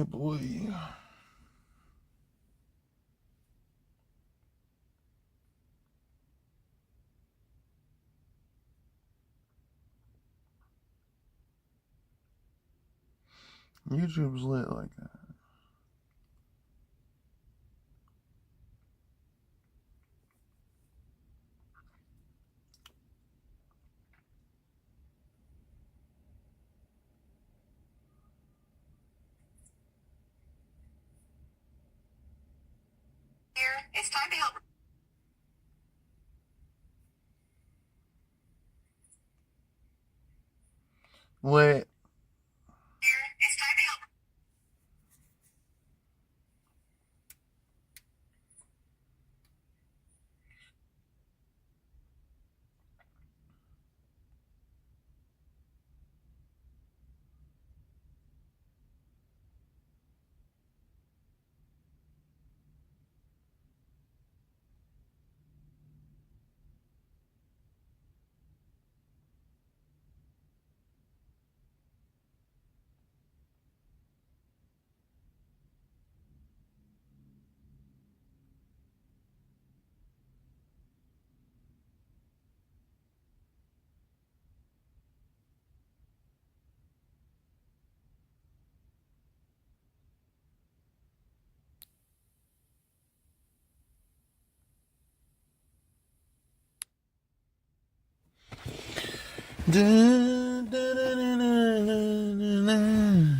Oh boy. YouTube's lit like that. Here, it's time to help. Lit. Here, it's time to help. Dun, dun, dun, dun, dun, dun, dun.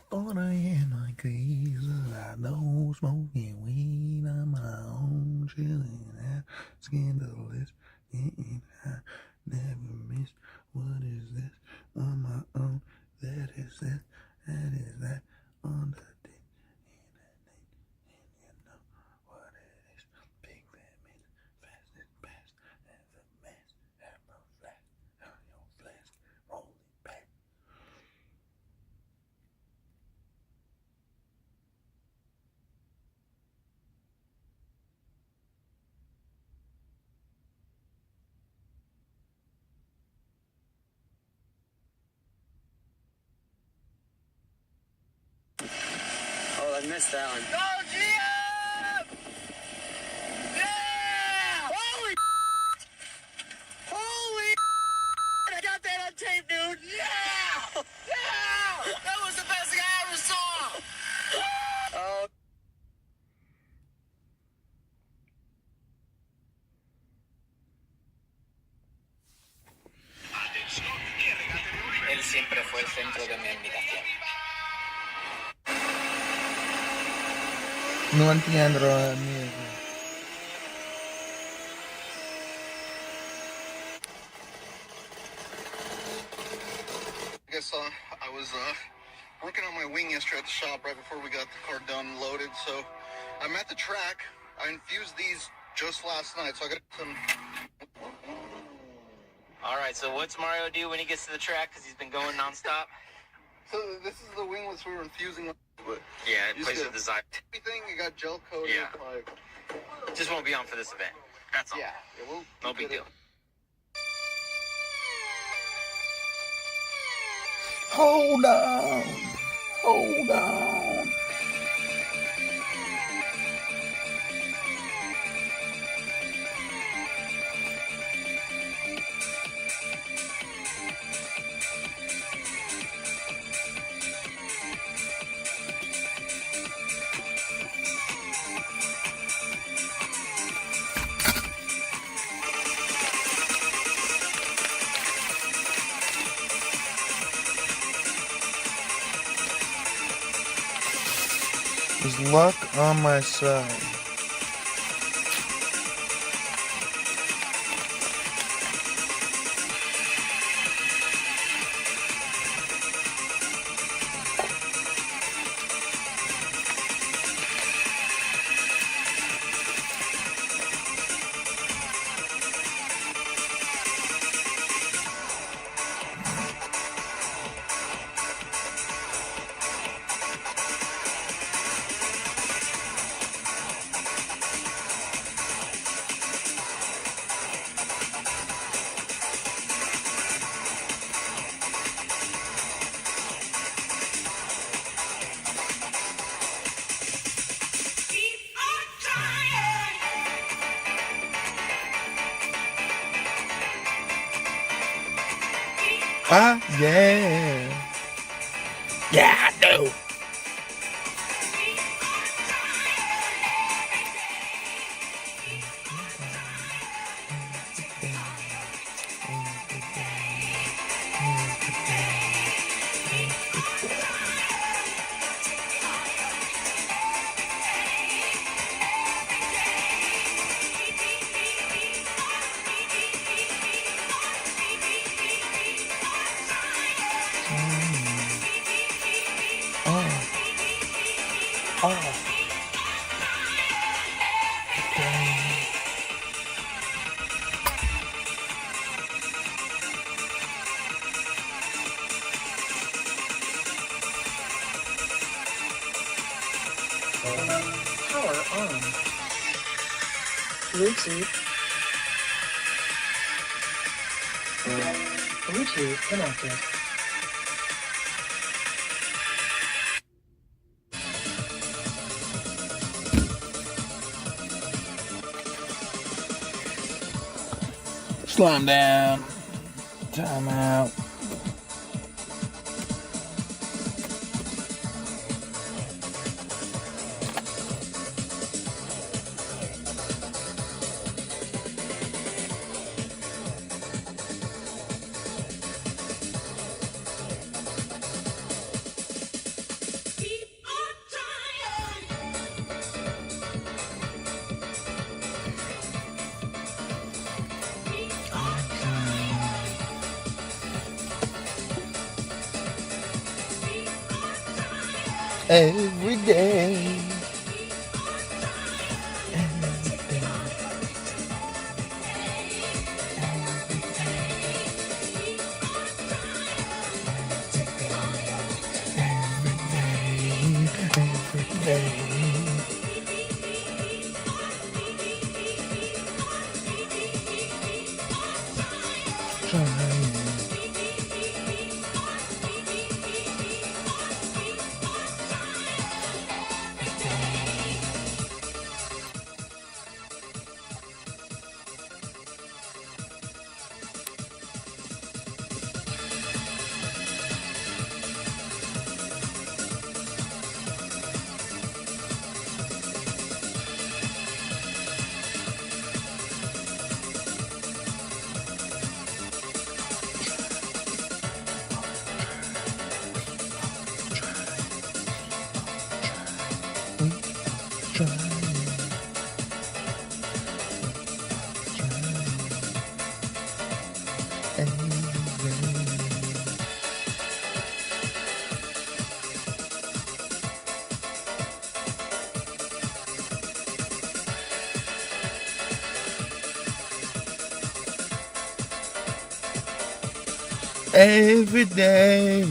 Thought I had my keys, I know smoking weed on my own, chilling out, scandalous, getting high, never miss. What is this? On my own, that is it, that is that, on the dick, and you know what it is. Big fat miss, fast and fast, as a mess, have a flash, on your flask, roll it back. Oh, I missed that one. Go, GM! Yeah! Holy I got that on tape, dude! Yeah! Yeah! That was the best thing I ever saw! Oh, Él siempre fue el centro de mi admiración. No entiendo la mierda. I guess I was working on my wing yesterday at the shop right before we got the car done and loaded. So I'm at the track. I infused these just last night, so I got some. All right, so what's Mario do when he gets to the track? Because he's been going nonstop. So this is the winglets we were infusing. But Yeah, it You plays said- with design. everything you got gel coated. Yeah. Just won't be on for this event. That's all. Yeah. We'll No big get it. deal. Hold on. Hold on. Is luck on my side? Ah, yeah. Yeah, I do. Power on. Bluetooth. Bluetooth connected. Slime down. Time out. Every day. Every day.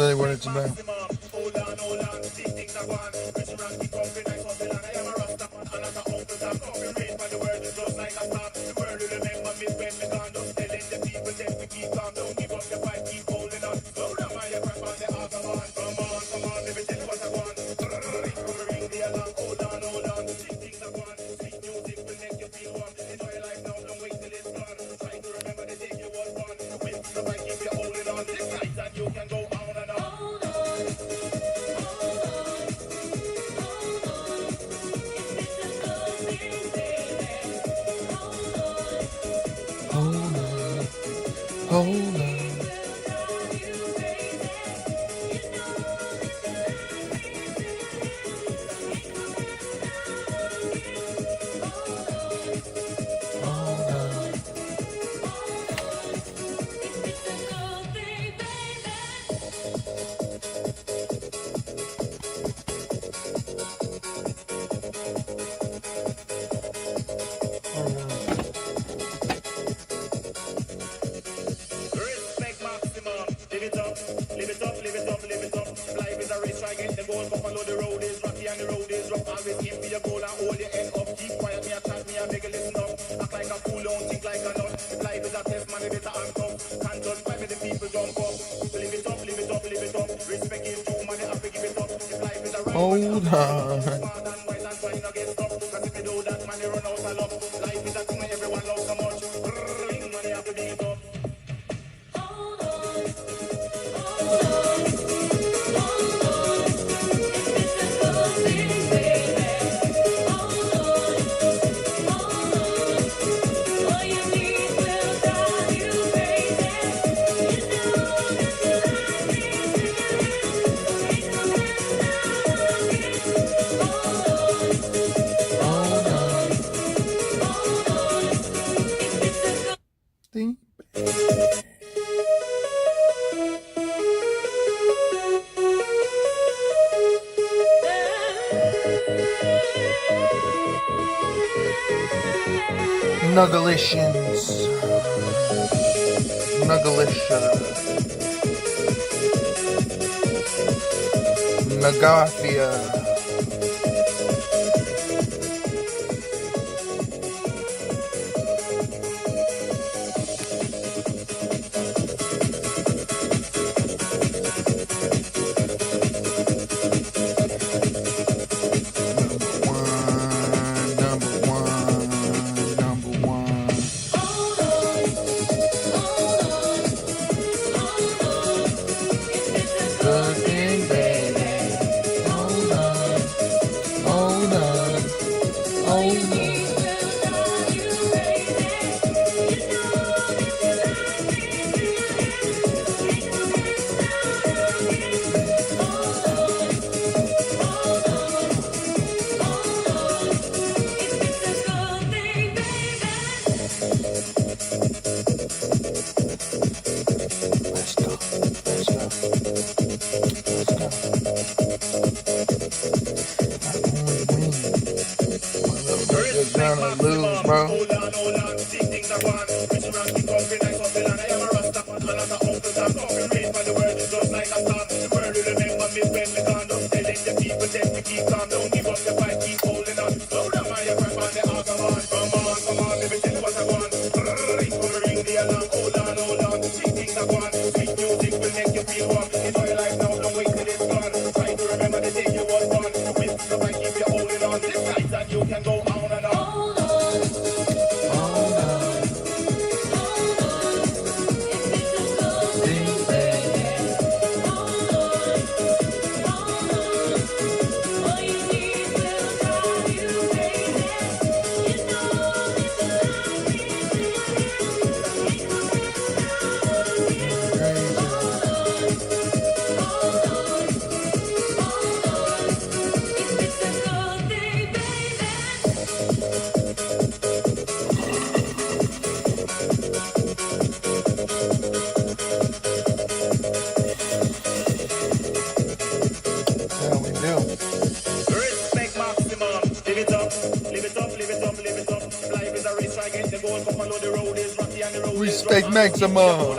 really what it's about. Hold on. Hold on. Nuggalitions. Nagathia. Respect maximum.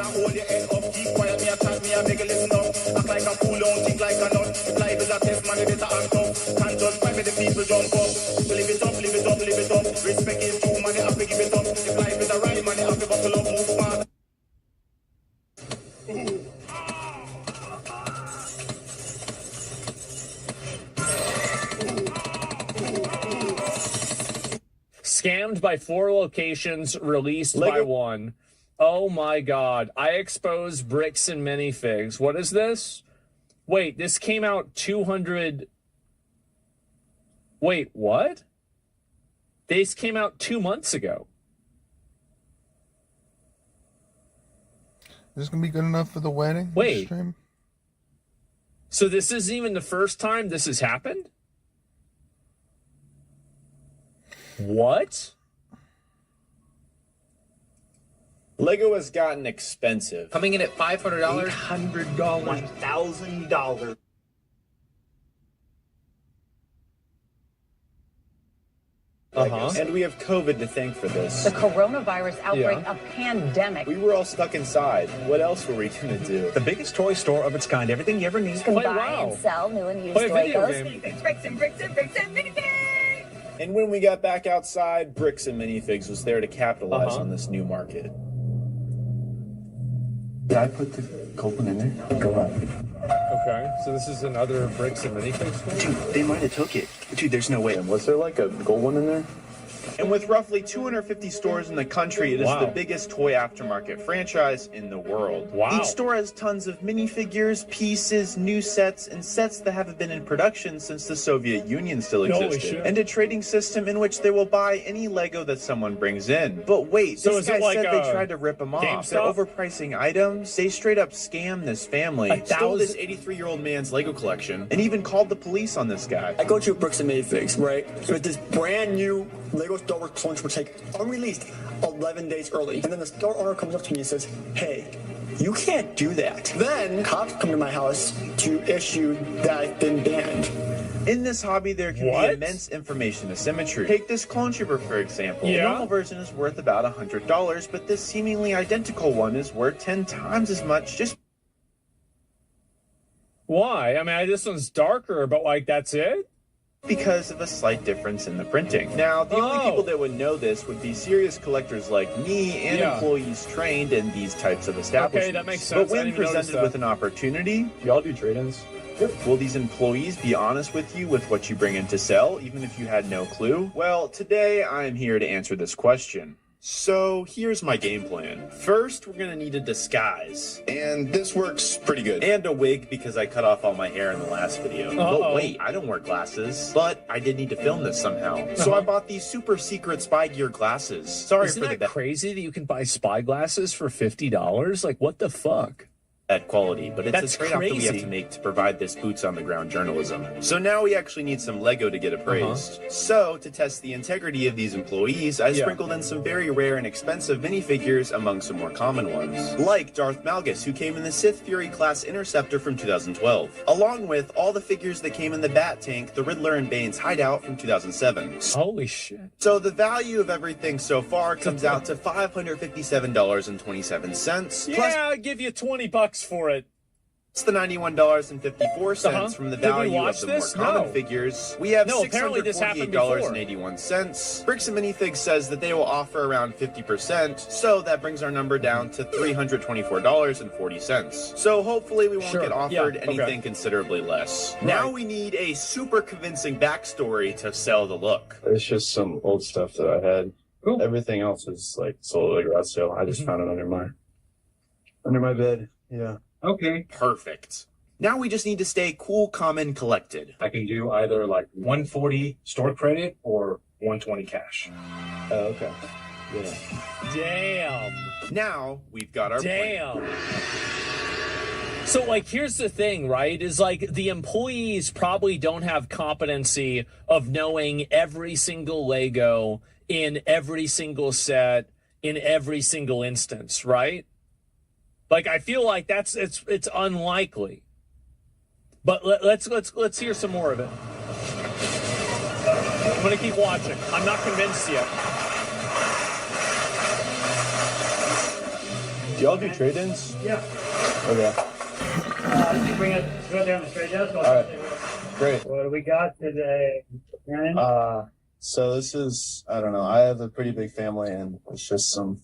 a test, man, it better act up. Can't just fight with the people jump up. So live it up, live it up, live it up. Respect is due, man, you have to give it up. If life is a ride, man, you have to buckle up, move smart. Scammed by 4 locations, released by 1. Oh my god. I expose bricks and minifigs. What is this? Wait, this came out 200... Wait, what? This came out 2 months ago. Is this gonna be good enough for the wedding? Wait. Stream? So this isn't even the first time this has happened? What? Lego has gotten expensive. Coming in at $500. $800. $1,000. And we have COVID to thank for this. The coronavirus outbreak, a pandemic. We were all stuck inside. What else were we gonna do? The biggest toy store of its kind. Everything you ever need. You can Play buy WoW. and sell new and used Play a video Legos. game. Bricks and bricks and bricks and minifigs. And when we got back outside, Bricks and Minifigs was there to capitalize on this new market. Did I put the Copeland in there? Go on. Okay, so this is another bricks and minifigs store? Dude, they might have took it. Dude, there's no way. Was there like a gold one in there? And with roughly 250 stores in the country, it is the biggest toy aftermarket franchise in the world. Wow. Each store has tons of minifigures, pieces, new sets, and sets that haven't been in production since the Soviet Union still Holy existed. shit. And a trading system in which they will buy any Lego that someone brings in. But wait, So this is it guy like said a they tried to rip him off. GameStop? They're overpricing items. They straight up scammed this family, stole 1,000 this 83-year-old man's Lego collection, and even called the police on this guy. I go to Bricks and Minifigs, right? With this brand new Lego Star Wars Clone Troopers take unreleased 11 days early. And then the store owner comes up to me and says, hey, you can't do that. Then cops come to my house to issue that I've been banned. In this hobby, there can be immense information asymmetry. Take this Clone Trooper, for example. The normal version is worth about $100, but this seemingly identical one is worth 10 times as much just... Why? I mean, this one's darker, but like, that's it? because of a slight difference in the printing. Now, the only people that would know this would be serious collectors like me and employees trained in these types of establishments. Okay, that makes sense. But when presented with an opportunity, y'all do trade-ins? Will these employees be honest with you with what you bring in to sell, even if you had no clue? Well, today I'm here to answer this question. So here's my game plan. First, we're gonna need a disguise. And this works pretty good. And a wig because I cut off all my hair in the last video. But wait, I don't wear glasses. But I did need to film this somehow. So I bought these super secret spy gear glasses. Sorry Isn't for the that crazy that you can buy spy glasses for $50? Like, what the fuck? That quality, but it's That's a trade-off that we have crazy. to make to provide this boots-on-the-ground journalism. So now we actually need some Lego to get appraised. So, to test the integrity of these employees, I sprinkled in some very rare and expensive minifigures among some more common ones. Like Darth Malgus, who came in the Sith Fury class Interceptor from 2012, along with all the figures that came in the Bat Tank, the Riddler and Bane's hideout from 2007. Holy shit. So the value of everything so far comes out to $557.27. Yeah, I'll give you $20 for it. It's the $91.54 from the Did we value of watch the this? more common No. figures. We have No, apparently this happened $648.81. Bricks and Minifigs says that they will offer around 50%, so that brings our number down to $324.40. So hopefully we won't get offered anything considerably less. Now we need a super convincing backstory to sell the look. It's just some old stuff that I had. Everything else is like sold at a garage sale. I just found it under my bed. Yeah. Okay. Perfect. Now we just need to stay cool, calm, and collected. I can do either like 140 store credit or 120 cash. Oh, okay. Yeah. Damn. Now we've got our Damn. So, like, here's the thing, right? Is like the employees probably don't have competency of knowing every single Lego in every single set in every single instance, right? Like, I feel like it's unlikely. But let's hear some more of it. I'm gonna keep watching. I'm not convinced yet. Do y'all do trade-ins? Yeah. Okay. You bring it, go down the straight desk. All right. Great. What do we got today? Aaron? So this is, I don't know, I have a pretty big family and it's just some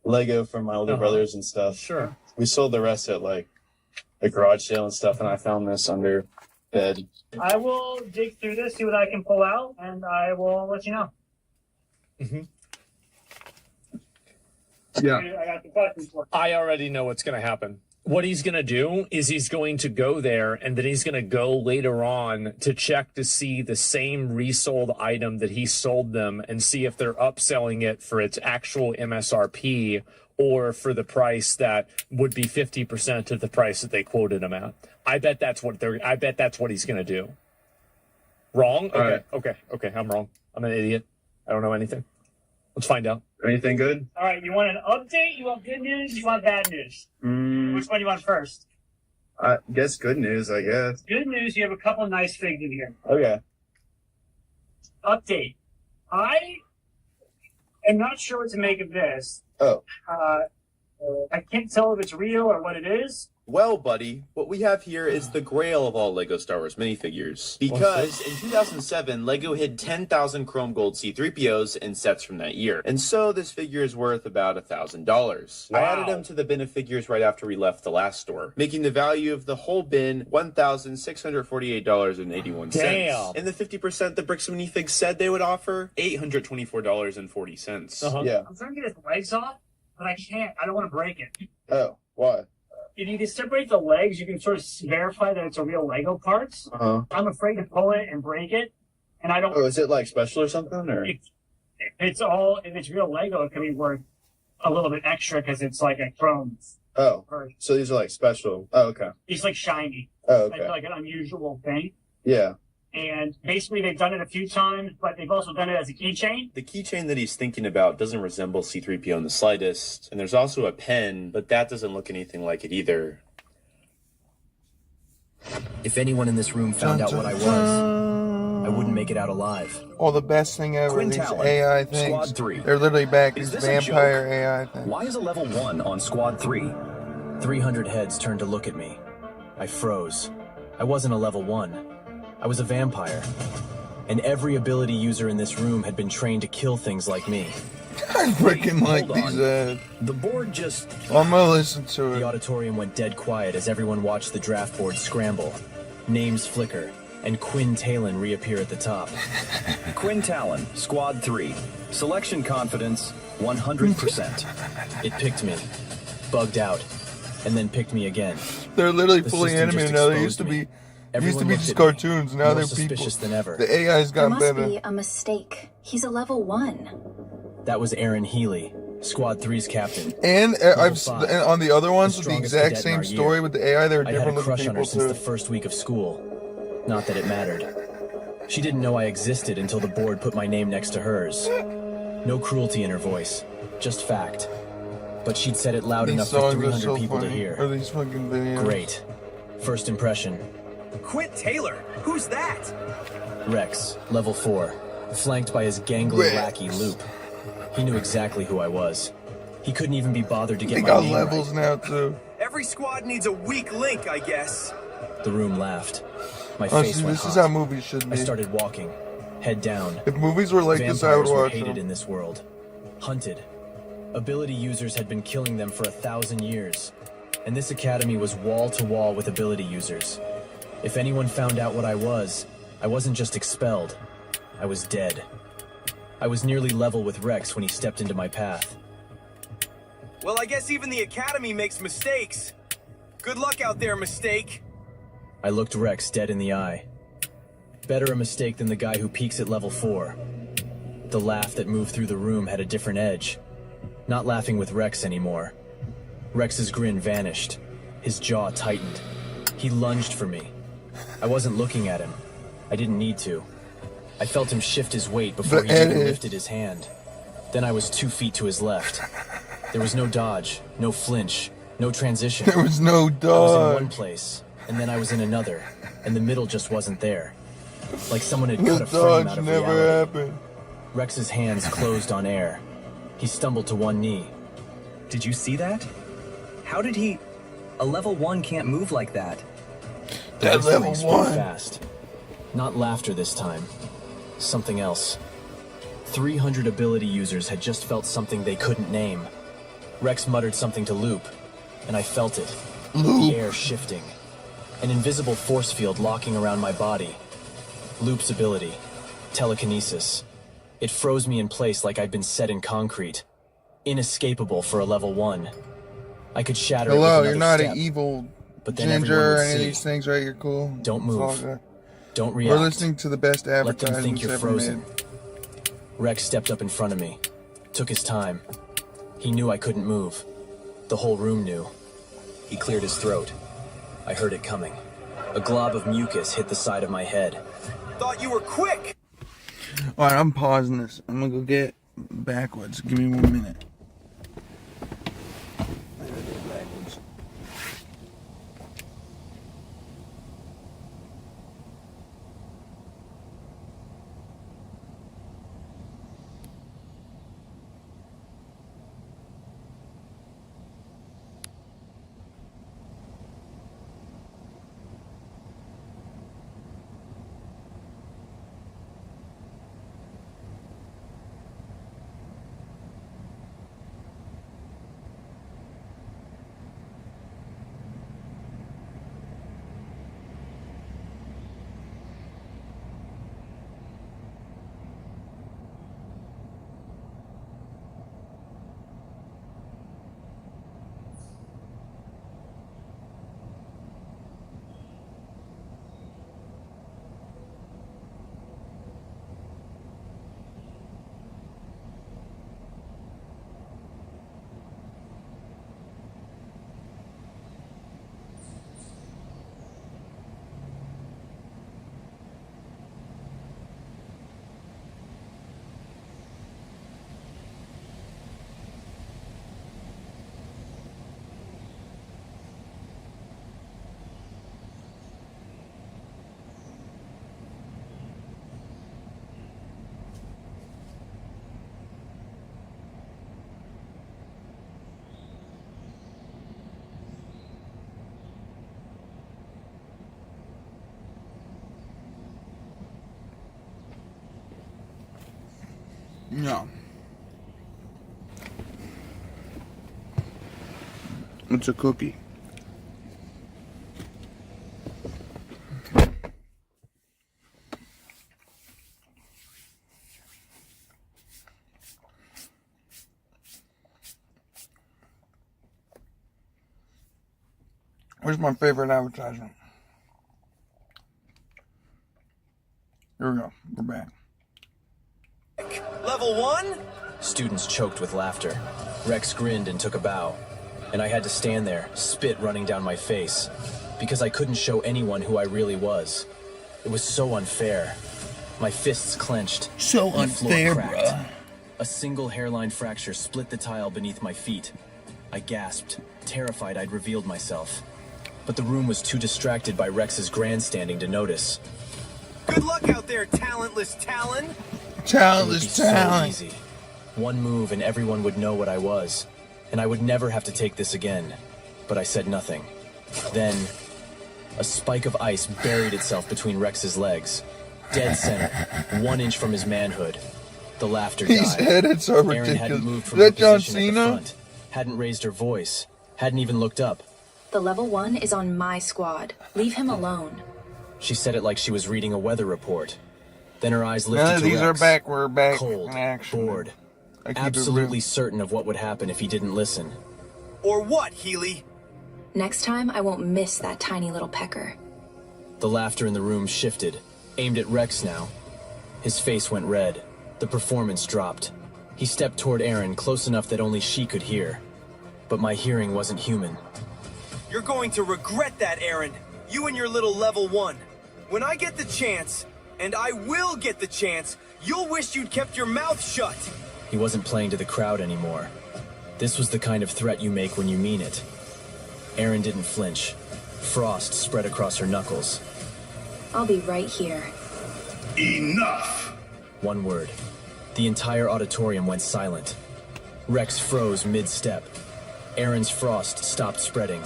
Lego from my older brothers and stuff. Sure. We sold the rest at like a garage sale and stuff, and I found this under bed. I will dig through this, see what I can pull out, and I will let you know. Yeah. I got the questions for you. I already know what's going to happen. What he's going to do is he's going to go there and then he's going to go later on to check to see the same resold item that he sold them and see if they're upselling it for its actual MSRP or for the price that would be 50% of the price that they quoted him at. I bet that's what he's going to do. Wrong? Okay. Right. Okay. I'm wrong. I'm an idiot. I don't know anything. Let's find out. Anything good? All right, you want an update? You want good news? You want bad news? Which one do you want first? I guess good news, I guess. Good news, you have a couple nice figs in here. Okay. Update. I am not sure what to make of this. Oh. I can't tell if it's real or what it is. Well, buddy, what we have here is the grail of all LEGO Star Wars minifigures. Because in 2007, LEGO hid 10,000 Chrome Gold C-3POs in sets from that year. And so this figure is worth about $1,000. Wow. I added them to the bin of figures right after we left the last store, making the value of the whole bin $1,648.81. Damn. And the 50% the Bricks Minifigs said they would offer, $824.40. Yeah. I'm trying to get his legs off, but I can't. I don't want to break it. Oh, why? If you can separate the legs, you can sort of verify that it's a real Lego parts. Uh-huh. I'm afraid to pull it and break it, and I don't. Oh, is it like special or something? Or If it's real Lego, it can be worth a little bit extra because it's like a chrome. oh, Version. so these are like special. Oh, okay. It's like shiny. Oh, It's okay. like an unusual thing. Yeah. And basically, they've done it a few times, but they've also done it as a keychain. The keychain that he's thinking about doesn't resemble C-3PO in the slightest, and there's also a pen, but that doesn't look anything like it either. If anyone in this room found out what I was, I wouldn't make it out alive. Oh, the best thing ever, Quinn these Talon, AI things. Squad 3. They're literally back, Is these this a vampire joke? AI things. Why is a level 1 on Squad 3? 300 heads turned to look at me. I froze. I wasn't a level 1. I was a vampire. And every ability user in this room had been trained to kill things like me. I freaking like Hold these on. The board just... I'm gonna listen to it. The auditorium went dead quiet as everyone watched the draft board scramble. Names flicker, and Quinn Talon reappear at the top. Quinn Talon, Squad 3. Selection confidence, 100%. It picked me, bugged out, and then picked me again. They're literally The fully system just animated now. They exposed used to me. be Everyone just looked at me, cartoons. Now more they're people. suspicious than ever. The AI's There gotten must better. be a mistake. He's a level 1. That was Aaron Healy, Squad 3's captain. And Level 5, and on the other ones with the strongest exact cadet in our same story year. with the AI, they were I'd had a different crush looking on her people since the too. first week of school. Not that it mattered. She didn't know I existed until the board put my name next to hers. No cruelty in her voice, just fact. But she'd said it loud These enough for songs are 300 so people to funny. hear. Or these fucking videos. Great. First impression, Quint Taylor, who's that? Rex, level 4, flanked by his gangly Rex. lackey Loop. He knew exactly who I was. He couldn't even be bothered to get They my got name levels right. now too. Every squad needs a weak link, I guess. The room laughed. My Oh, face see, went this is hot. how movies should I be. started walking, head down. If movies were like this, I would Vampires were watch hated them. in this world. Hunted. Ability users had been killing them for 1,000 years. And this academy was wall to wall with ability users. If anyone found out what I wasn't just expelled. I was dead. I was nearly level with Rex when he stepped into my path. Well, I guess even the Academy makes mistakes. Good luck out there, mistake. I looked Rex dead in the eye. Better a mistake than the guy who peaks at level 4. The laugh that moved through the room had a different edge. Not laughing with Rex anymore. Rex's grin vanished. His jaw tightened. He lunged for me. I wasn't looking at him. I didn't need to. I felt him shift his weight before The he even edit. lifted his hand. Then I was 2 feet to his left. There was no dodge, no flinch, no transition. There was no I was in dodge. one place, and then I was in another, and the middle just wasn't there. Like someone had The cut a frame dodge out of never reality. happened. Rex's hands closed on air. He stumbled to one knee. Did you see that? How did he... A level 1 can't move like that. That His level face moved 1. fast. Not laughter this time. Something else. 300 ability users had just felt something they couldn't name. Rex muttered something to Loop, and I felt it. The air shifting. An invisible force field locking around my body. Loop's ability. Telekinesis. It froze me in place like I'd been set in concrete. Inescapable for a level 1. I could shatter it with Hello, another you're not step, an evil but then ginger everyone or would any of see. these things, right? You're cool. Don't It's all move. good. Don't react. We're listening to the best Let them advertisements think you're ever frozen. made. Rex stepped up in front of me. Took his time. He knew I couldn't move. The whole room knew. He cleared his throat. I heard it coming. A glob of mucus hit the side of my head. Thought you were quick. All right, I'm pausing this. I'm gonna go get backwards. Give me 1 minute. No. It's a cookie. Where's my favorite advertisement? Here we go. We're back. Level 1? Students choked with laughter. Rex grinned and took a bow. And I had to stand there, spit running down my face, because I couldn't show anyone who I really was. It was so unfair. My fists clenched. So and the floor unfair, cracked. bruh. A single hairline fracture split the tile beneath my feet. I gasped, terrified I'd revealed myself. But the room was too distracted by Rex's grandstanding to notice. Good luck out there, talentless Talon. Talentless talent. So easy. One move and everyone would know what I was, and I would never have to take this again. But I said nothing. Then, a spike of ice buried itself between Rex's legs. Dead center, 1 inch from his manhood. The laughter died. His head is so Erin ridiculous. hadn't moved Is from her that John position at the Cena? front, hadn't raised her voice, hadn't even looked up. The level 1 is on my squad. Leave him alone. She said it like she was reading a weather report. Then her eyes lifted None of to these Rex. are back. We're back Cold, in action. bored, I keep it absolutely real. certain of what would happen if he didn't listen. Or what, Healy? Next time, I won't miss that tiny little pecker. The laughter in the room shifted, aimed at Rex now. His face went red. The performance dropped. He stepped toward Erin, close enough that only she could hear. But my hearing wasn't human. You're going to regret that, Aaron. You and your little level 1. When I get the chance, and I will get the chance, you'll wish you'd kept your mouth shut. He wasn't playing to the crowd anymore. This was the kind of threat you make when you mean it. Erin didn't flinch. Frost spread across her knuckles. I'll be right here. Enough! One word. The entire auditorium went silent. Rex froze mid-step. Erin's frost stopped spreading.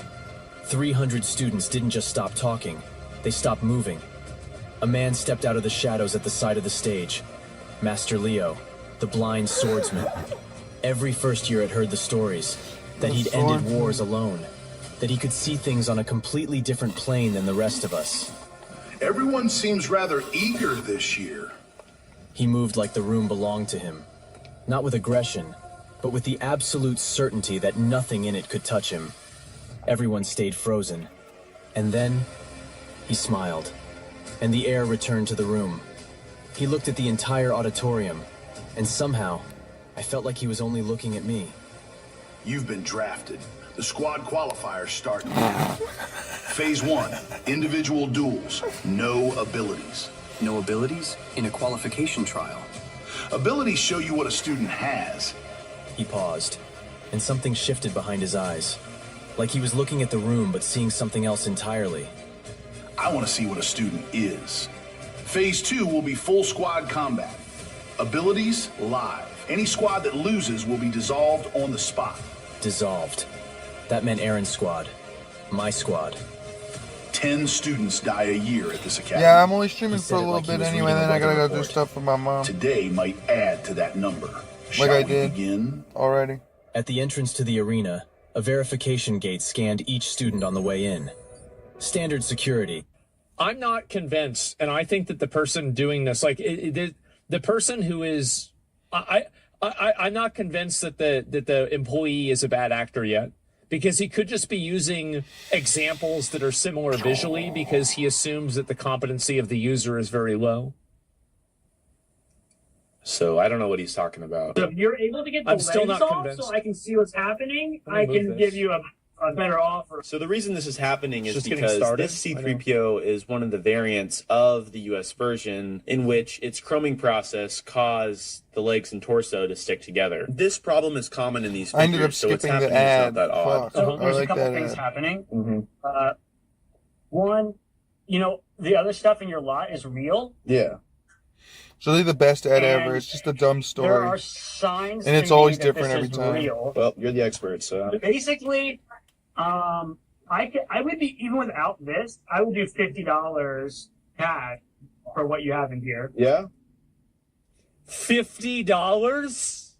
300 students didn't just stop talking. They stopped moving. A man stepped out of the shadows at the side of the stage. Master Leo, the blind swordsman. Every first year had heard the stories, that he'd ended wars alone, that he could see things on a completely different plane than the rest of us. Everyone seems rather eager this year. He moved like the room belonged to him. Not with aggression, but with the absolute certainty that nothing in it could touch him. Everyone stayed frozen. And then, he smiled, and the air returned to the room. He looked at the entire auditorium, and somehow, I felt like he was only looking at me. You've been drafted. The squad qualifiers start now. Phase 1, individual duels, no abilities. No abilities? In a qualification trial? Abilities show you what a student has. He paused, and something shifted behind his eyes. Like he was looking at the room, but seeing something else entirely. I want to see what a student is. Phase 2 will be full squad combat. Abilities, live. Any squad that loses will be dissolved on the spot. Dissolved. That meant Aaron's squad. My squad. 10 students die a year at this academy. Yeah, I'm only streaming for a little bit anyway, then I gotta go do stuff for my mom. Today might add to that number. Like I did begin? already. At the entrance to the arena, a verification gate scanned each student on the way in. Standard security. I'm not convinced, and I think that the person doing this, like the person who is, I'm not convinced that the employee is a bad actor yet, because he could just be using examples that are similar visually because he assumes that the competency of the user is very low. So I don't know what he's talking about. So if you're able to get the I'm still legs not off convinced. so I can see what's happening, Let me I move can this. give you a better offer. So the reason this is happening is Just getting because started? this C-3PO is one of the variants of the US version in which its chroming process caused the legs and torso to stick together. This problem is common in these I ended up figures, so what's skipping the happening is ad. not that odd. Fuck. So there's I like a couple that things ad. happening. Mm-hmm. One, the other stuff in your lot is real. Yeah. It's really the best ad And ever. It's just a dumb There story. are signs, And it's to me always that different this every is time. Real. Well, you're the expert, so. But basically, I would be, even without this, I would do $50 cash for what you have in here. Yeah? $50?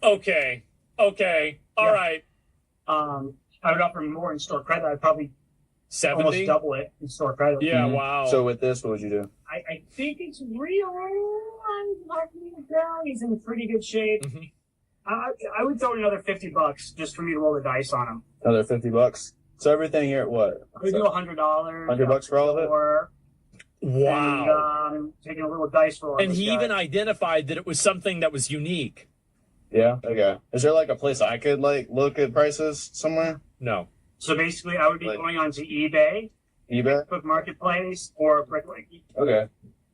Okay. All right. I would offer more in store credit. I'd probably 70? almost double it in store credit. Yeah, wow. So with this, what would you do? I think it's real. I'm marking it down. He's in pretty good shape. Mm-hmm. I would throw in another $50 just for me to roll the dice on him. Another $50? So everything here at what? I would do $100. $100 for all of it? Wow. And, taking a little dice roll. on And this he guy. even identified that it was something that was unique. Yeah? Okay. Is there like a place I could like look at prices somewhere? No. So basically, I would be Like- going onto eBay, eBay? Facebook Marketplace, or Bricklink. Okay.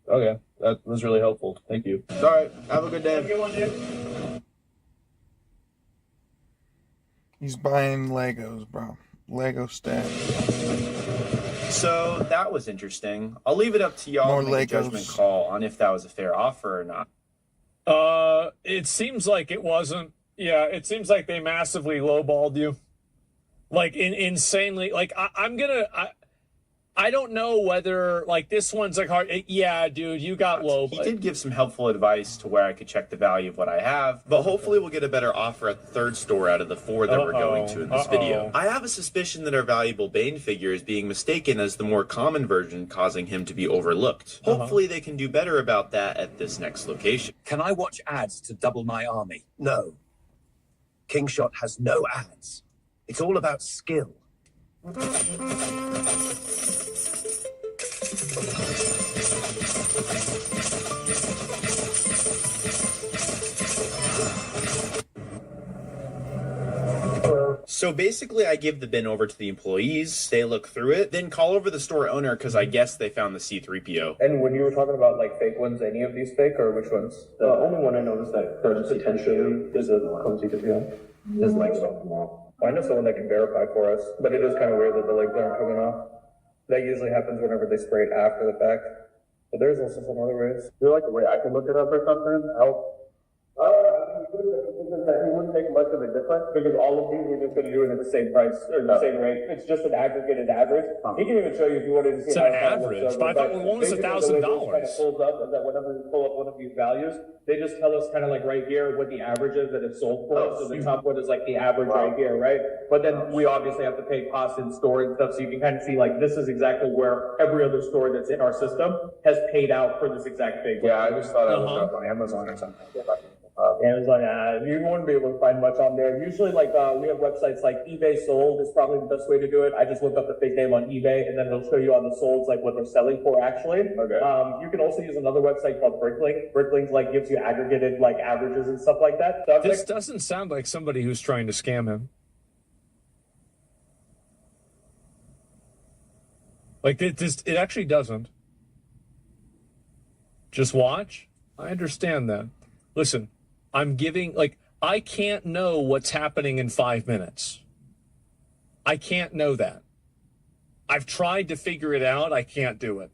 Okay. That was really helpful. Thank you. All right. Have a good Have a day. good one, dude. He's buying Legos, bro. Lego stack. So that was interesting. I'll leave it up to y'all More to make a Legos. judgment call on if that was a fair offer or not. It seems like it wasn't. Yeah, it seems like they massively lowballed you. Like insanely. Like I don't know whether like this one's like hard. Yeah, dude, you got low. He did give some helpful advice to where I could check the value of what I have, but hopefully we'll get a better offer at the third store out of the 4 that we're going to in this video. I have a suspicion that our valuable Bane figure is being mistaken as the more common version, causing him to be overlooked. Hopefully they can do better about that at this next location. Can I watch ads to double my army? No. Kingshot has no ads. It's all about skill. So basically, I give the bin over to the employees, they look through it, then call over the store owner because I guess they found the C-3PO. And when you were talking about like fake ones, any of these fake or which ones? The only one I noticed that potentially is a clumsy C-3PO. His legs don't come off. I know someone that can verify for us, but it is kind of weird that the legs aren't coming off. That usually happens whenever they spray it after the fact. But there's also some other ways. Is there like a way I can look it up or something? Help? He wouldn't make much of a difference because all of these we're just going to do it at the same price or the same rate. It's just an aggregated average. He can even show you if you wanted to see It's how an it kind of average, works but I over. thought one was basically the way this $1,000. kind of pulls up is that whenever we pull up one of these values, they just tell us kind of like right here what the average is that it's sold for. So the top one is like the average right here, right? But then we obviously have to pay costs in store and stuff, so you can kind of see like this is exactly where every other store that's in our system has paid out for this exact thing. Yeah, I just thought I looked up on Amazon or something. Amazon, you wouldn't be able to find much on there. Usually, like, we have websites like eBay Sold is probably the best way to do it. I just looked up the fake name on eBay, and then it'll show you on the solds, like, what they're selling for, actually. Okay. You can also use another website called Bricklink. Bricklink, like, gives you aggregated, like, averages and stuff like that. So This doesn't sound like somebody who's trying to scam him. Like, it actually doesn't. Just watch. I understand that. Listen, I'm giving, like, I can't know what's happening in 5 minutes. I can't know that. I've tried to figure it out. I can't do it.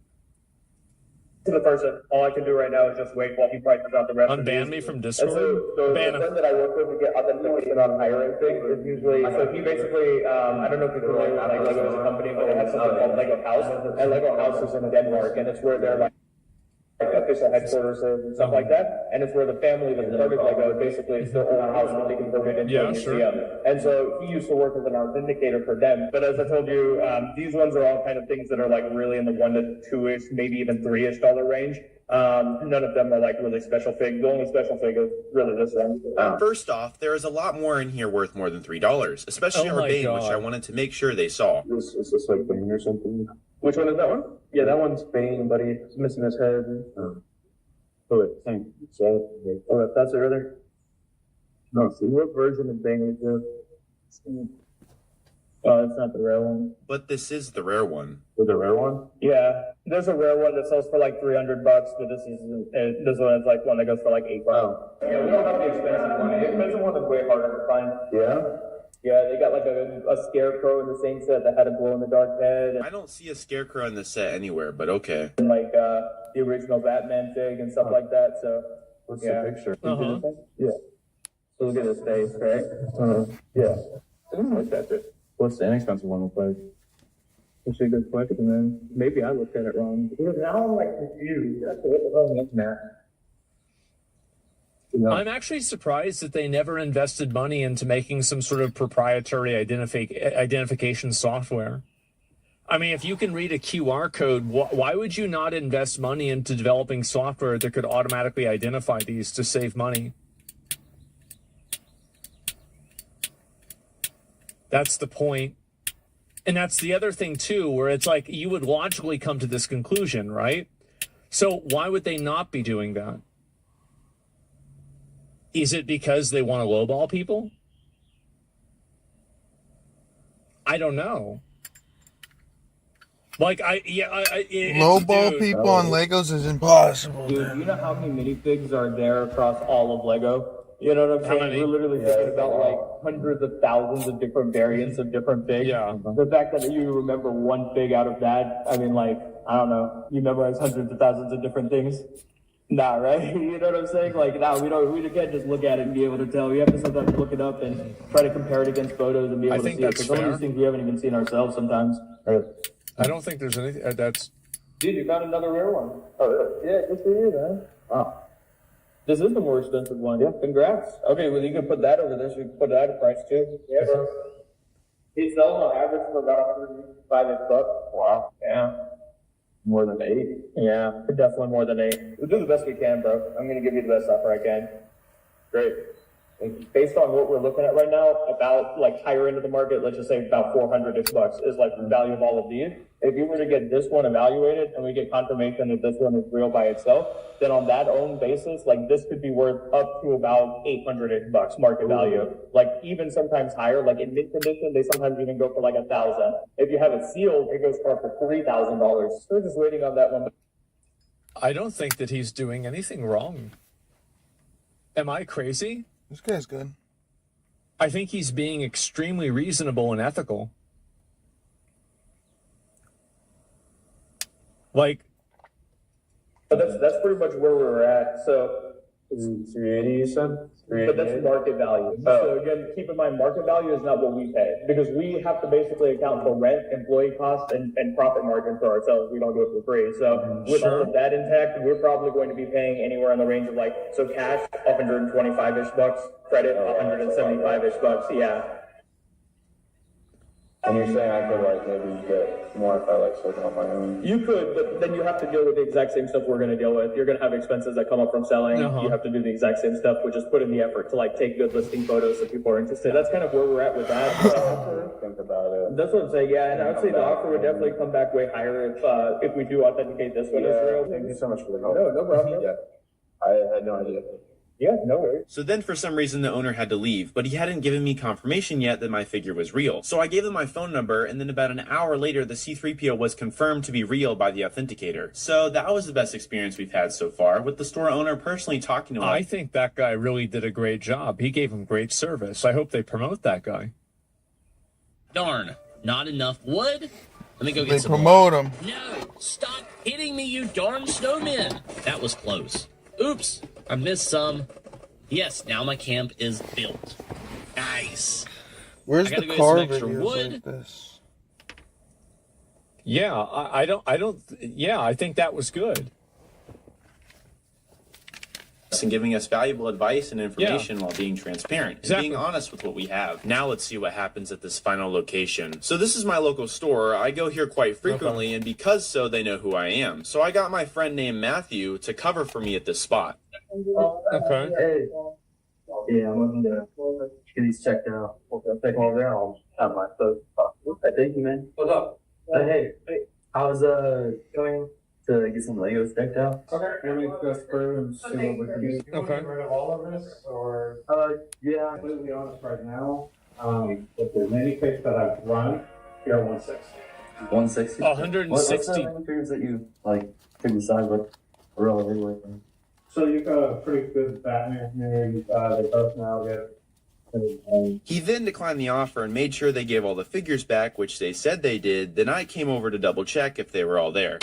To the person, all I can do right now is just wait while he prices out the rest of Unban these. me from And Discord? So Ban the him. friend that I work with to get authentication on hiring things is usually, so he basically, I don't know if you're familiar with like Lego as a company, but they have something called Lego House, and Lego House is in Denmark, and it's where they're like official headquarters and stuff like that, and it's where the family that started Lego, basically it's their own house that they converted into a museum. And so he used to work as an authenticator for them. But as I told you, these ones are all kind of things that are like really in the $1 to $2-ish, maybe even $3-ish range. None of them are like really special fig. The only special fig is really this one. First off, there is a lot more in here worth more than $3, especially Oh my Urbane, which God. I wanted to make sure they saw. Is this like Bane or something? Which one is that one? Yeah, that one's Bane, buddy. It's missing his head. Oh, wait, thank you. So, Oh, that's it, really? No, see, what version of Bane is this? Oh, it's not the rare one. But this is the rare one. the rare one? Yeah, there's a rare one that sells for like $300, but this one is like one that goes for like $8. Yeah, we don't have the expensive one. The expensive one is way harder to find. Yeah? Yeah, they got like a scarecrow in the same set that had a glow in the dark head, I don't see a scarecrow in this set anywhere, but okay. and like the original Batman fig and stuff like that. So What's yeah. the picture? Yeah. So look at his face, right? Yeah. I don't like that bit. What's the inexpensive one look like? It's a good question, man. Maybe I looked at it wrong. Now I'm like confused. That's what the hell I'm looking at. I'm actually surprised that they never invested money into making some sort of proprietary identification software. I mean, if you can read a QR code, why would you not invest money into developing software that could automatically identify these to save money? That's the point. And that's the other thing, too, where it's like you would logically come to this conclusion, right? So why would they not be doing that? Is it because they want to lowball people? I don't know. Like, Lowball people on Legos is impossible. Dude, do you know how many minifigs are there across all of Lego? You know what I'm saying? many? We're literally thinking about like hundreds of thousands of different variants of different figs. Yeah. The fact that you remember one fig out of that, I mean, like, I don't know. You memorize hundreds of thousands of different things. Nah, right? You know what I'm saying? Like, nah, we can't just look at it and be able to tell. We have to sometimes look it up and try to compare it against photos and be able to think see it. that's Because some of fair. these things we haven't even seen ourselves sometimes. I don't think there's anything that's. Dude, you found another rare one. Oh, really? Yeah, good for you, man. Wow. This is the more expensive one. Yeah. Congrats. Okay, well, you can put that over there, so you can put that at price too. Yeah, bro. He's selling on average for about $105. Wow. Yeah. More than 8? Yeah, definitely more than 8. We'll do the best we can, bro. I'm gonna give you the best offer I can. Great. Based on what we're looking at right now, about like higher end of the market, let's just say about $400 bucks is like the value of all of these. If you were to get this one evaluated and we get confirmation that this one is real by itself, then on that own basis, like this could be worth up to about $800 bucks market value. Like even sometimes higher, like in mint condition, they sometimes even go for like $1,000. If you have it sealed, it goes for up to $3,000. So we're just waiting on that one. I don't think that he's doing anything wrong. Am I crazy? This guy's good. I think he's being extremely reasonable and ethical. Like, But that's pretty much where we were at. So 380, you said? But that's market value. So again, keep in mind, market value is not what we pay because we have to basically account for rent, employee costs, and profit margin for ourselves. We don't do it for free. So with all of that intact, we're probably going to be paying anywhere in the range of so cash, 125-ish bucks, credit, 175-ish bucks. Yeah. And you're saying I could maybe get more if I sold on my own? You could, but then you have to deal with the exact same stuff we're going to deal with. You're going to have expenses that come up from selling. You have to do the exact same stuff, which is put in the effort to take good listing photos so people are interested. That's kind of where we're at with that. Think about it. That's what I'm saying. Yeah, and I would say the offer would definitely come back way higher if we do authenticate this one as real. Thank you so much for the help. No problem. Yeah. I had no idea. Yeah, no worries. So then for some reason the owner had to leave, but he hadn't given me confirmation yet that my figure was real. So I gave them my phone number, and then about an hour later the C-3PO was confirmed to be real by the authenticator. So that was the best experience we've had so far, with the store owner personally talking to him. I think that guy really did a great job. He gave him great service. I hope they promote that guy. Darn, not enough wood? Let me go get They some promote more. him. No, stop hitting me, you darn snowmen. That was close. Oops, I missed some. Yes, now my camp is built. Nice. Where's I gotta the go get car some extra videos wood. like this? Yeah, I think that was good. And giving us valuable advice and information while being transparent and being honest with what we have. Now let's see what happens at this final location. So this is my local store. I go here quite frequently, and because so, they know who I am. So I got my friend named Matthew to cover for me at this spot. Okay. Hey. Yeah, I'm looking to get these checked out. I'll take them over there. I'll have my folks talk. Thank you, man. What's up? Hey. I was going to get some Legos decked out. Okay, let me go through and see what we can do. Okay. Get rid of all of this, or? Yeah. Completely honest right now, if there's any case that I've run, you're 160. 160? 160. What's the figures that you, could decide what really worth? So you've got a pretty good Batman here. They both now get. He then declined the offer and made sure they gave all the figures back, which they said they did. Then I came over to double check if they were all there.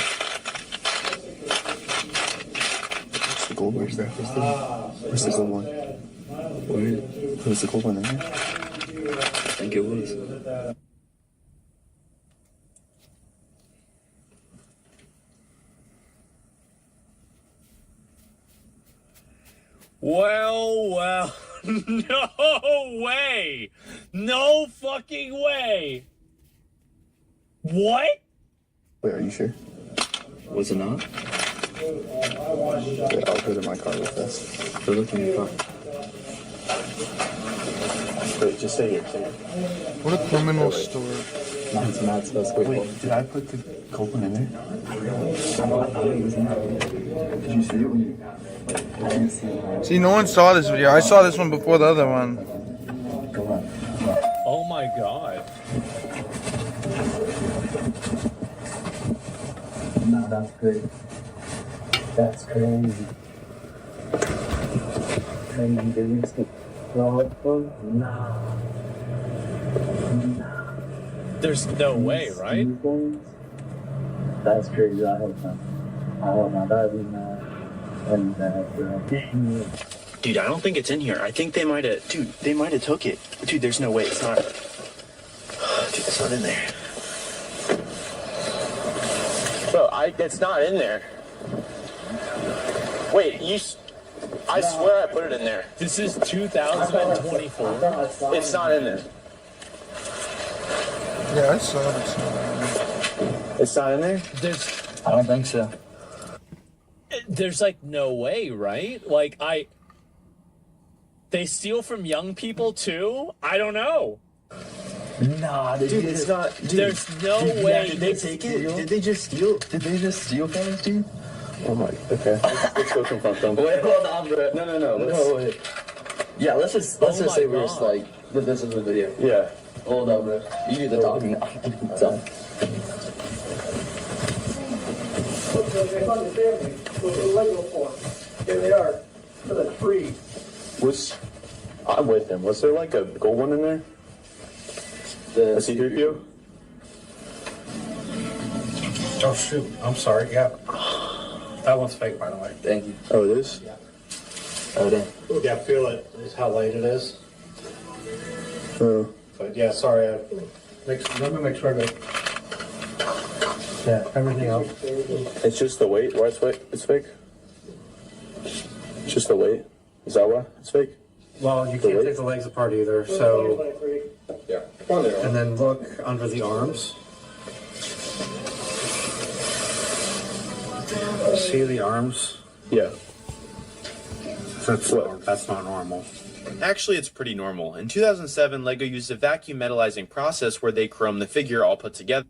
Where's the gold? Where's that? Where's the gold one? Was the gold one in there? I think it was. Well, no way. No fucking way. What? Wait, are you sure? Was it not? Okay, I'll put it in my car with us. They're looking in your car. Wait, just say it. What a criminal store. Mine's not supposed to be. Wait, did I put the gold one in there? Did you see it when you... See, no one saw this video. I saw this one before the other one. Oh my god. No, that's good. That's crazy. Crazy, dude. Nah. There's no way, right? That's crazy. I hope not. That would be Dude, I don't think it's in here. I think they might have... Dude, they might have took it. Dude, there's no way. It's not... Dude, it's not in there. Bro, it's not in there. Wait, I swear I put it in there. This is 2024. It's not in there. Yeah, I saw it. It's not in there? I don't think so. There's no way, right? They steal from young people too? I don't know. Nah, dude, it's not. Dude, there's no way. Did they take it? Did they just steal? Did they just steal from us, dude? Oh my. Okay. Let's go confront them. Wait, hold on, bro. No. Wait. Yeah, let's just say we're just that this is the video. Yeah. Hold on, bro. You do the talking now. Done. Here they are. For the tree. I'm with him. Was there a gold one in there? The C-3PO? Oh shoot, I'm sorry, yeah. That one's fake, by the way. Thank you. Oh, it is? Yeah. Oh, damn. Yeah, feel it. Is how late it is. But yeah, sorry. Let me make sure I go. Yeah, everything else. It's just the weight. Why it's fake? Just the weight. Is that why it's fake? Well, you can't take the legs apart either. So yeah. And then look under the arms. See the arms? Yeah. That's not normal. Actually, it's pretty normal. In 2007, LEGO used a vacuum metallizing process where they chrome the figure all put together.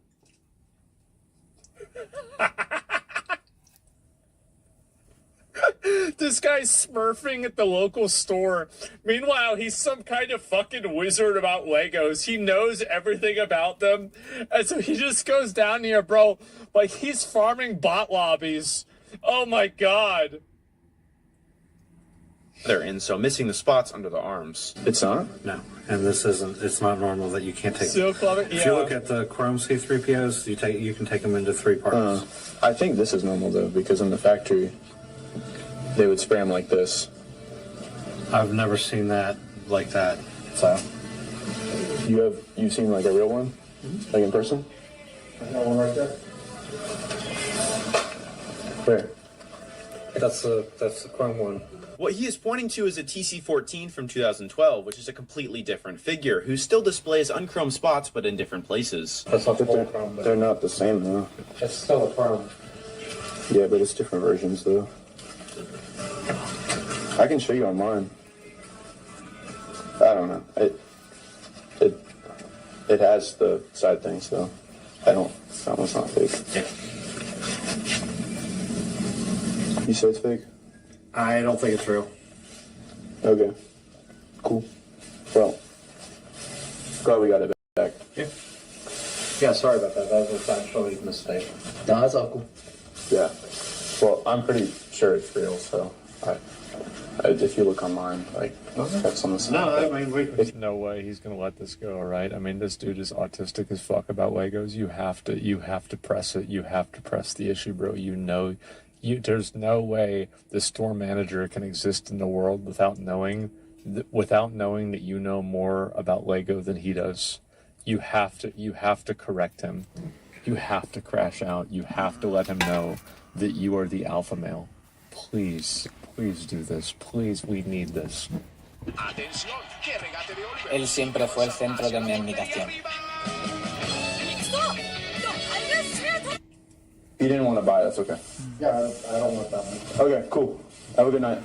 This guy's smurfing at the local store. Meanwhile, he's some kind of fucking wizard about Legos. He knows everything about them. And so he just goes down here, bro. Like, he's farming bot lobbies. Oh my god. And so missing the spots under the arms. It's not? No. And it's not normal that you can't take so clever. If you look at the Chrome C3POs, you can take them into 3 parts. I think this is normal though, because in the factory they would spray them like this. I've never seen that like that. So you've seen like a real one? Like in person? I got one right there. Where? That's the Chrome one. What he is pointing to is a TC-14 from 2012, which is a completely different figure, who still displays unchromed spots but in different places. That's not full chrome, but they're not the same though. It's still a chrome. Yeah, but it's different versions though. I can show you on mine. I don't know. It has the side thing, so that one's not fake. You say it's fake? I don't think it's real. Okay. Cool. Well, glad we got it back. Yeah. Yeah, sorry about that. That was actually a mistake. No, that's all cool. Yeah. Well, I'm pretty sure it's real, so if you look online, like, that's on the side. No, I mean, There's no way he's gonna let this go, right? I mean, this dude is autistic as fuck about Legos. You have to press it. You have to press the issue, bro. There's no way the store manager can exist in the world without knowing that you know more about Lego than he does. You have to correct him. You have to crash out. You have to let him know that you are the alpha male. Please do this. Please, we need this. Él siempre fue el centro de mi admiración. You didn't want to buy it, that's okay. Yeah, I don't want that one. Okay, cool. Have a good night.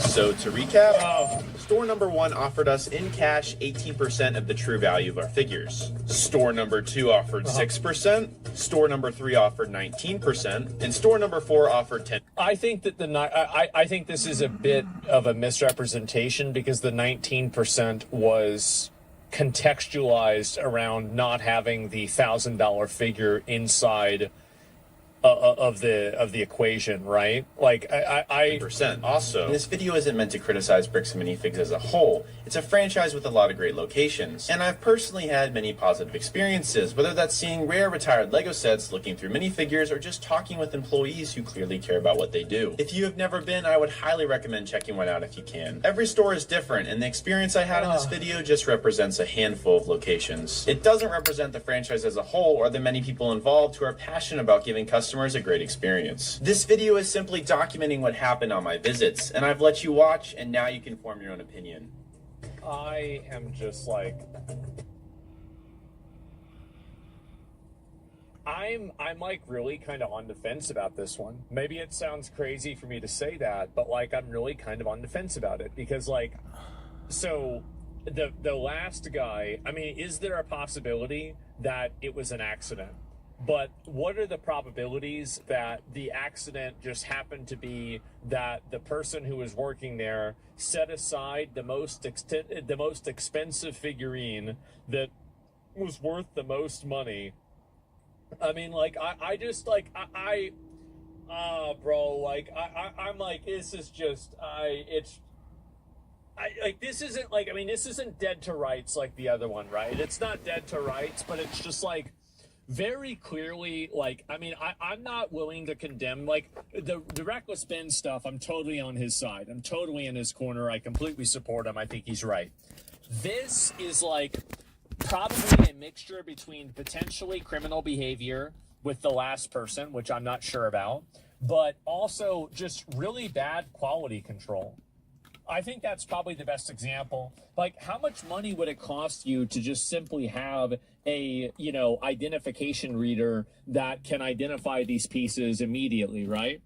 So to recap, store number 1 offered us in cash 18% of the true value of our figures. Store number 2 offered 6%. Store number 3 offered 19%, and store number 4 offered 10%. I think that I think this is a bit of a misrepresentation because the 19% was contextualized around not having the $1,000 figure inside of the equation, right? Like I percent. Also, this video isn't meant to criticize Bricks and Minifigs as a whole. It's a franchise with a lot of great locations, and I've personally had many positive experiences, whether that's seeing rare retired Lego sets, looking through minifigures, or just talking with employees who clearly care about what they do. If you have never been, I would highly recommend checking one out if you can. Every store is different, and the experience I had in this video just represents a handful of locations. It doesn't represent the franchise as a whole or the many people involved who are passionate about giving customers a great experience. This video is simply documenting what happened on my visits, and I've let you watch, and now you can form your own opinion. I am just like, I'm like really kind of on the fence about this one. Maybe it sounds crazy for me to say that, but like I'm really kind of on the fence about it because like, so the last guy, I mean, is there a possibility that it was an accident? But what are the probabilities that the accident just happened to be that the person who was working there set aside the most expensive figurine that was worth the most money? I mean, like, I'm like, this is just, this isn't like, I mean, this isn't dead to rights like the other one, right? It's not dead to rights, but it's just like, very clearly, like, I mean, I'm not willing to condemn, like, the reckless Ben stuff. I'm totally on his side. I'm totally in his corner. I completely support him. I think he's right. This is, like, probably a mixture between potentially criminal behavior with the last person, which I'm not sure about, but also just really bad quality control. I think that's probably the best example. Like, how much money would it cost you to just simply have a, you know, identification reader that can identify these pieces immediately, right?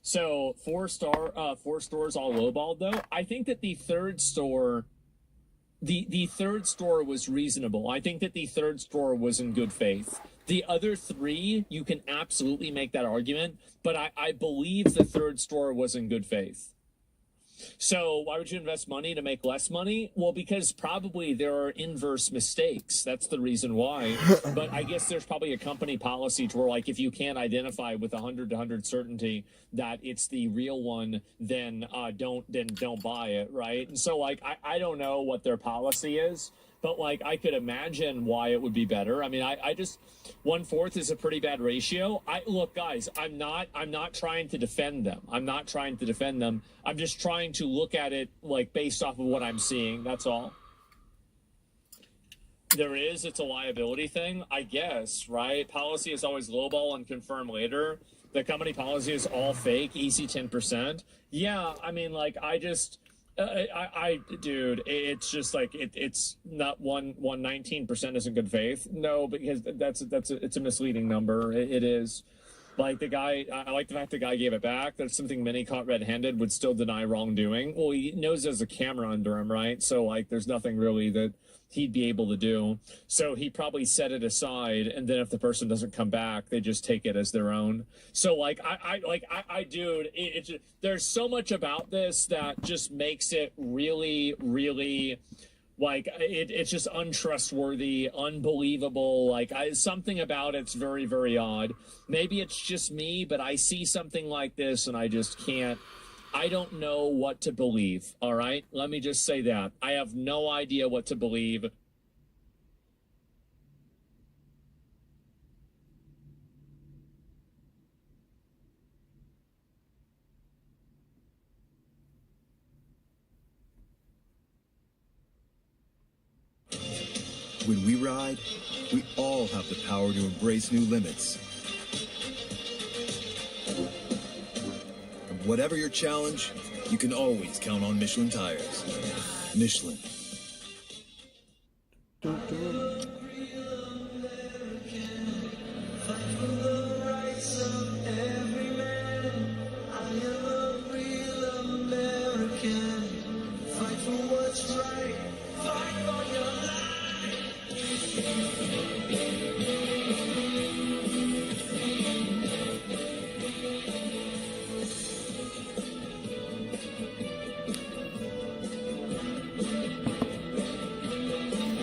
So 4 stores all lowballed, though. I think that the third store, the third store was reasonable. I think that the third store was in good faith. The other 3, you can absolutely make that argument, but I believe the third store was in good faith. So why would you invest money to make less money? Well, because probably there are inverse mistakes. That's the reason why. But I guess there's probably a company policy to where, like, if you can't identify with 100% certainty that it's the real one, then don't buy it, right? And so, like, I don't know what their policy is, but, like, I could imagine why it would be better. I mean, I just 1/4 is a pretty bad ratio. Look, guys, I'm not trying to defend them. I'm not trying to defend them. I'm just trying to look at it, like, based off of what I'm seeing. That's all. It's a liability thing, I guess, right? Policy is always lowball and confirm later. The company policy is all fake, easy 10%. Yeah, I mean, like, dude, it's just like it's not 119% isn't good faith. No, because it's a misleading number. It is. Like the guy, I like the fact the guy gave it back. That's something many caught red-handed would still deny wrongdoing. Well, he knows there's a camera under him, right? So, like, there's nothing really that he'd be able to do. So he probably set it aside, and then if the person doesn't come back, they just take it as their own. So, like, dude, there's so much about this that just makes it really, really, like, it's just untrustworthy, unbelievable. Like, something about it's very, very odd. Maybe it's just me, but I see something like this and I just can't. I don't know what to believe, all right? Let me just say that. I have no idea what to believe. When we ride, we all have the power to embrace new limits. And whatever your challenge, you can always count on Michelin tires. Michelin.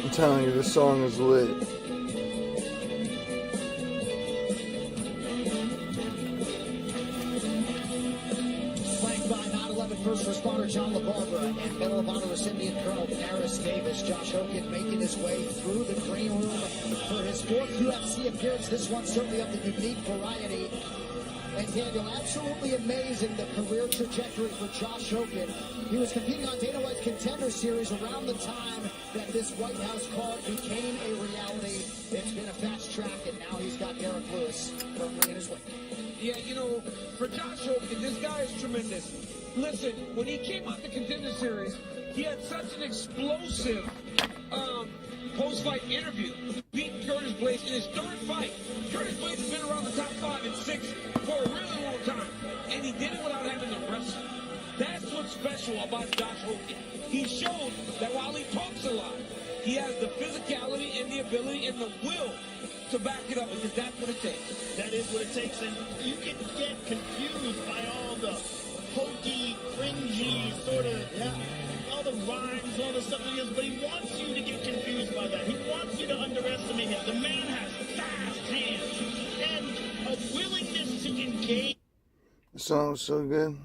I'm telling you, this song is lit. Flanked by 9/11 first responder John LaBarbera and Medal of Honor recipient Colonel Paris Davis. Josh Hogan making his way through the green room for his 4th UFC appearance. This one certainly of the unique variety. And Daniel, absolutely amazing the career trajectory for Josh Hogan. He was competing on Dana White's Contender Series around the time that this White House card became a reality. It's been a fast track, and now he's got Derek Lewis firmly in his wake. Yeah, you know, for Josh Hogan, this guy is tremendous. Listen, when he came out the Contender Series, he had such an explosive post-fight interview, beating Curtis Blaydes in his 3rd fight. Curtis Blaydes has been around the top 5 and 6 for a really long time, and he did it without having to wrestle. That's what's special about Josh Hogan. He showed that while he talks a lot, he has the physicality and the ability and the will to back it up, because that's what it takes. That is what it takes, and you can get confused by all the hokey, cringy, sort of, all the rhymes, all the stuff he does, but he wants you to get confused by that. He wants you to underestimate him. The man has fast hands and a willingness to engage. The song's so good.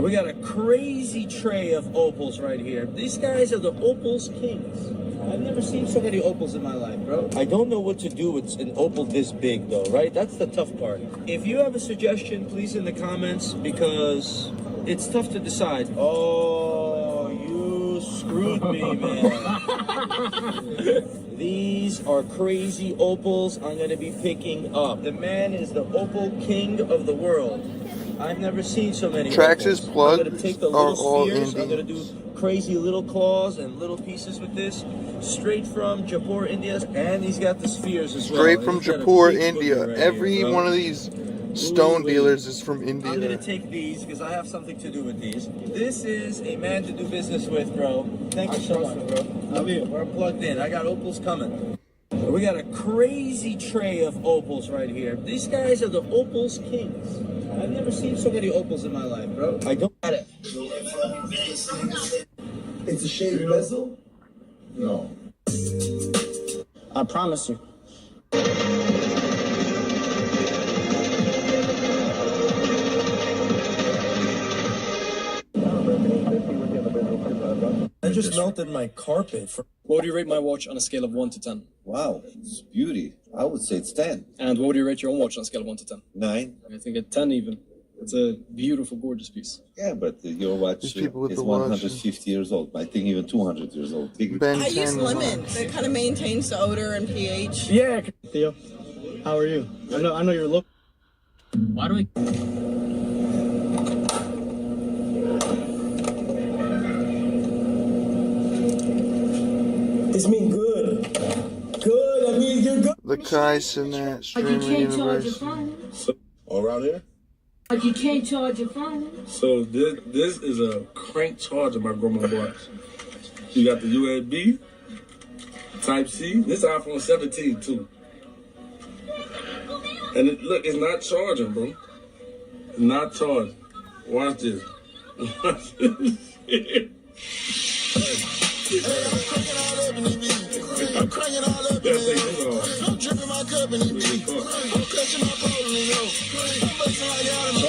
We got a crazy tray of opals right here. These guys are the opals kings. I've never seen so many opals in my life, bro. I don't know what to do with an opal this big, though, right? That's the tough part. If you have a suggestion, please in the comments, because it's tough to decide. Oh, you screwed me, man. These are crazy opals I'm going to be picking up. The man is the opal king of the world. I've never seen so many. Traxxas plugs I'm going to take the are little all spheres. I'm Indian. going to do crazy little claws and little pieces with this. Straight from Jaipur, India. And he's got the spheres as well. Straight from He's got a Jaipur, big India. booger right Every here, bro. one of these stone dealers is from India. I'm gonna take these because I have something to do with these. This is a man to do business with, bro. Thank you so much, bro. Love you. We're plugged in. I got opals coming. We got a crazy tray of opals right here. These guys are the opals kings. I've never seen so many opals in my life, bro. I don't get it. It's a shaved bezel? No. I promise you. I just melted my carpet. What would you rate my watch on a scale of 1 to 10? Wow, it's beauty. I would say it's 10. And what would you rate your own watch on a scale of 1 to 10? 9. I think a 10 even. It's a beautiful, gorgeous piece. Yeah, but your watch These people with is the watch. 150 years old. I think even 200 years old. Big. I use lemons. It kind of maintains the odor and pH. Yeah, Theo. How are you? I know you're looking. Why do we? This means good. Good, I mean you're good. The Kai Cenat Streamer University. Around here? But you can't charge your phone. So this is a crank charger my grandma bought. You got the USB, Type C. This is iPhone 17 too. And look, it's not charging, bro. It's not charging. Watch this. Watch this. I'm cranking all up in it. I'm dripping my cup in it. I'm crushing my pole in it. I'm busting like y'all in my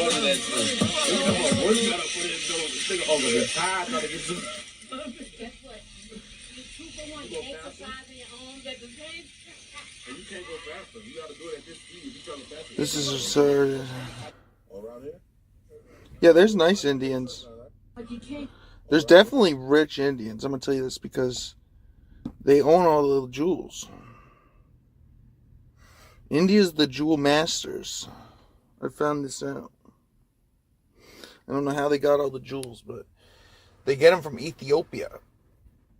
This is absurd. Yeah, there's nice Indians. There's definitely rich Indians. I'm gonna tell you this because they own all the jewels. India's the jewel masters. I found this out. I don't know how they got all the jewels, but they get them from Ethiopia.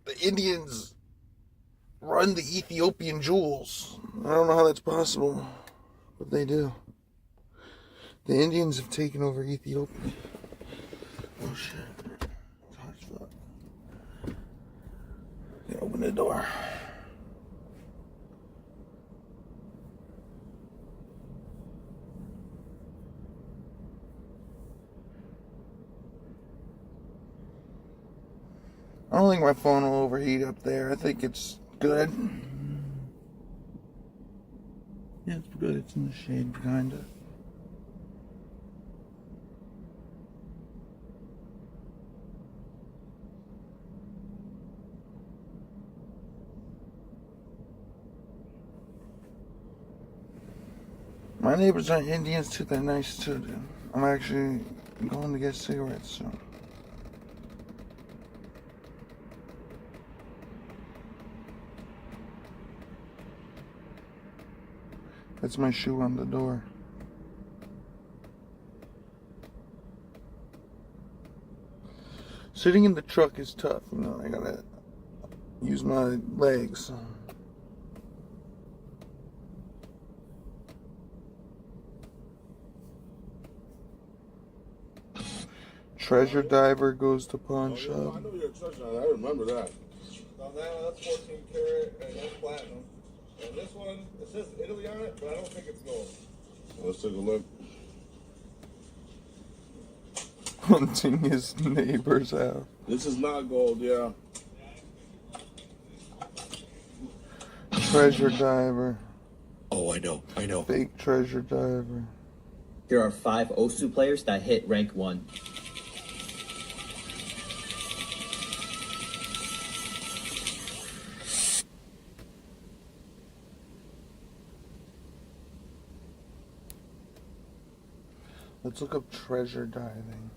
The Indians run the Ethiopian jewels. I don't know how that's possible, but they do. The Indians have taken over Ethiopia. Oh shit. Open the door. I don't think my phone will overheat up there. I think it's good. Yeah, it's good. It's in the shade, kinda. My neighbors are Indians too. They're nice too, dude. I'm actually going to get cigarettes soon. That's my shoe on the door. Sitting in the truck is tough, you know. I gotta use my legs. Treasure diver goes to pawn shop. I know you're a treasure hunter. I remember that. Now that's 14 karat and that's platinum. And this one, it says Italy on it, but I don't think it's gold. Let's take a look. Hunting his neighbor's house. This is not gold, yeah. Treasure diver. Oh, I know. Fake treasure diver. There are 5 Osu players that hit rank 1. Let's look up treasure diving.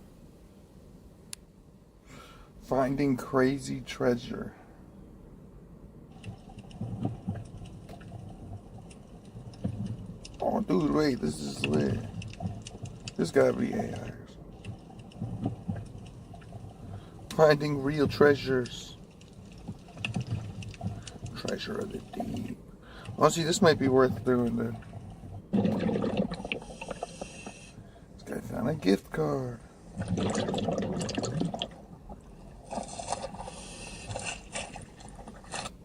Finding crazy treasure. Oh, dude, wait, this is lit. This gotta be AI. Finding real treasures. Treasure of the deep. Honestly, this might be worth doing then. This guy found a gift card.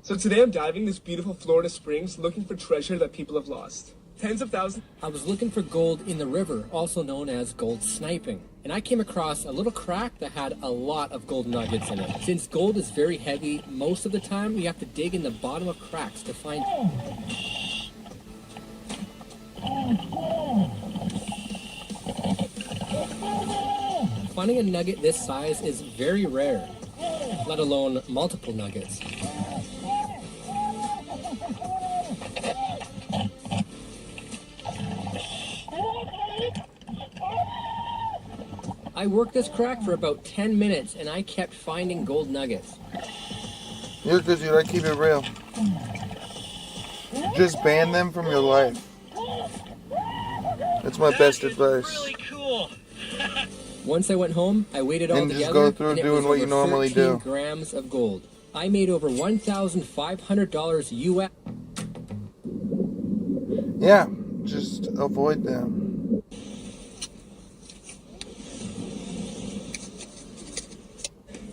So today I'm diving this beautiful Florida Springs looking for treasure that people have lost. Tens of thousands. I was looking for gold in the river, also known as gold sniping. And I came across a little crack that had a lot of gold nuggets in it. Since gold is very heavy, most of the time you have to dig in the bottom of cracks to find... Finding a nugget this size is very rare, let alone multiple nuggets. I worked this crack for about 10 minutes and I kept finding gold nuggets. You're good, dude. I keep it real. Just ban them from your life. That's my best advice. Really cool. Once I went home, I weighed it all and together. Just go through and doing what you normally do. Grams of gold. I made over $1,500 US. Yeah, just avoid them.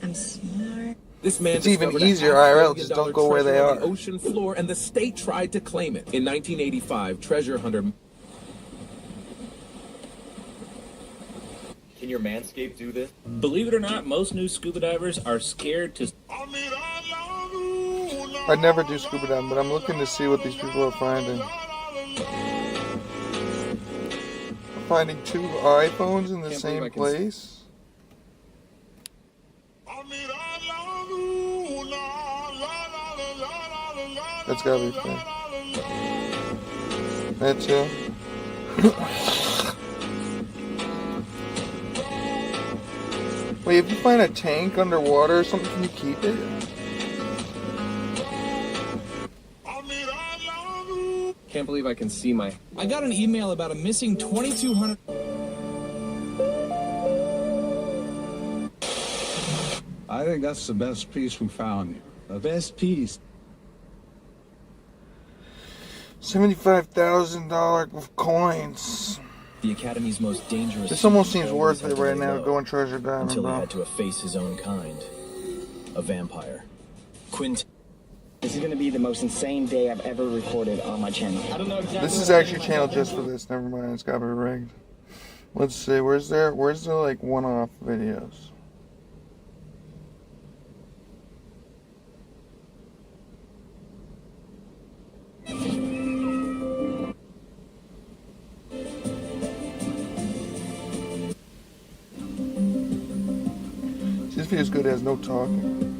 I'm smart. This man it's even easier IRL, just don't go where they are. The ocean floor, and the state tried to claim it. In 1985, treasure hunter... Can your Manscaped do this? Believe it or not, most new scuba divers are scared to... I'd never do scuba diving, but I'm looking to see what these people are finding. I'm finding 2 iPhones in the same place. That's gotta be fun. That too. Wait, if you find a tank underwater or something, can you keep it? Can't believe I can see my... I got an email about a missing 2,200... I think that's the best piece we found. The best piece. $75,000 of coins. The Academy's most dangerous... This almost seems worth it right now, going treasure diving, until he bro. had to efface his own kind. A vampire. Quint... This is going to be the most insane day I've ever recorded on my channel. I don't know exactly. This is actually a channel just for this. Never mind, it's got to be rigged. Let's see, where's the like one-off videos? This video's good, it has no talking.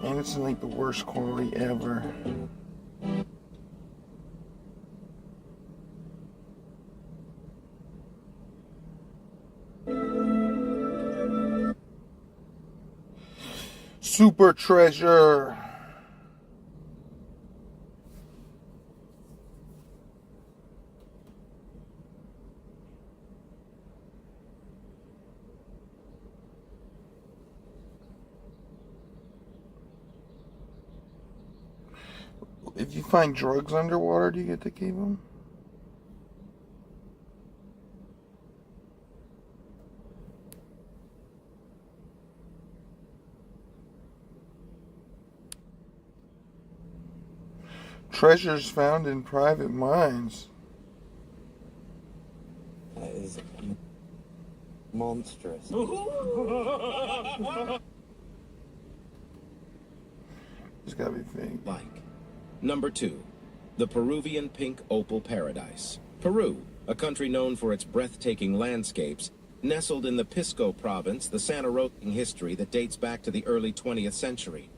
And it's in like the worst quality ever. Super treasure. If you find drugs underwater, do you get to keep them? Treasures found in private mines. That is monstrous. It's gotta be fake. Number 2, the Peruvian pink opal paradise. Peru, a country known for its breathtaking landscapes, Nestled in the Pisco province, the Santa Rosa history that dates back to the early 20th century.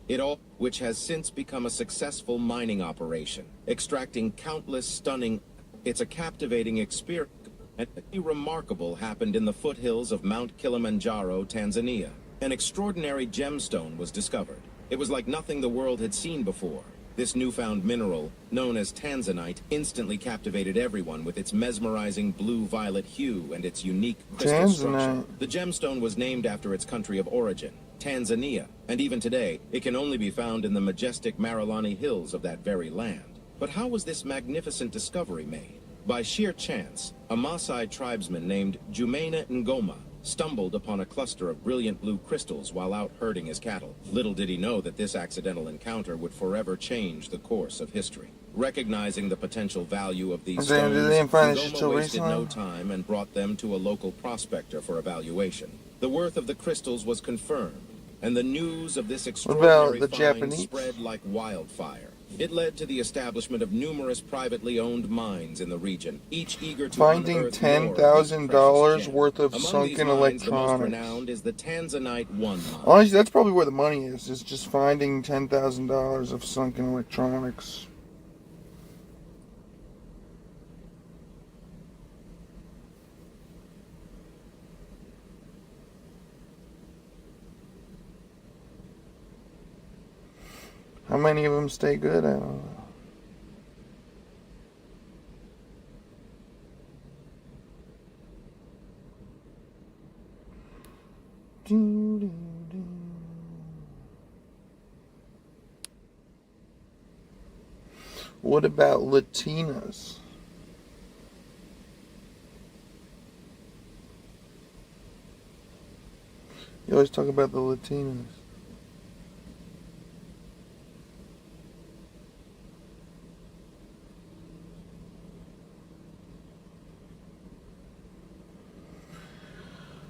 Which has since become a successful mining operation, extracting countless stunning. It's a captivating experience, and remarkable happened in the foothills of Mount Kilimanjaro, Tanzania. An extraordinary gemstone was discovered. It was like nothing the world had seen before. This newfound mineral, known as tanzanite, instantly captivated everyone with its mesmerizing blue-violet hue and its unique crystal structure. The gemstone was named after its country of origin, Tanzania, and even today, it can only be found in the majestic Marilani Hills of that very land. But how was this magnificent discovery made? By sheer chance, a Maasai tribesman named Jumena Ngoma stumbled upon a cluster of brilliant blue crystals while out herding his cattle. Little did he know that this accidental encounter would forever change the course of history. Recognizing the potential value of these stones, Ngoma wasted no time and brought them to a local prospector for evaluation. The worth of the crystals was confirmed, and the news of this extraordinary find spread like wildfire. It led to the establishment of numerous privately owned mines in the region, each eager to finding $10,000 worth of sunken electronics. The most renowned is the Tanzanite 1 mine. Honestly, that's probably where the money is just finding $10,000 of sunken electronics. How many of them stay good? I don't know. What about Latinas? You always talk about the Latinas.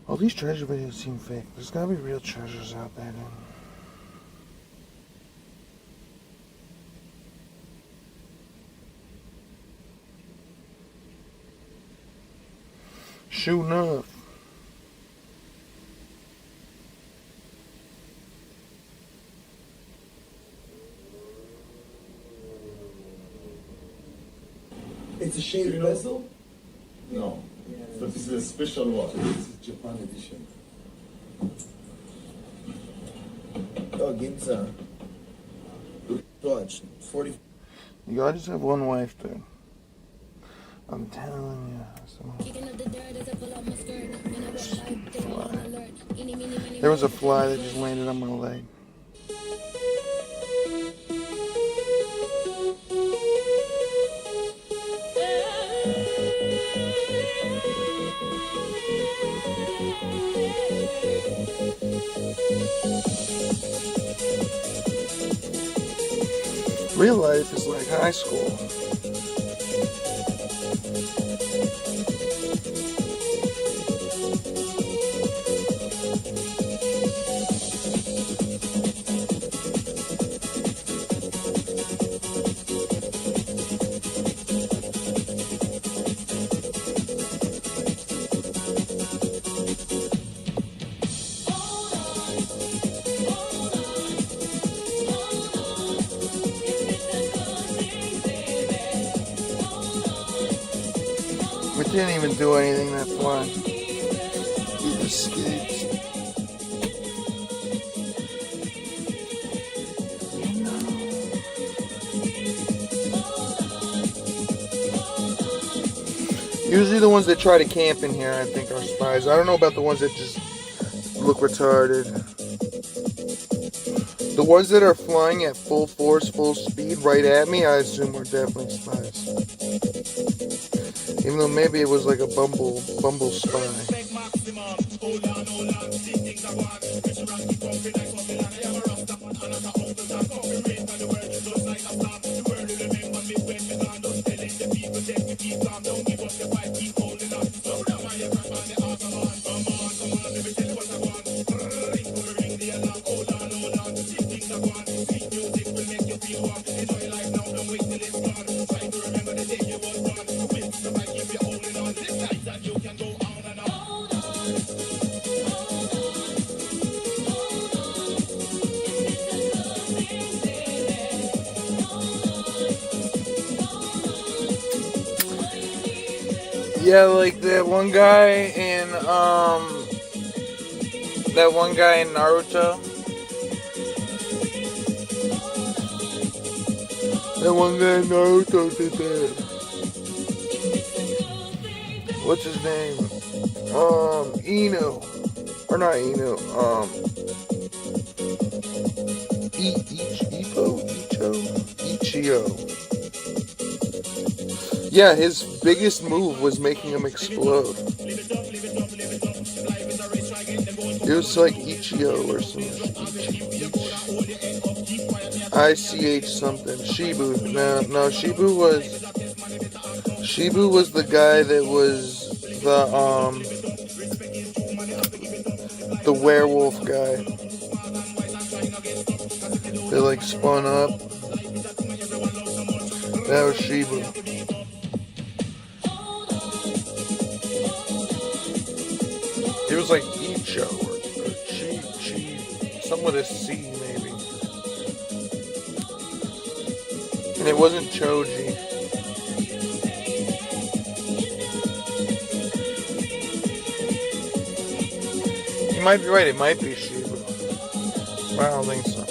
All these treasure videos seem fake. There's gotta be real treasures out there, dude. Sure enough. It's a shaved vessel? No. So this is a special one. This is Japan edition. Oh, Ginza. Watch. 40. You gotta just have one wife, dude. I'm telling you. There was a fly that just landed on my leg. Real life is like high school. We didn't even do anything that fly. He escaped. Usually the ones that try to camp in here, I think, are spies. I don't know about the ones that just look retarded. The ones that are flying at full force, full speed right at me, I assume are definitely spies. Even though maybe it was like a bumble spy. Yeah, like that one guy in Naruto. That one guy in Naruto did that. What's his name? Ino. Or not Ino. Ichio. Yeah, his biggest move was making him explode. It was like Ichio or something. ICH something. Shibu. No, Shibu was the guy that was the werewolf guy. They like spun up. That was Shibu. It was like Icho or Chi, something with a C maybe. And it wasn't Choji. You might be right, it might be Shibu. But I don't think so.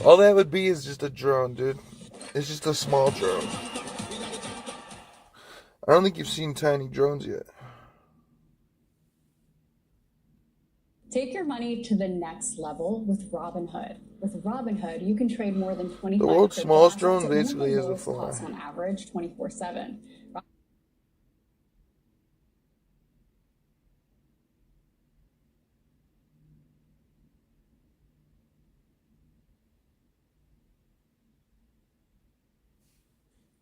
All that would be is just a drone, dude. It's just a small drone. I don't think you've seen tiny drones yet. Take your money to the next level with Robinhood. With Robinhood, you can trade more than 25 The world's smallest drone assets at basically is a lowest fly. cost on average, 24/7.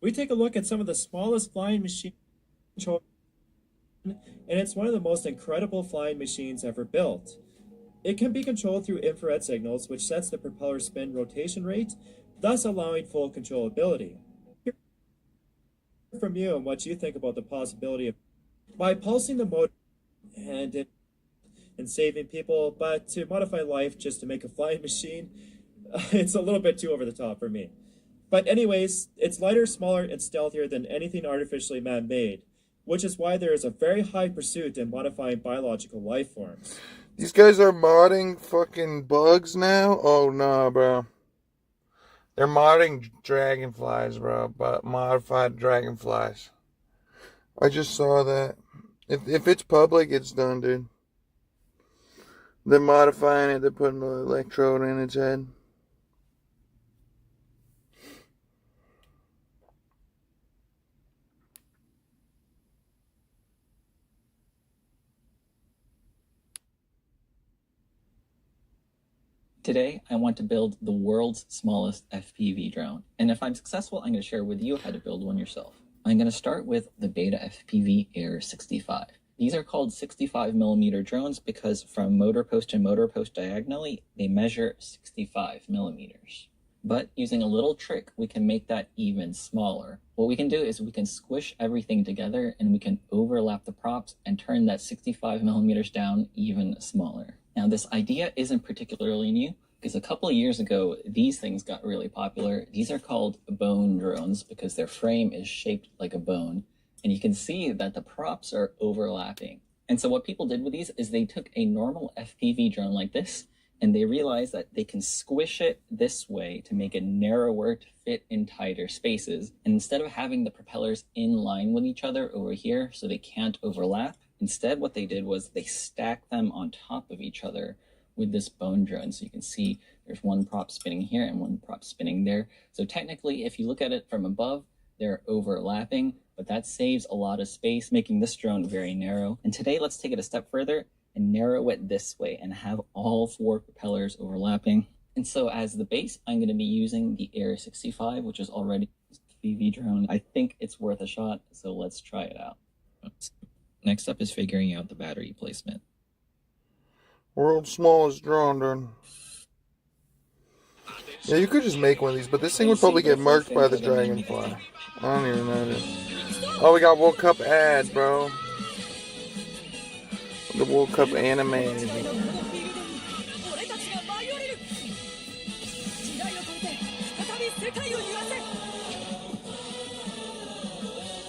We take a look at some of the smallest flying machines, and it's one of the most incredible flying machines ever built. It can be controlled through infrared signals, which sets the propeller spin rotation rate, thus allowing full controllability. Hear from you and what you think about the possibility of by pulsing the motor and saving people, but to modify life just to make a flying machine, it's a little bit too over the top for me. But anyways, it's lighter, smaller, and stealthier than anything artificially man-made, which is why there is a very high pursuit in modifying biological life forms. These guys are modding fucking bugs now? Oh, nah, bro. They're modding dragonflies, bro. But modified dragonflies. I just saw that. If it's public, it's done, dude. They're modifying it. They're putting an electrode in its head. Today, I want to build the world's smallest FPV drone. And if I'm successful, I'm going to share with you how to build one yourself. I'm going to start with the Beta FPV Air 65. These are called 65mm drones because from motor post to motor post diagonally, they measure 65mm. But using a little trick, we can make that even smaller. What we can do is we can squish everything together and we can overlap the props and turn that 65mm down even smaller. Now, this idea isn't particularly new because a couple of years ago, these things got really popular. These are called bone drones because their frame is shaped like a bone. And you can see that the props are overlapping. And so what people did with these is they took a normal FPV drone like this and they realized that they can squish it this way to make it narrower to fit in tighter spaces. And instead of having the propellers in line with each other over here so they can't overlap, instead what they did was they stacked them on top of each other with this bone drone. So you can see there's one prop spinning here and one prop spinning there. So technically, if you look at it from above, they're overlapping, but that saves a lot of space, making this drone very narrow. And today, let's take it a step further and narrow it this way and have all four propellers overlapping. And so as the base, I'm going to be using the Air 65, which is already a FPV drone. I think it's worth a shot, so let's try it out. Next up is figuring out the battery placement. World's smallest drone, dude. Yeah, you could just make one of these, but this thing would probably get marked by the dragonfly. I don't even know. Oh, we got World Cup ad, bro. The World Cup anime.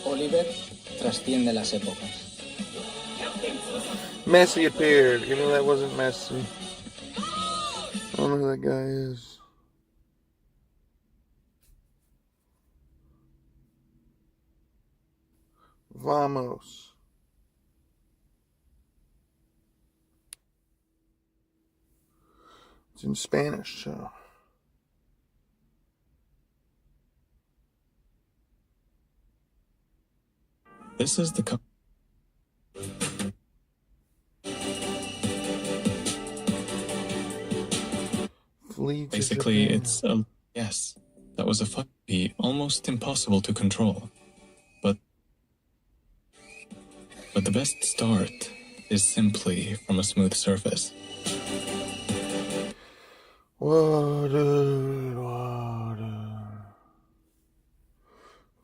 Oliver trasciende las épocas. Messi appeared, even though that wasn't Messi. I don't know who that guy is. Vamos. It's in Spanish, so. This is the basically it's a yes. That was a be almost impossible to control. But the best start is simply from a smooth surface. Water.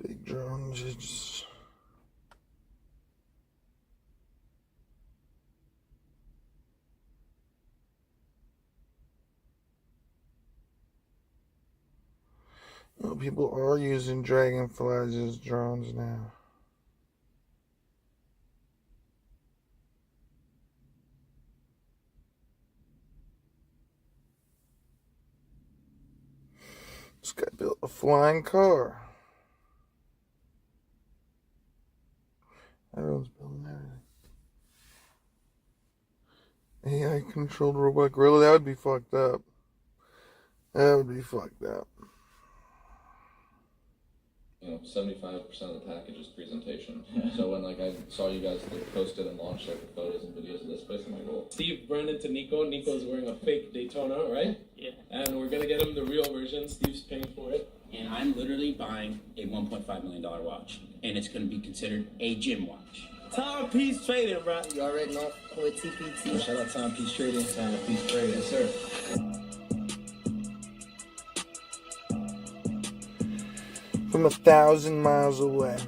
Big drones, it's... Well, people are using dragonflies as drones now. This guy built a flying car. Everyone's building everything. AI controlled robot gorilla, that would be fucked up. That would be fucked up. 75% of the package is presentation. So when I saw you guys posted and launched the photos and videos of this place, I'm like, well. Steve ran into Nico. Nico's wearing a fake Daytona, right? Yeah. And we're gonna get him the real version. Steve's paying for it. And I'm literally buying a $1.5 million watch, and it's going to be considered a gym watch. Timepiece Trading, bro. You already know with TPT. Shout out Timepiece Trading. Timepiece Trading, yes, sir. From 1,000 miles away.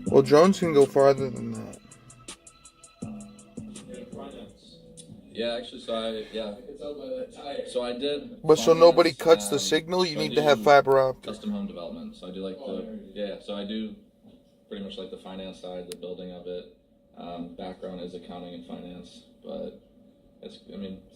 Well, drones can go farther than that. Yeah, actually, so I did. But so nobody cuts the signal, you need to have fiber optic. Custom home development. So I do so I do pretty much like the finance side, the building of it. Background is accounting and finance, but it's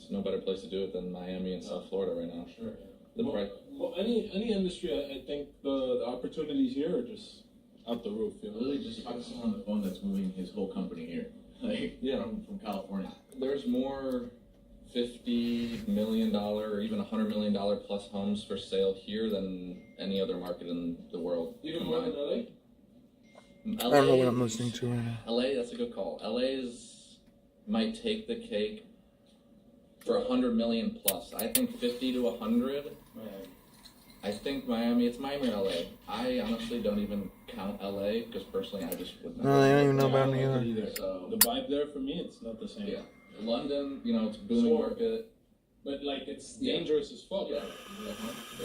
no better place to do it than Miami and South Florida right now. Sure. Well, any industry, I think the opportunities here are just out the roof. Literally just talk to someone on the phone that's moving his whole company here. From California. There's more $50 million or even $100 million plus homes for sale here than any other market in the world. Even more than LA? I don't know what I'm listening to right now. LA, that's a good call. LA's might take the cake for 100 million plus. I think 50 to 100. I think Miami, it's Miami or LA. I honestly don't even count LA because personally I just wouldn't. No, they don't even know about New York. So the vibe there for me, it's not the same. Yeah, London, it's a booming market. But it's dangerous as fuck. Yeah.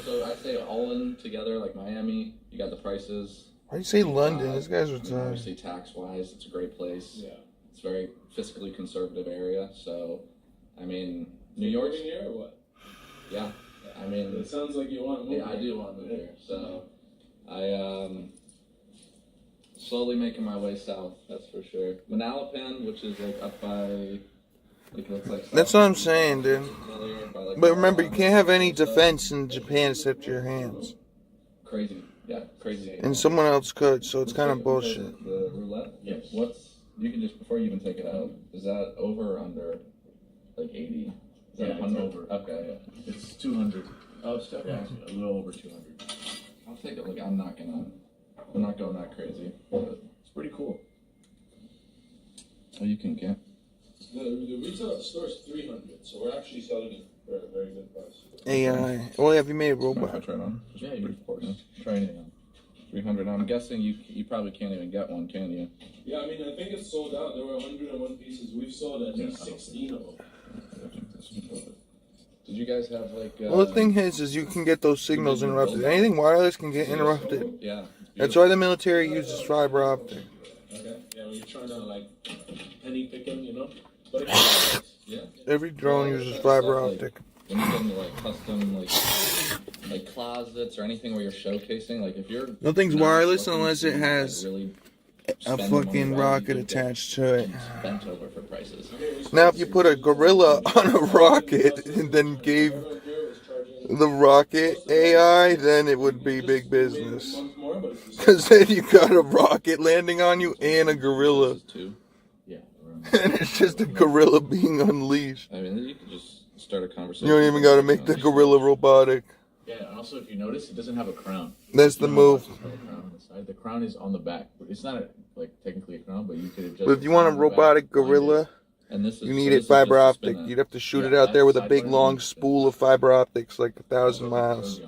So I'd say all in together, like Miami, you got the prices. Why do you say London? This guy's retired. Obviously, tax-wise, it's a great place. Yeah. It's a very fiscally conservative area. So, New York. Here or what? Yeah. It sounds like you want to move. Yeah, I do want to move here. So, I slowly making my way south. That's for sure. Manalapan, which is up by. That's what I'm saying, dude. But remember, you can't have any defense in Japan except your hands. Crazy. Yeah, crazy. And someone else could, so it's kind of bullshit. The roulette? Yes. You can just, before you even take it out, is that over or under, 80? Is that 100? Over. Okay. Yeah. It's 200. Oh, it's a little over 200. I'll take it. I'm not going that crazy. But it's pretty cool. Oh, you can get. The retail at the store is 300, so we're actually selling it for a very good price. AI. Well, have you made a robot? Try it on. Yeah, of course. Try anything on. 300. Now, I'm guessing you probably can't even get one, can you? Yeah, I think it's sold out. There were 101 pieces. We've sold at least 16 of them. Did you guys have like? Well, the thing is you can get those signals interrupted. Anything wireless can get interrupted. Yeah. That's why the military uses fiber optic. Okay. Yeah, when you're trying to like penny picking, you know. But yeah. Every drone uses fiber optic. When you're getting like custom like closets or anything where you're showcasing, like if you're Nothing's wireless unless it has really a fucking rocket attached to it. bent over for prices. Now, if you put a gorilla on a rocket and then gave the rocket AI, then it would be big business. Because then you got a rocket landing on you and a gorilla. Yeah. And it's just a gorilla being unleashed. I mean, you could just start a conversation. You don't even got to make the gorilla robotic. Yeah, and also if you notice, it doesn't have a crown. That's the move. The crown is on the back. It's not like technically a crown, but you could adjust. But if you want a robotic gorilla, and this is, you need it fiber optic. You'd have to shoot it out there with a big long spool of fiber optics, like 1,000 miles.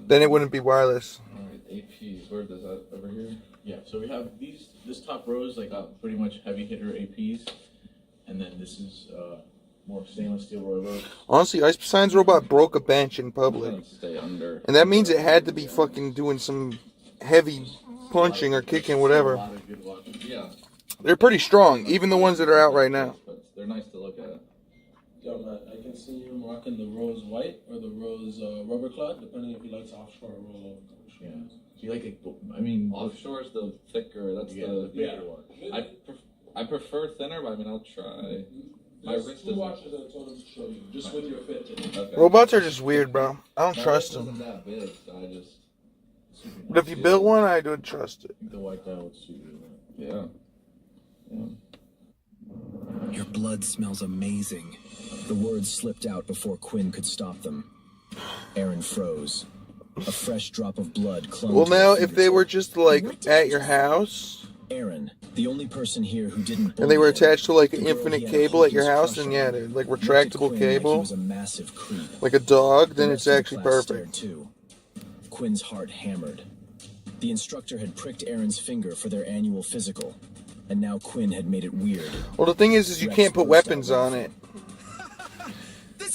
Then it wouldn't be wireless. Alright, APs. Where does that over here? Yeah. So we have these. This top row is like pretty much heavy hitter APs, and then this is more stainless steel rollovers. Honestly, Ice Poseidon's robot broke a bench in public. Stay under. And that means it had to be fucking doing some heavy punching or kicking, whatever. Yeah. They're pretty strong, even the ones that are out right now. They're nice to look at. Yo, Matt, I can see you rocking the rose white or the rose rubber cloth, depending if you like offshore or rollover. Yeah. Do you like it? I mean, offshore is the thicker. That's the bigger one. I prefer thinner, but I mean, I'll try. My wrist two watches I told him to show you, just with your fit. Okay. Robots are just weird, bro. I don't trust them. That big, so I just. But if you built one, I would trust it. The white guy would suit you. Yeah. Your blood smells amazing. The words slipped out before Quinn could stop them. Aaron froze. A fresh drop of blood clung Well, to now, her if they were just, like, at your house, Aaron, the only person here who didn't and they were bully him, attached to, like, an the girl infinite he had cable at your his house, crush then, yeah, on, they're, like, looked at retractable Quinn like he cable, was a massive creep. like a dog, The then rest it's of the actually class perfect. stared too. Quinn's heart hammered. The instructor had pricked Aaron's finger for their annual physical, and now Quinn had made it weird. Well, the thing is you can't put weapons on it.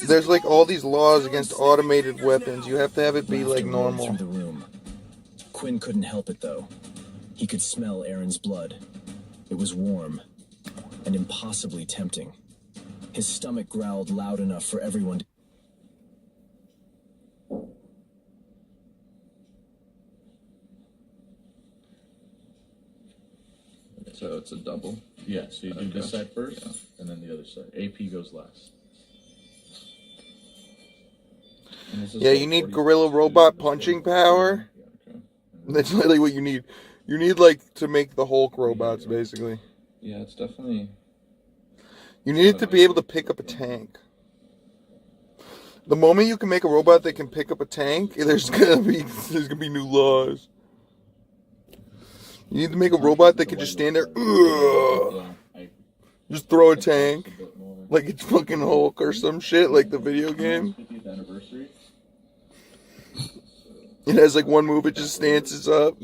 There's, like, all these laws against automated weapons. You have to have it be, like, normal. Through the room. Quinn couldn't help it, though. He could smell Aaron's blood. It was warm and impossibly tempting. His stomach growled loud enough for everyone to... So it's a double? Yeah, so you do this side first, and then the other side. AP goes last. Yeah, you need gorilla robot punching power. That's literally what you need. You need, like, to make the Hulk robots, basically. Yeah, it's definitely... You need it to be able to pick up a tank. The moment you can make a robot that can pick up a tank, there's gonna be new laws. You need to make a robot that can just stand there, just throw a tank, like it's fucking Hulk or some shit, like the video game. 50th anniversary. It has like one move, it just stances up.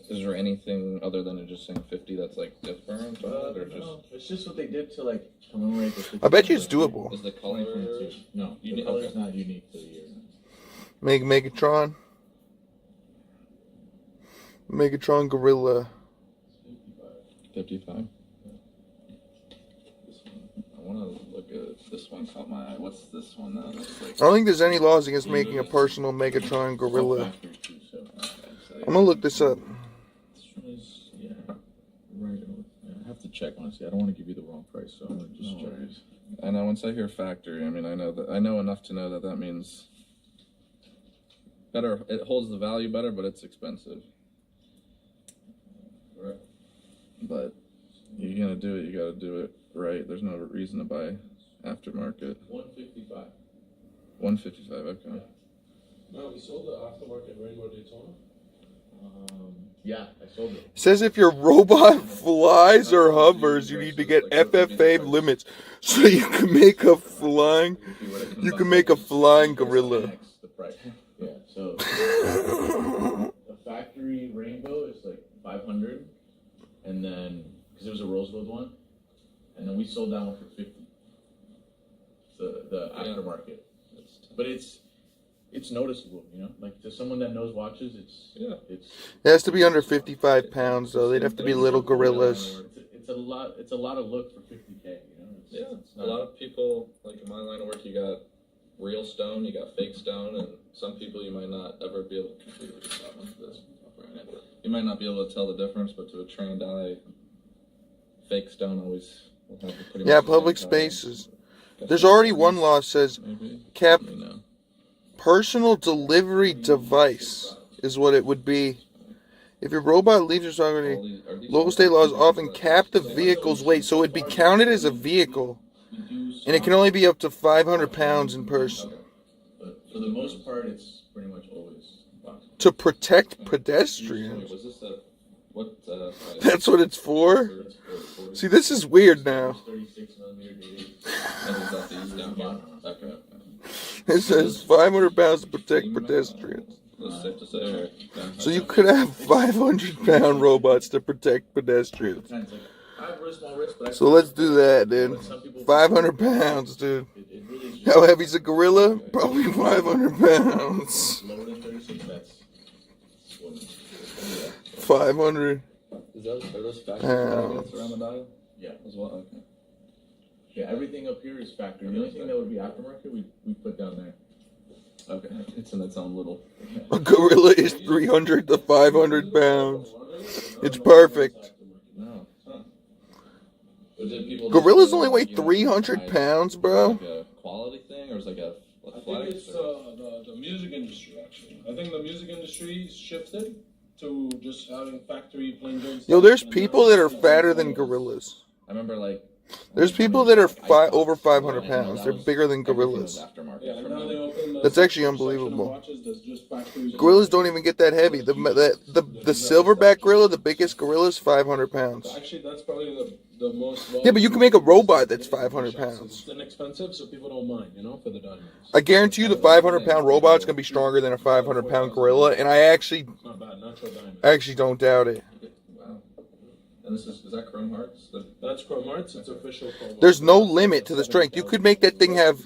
Is there anything other than it just saying 50 that's like different, or just? No, it's just what they did to like commemorate the 50th. I bet you it's doable. Is the color? No, the color is not unique to the year. Make Megatron. Megatron Gorilla. 55. I want to look at this one. Caught my eye. What's this one now? That's like... I don't think there's any laws against making a personal Megatron Gorilla. I'm gonna look this up. Yeah, right. I have to check honestly. I don't want to give you the wrong price, so I'm gonna just check. I know once I hear factory, I mean I know enough to know that that means better. It holds the value better, but it's expensive. Right. But you're gonna do it. You gotta do it right. There's no reason to buy aftermarket. 155. 155. Okay. Yeah. No, we sold the aftermarket Rainbow Daytona. Yeah, I sold it. It says if your robot flies or hovers, you need to get FFA limits so you can make a flying. You can make a flying gorilla. The price. Yeah. So the factory Rainbow is like 500, and then because it was a rose gold one, and then we sold that one for 50. The aftermarket, but it's noticeable, you know. Like to someone that knows watches, it's. It has to be under 55 pounds, though. They'd have to be little gorillas. It's a lot of look for 50K, you know. It's not, a lot of people, like in my line of work, you got real stone, you got fake stone, and some people you might not ever be able to You might not be able to tell the difference, but to a trained eye, fake stone always will have pretty much. Yeah, public spaces. There's already one law says personal delivery device is what it would be. If your robot leaves your property, local state laws often cap the vehicle's weight, so it'd be counted as a vehicle, and it can only be up to 500 pounds in person. But for the most part, it's pretty much always To protect pedestrians. That's what it's for? See, this is weird now. It says 500 pounds to protect pedestrians. So you could have 500-pound robots to protect pedestrians. So let's do that, dude. 500 pounds, dude. How heavy's a gorilla? Probably 500 pounds. 500 pounds. Yeah, as well. Okay. Yeah, everything up here is factory. The only thing that would be aftermarket, we put down there. Okay, it's in its own little. A gorilla is 300 to 500 pounds. It's perfect. No, Gorillas only weigh 300 pounds, bro. Like a quality thing, or is like a I think it's the music industry, actually. I think the music industry shifted to just having factory plain Jane stuff. Yo, there's people that are fatter than gorillas. I remember like. There's people that are over 500 pounds. They're bigger than gorillas. That's actually unbelievable. Gorillas don't even get that heavy. The silverback gorilla, the biggest gorilla, is 500 pounds. Actually, that's probably the most. Yeah, but you can make a robot that's 500 pounds. It's inexpensive, so people don't mind, you know, for the diamonds. I guarantee you the 500-pound robot's going to be stronger than a 500-pound gorilla, and I actually don't doubt it. And this is that Chrome Hearts? That's Chrome Hearts. It's official Chrome Hearts. There's no limit to the strength. You could make that thing have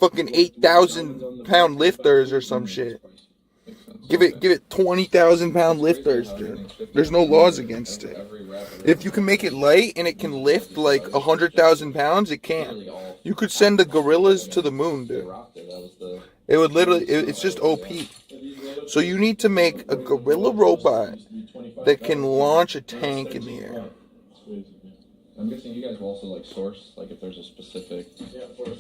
fucking 8,000-pound lifters or some shit. Give it 20,000-pound lifters, dude. There's no laws against it. If you can make it light and it can lift like 100,000 pounds, it can. You could send the gorillas to the moon, dude. It would literally. It's just OP. So you need to make a gorilla robot that can launch a tank in the air. I'm guessing you guys will also like source, like if there's a specific. Yeah, of course.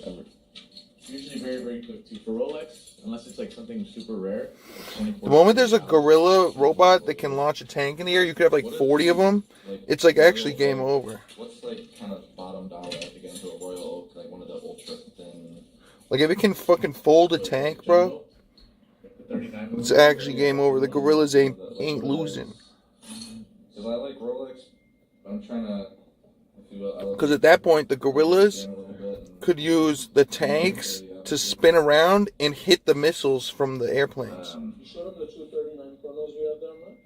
It's usually very, very quick too. For Rolex, unless it's like something super rare. The moment there's a gorilla robot that can launch a tank in the air, you could have like 40 of them. It's like actually game over. What's like kind of bottom dollar to get into a Royal Oak, like one of the ultra thin. Like if it can fucking fold a tank, bro, it's actually game over. The gorillas ain't losing. Because I like Rolex, but I'm trying to. Because at that point, the gorillas could use the tanks to spin around and hit the missiles from the airplanes. You showed them the 239 Chronos we have there, man?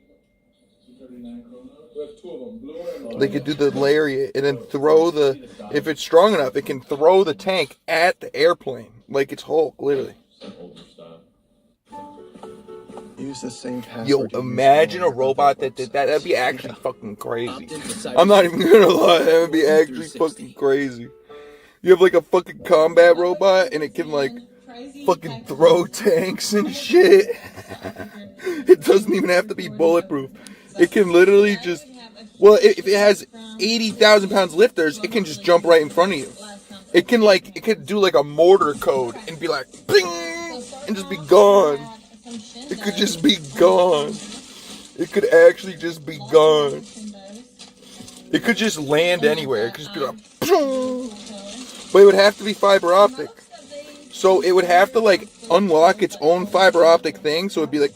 239 Chronos? We have two of them, blue and They could do the lariat and then throw the. If it's strong enough, it can throw the tank at the airplane like it's Hulk, literally. Use the same password. Yo, imagine a robot that did that. That'd be actually fucking crazy. I'm not even gonna lie. That would be actually fucking crazy. You have like a fucking combat robot and it can like fucking throw tanks and shit. It doesn't even have to be bulletproof. It can literally just. Well, if it has 80,000 pounds lifters, it can just jump right in front of you. It could do like a mortar code and be like, bing, and just be gone. It could just be gone. It could actually just be gone. It could just land anywhere. It could just be like, but it would have to be fiber optic. So it would have to like unlock its own fiber optic thing. So it'd be like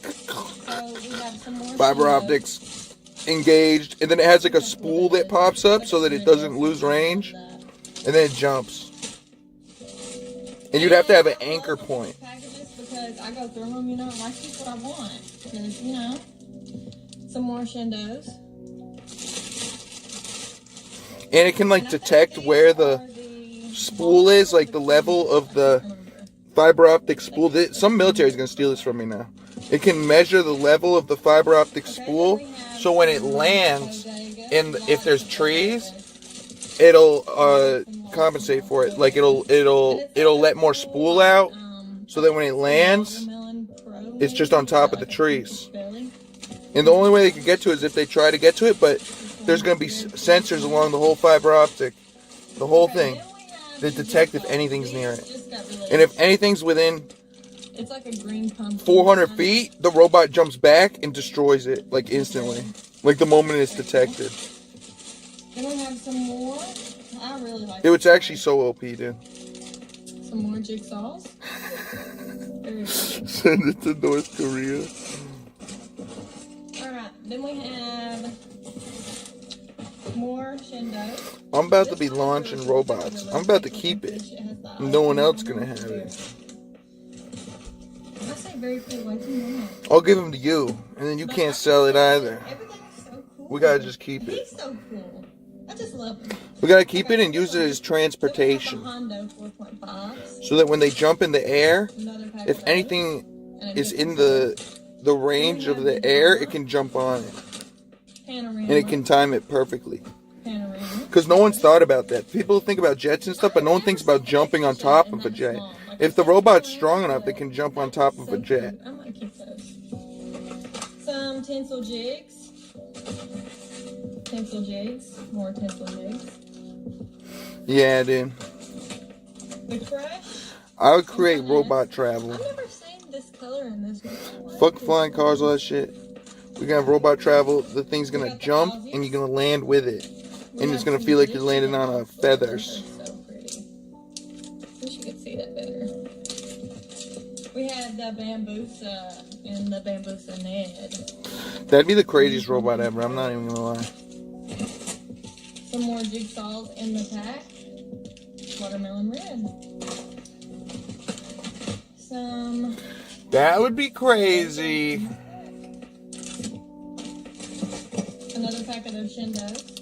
fiber optics engaged, and then it has like a spool that pops up so that it doesn't lose range, and then it jumps. And you'd have to have an anchor point. Because I go through them, you know, and I keep what I want. Because, you know, some more Shendos. And it can like detect where the spool is, like the level of the fiber optic spool. Some military is going to steal this from me now. It can measure the level of the fiber optic spool, so when it lands, and if there's trees, it'll compensate for it. Like it'll let more spool out, so that when it lands, it's just on top of the trees. And the only way they can get to it is if they try to get to it, but there's going to be sensors along the whole fiber optic, the whole thing, that detect if anything's near it. And if anything's within 400 feet, the robot jumps back and destroys it, like instantly. Like the moment it's detected. Then we have some more. I really like It's actually so OP, dude. some more jigsaws. Send it to North Korea. Alright, then we have more Shindo. I'm about to be launching robots. I'm about to keep it. No one else gonna have it. I say very cool, why do you want it? I'll give them to you, and then you can't sell it either. We gotta just keep it. He's so cool. I just love him. We gotta keep it and use it as transportation. Hondo 4.5. So that when they jump in the air, if anything is in the range of the air, it can jump on it. And it can time it perfectly. Because no one's thought about that. People think about jets and stuff, but no one thinks about jumping on top of a jet. If the robot's strong enough, it can jump on top of a jet. I might keep those. Some tinsel jigs. Tinsel jigs. More tinsel jigs. Yeah, dude. The Crush. I would create robot travel. I've never seen this color in this one. Fuck flying cars, all that shit. We're gonna have robot travel. The thing's gonna jump and you're gonna land with it. And it's gonna feel like you're landing on feathers. Wish you could see that better. We had the Bambusa and the Bambusa Ned. That'd be the craziest robot ever. I'm not even gonna lie. Some more jigsaws in the pack. Watermelon red. Some. That would be crazy. Another pack of those Shindos.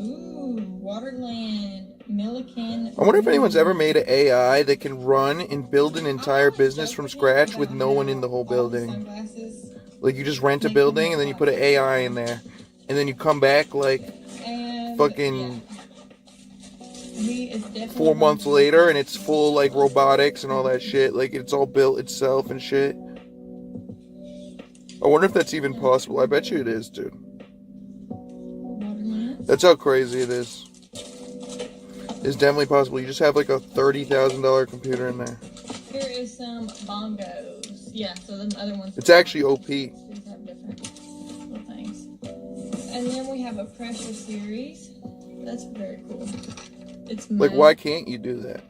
Ooh, Waterland, Milliken. I wonder if anyone's ever made an AI that can run and build an entire business from scratch with no one in the whole building. Like you just rent a building and then you put an AI in there. And then you come back like fucking 4 months later and it's full like robotics and all that shit. Like it's all built itself and shit. I wonder if that's even possible. I bet you it is, dude. That's how crazy it is. It's definitely possible. You just have like a $30,000 computer in there. Here is some bongos. Yeah, so the other ones. It's actually OP. These have different little things. And then we have a pressure series. That's very cool. It's like, why can't you do that?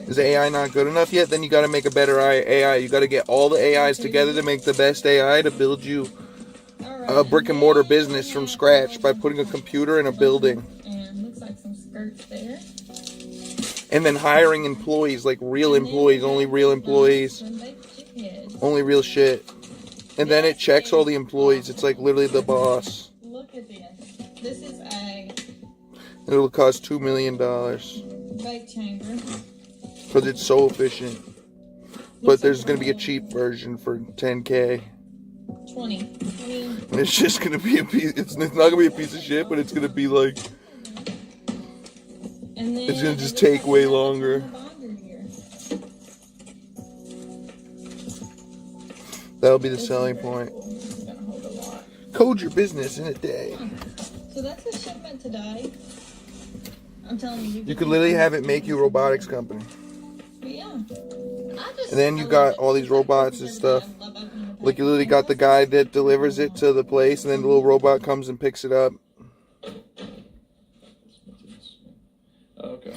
Is AI not good enough yet? Then you got to make a better AI. You got to get all the AIs together to make the best AI to build you a brick and mortar business from scratch by putting a computer in a building. And looks like some skirts there. And then hiring employees, like real employees, only real employees, only real shit. And then it checks all the employees. It's like literally the boss. Look at this. This is a It'll cost $2 million bake chamber. because it's so efficient. But there's going to be a cheap version for $10K. 20. And it's just going to be a piece. It's not going to be a piece of shit, but it's going to be like. And then it's going to just take way longer. That'll be the selling point. Code your business in a day. So that's a shipment today. I'm telling you. You could literally have it make you a robotics company. But yeah. And then you got all these robots and stuff. Like you literally got the guy that delivers it to the place, and then the little robot comes and picks it up. Okay.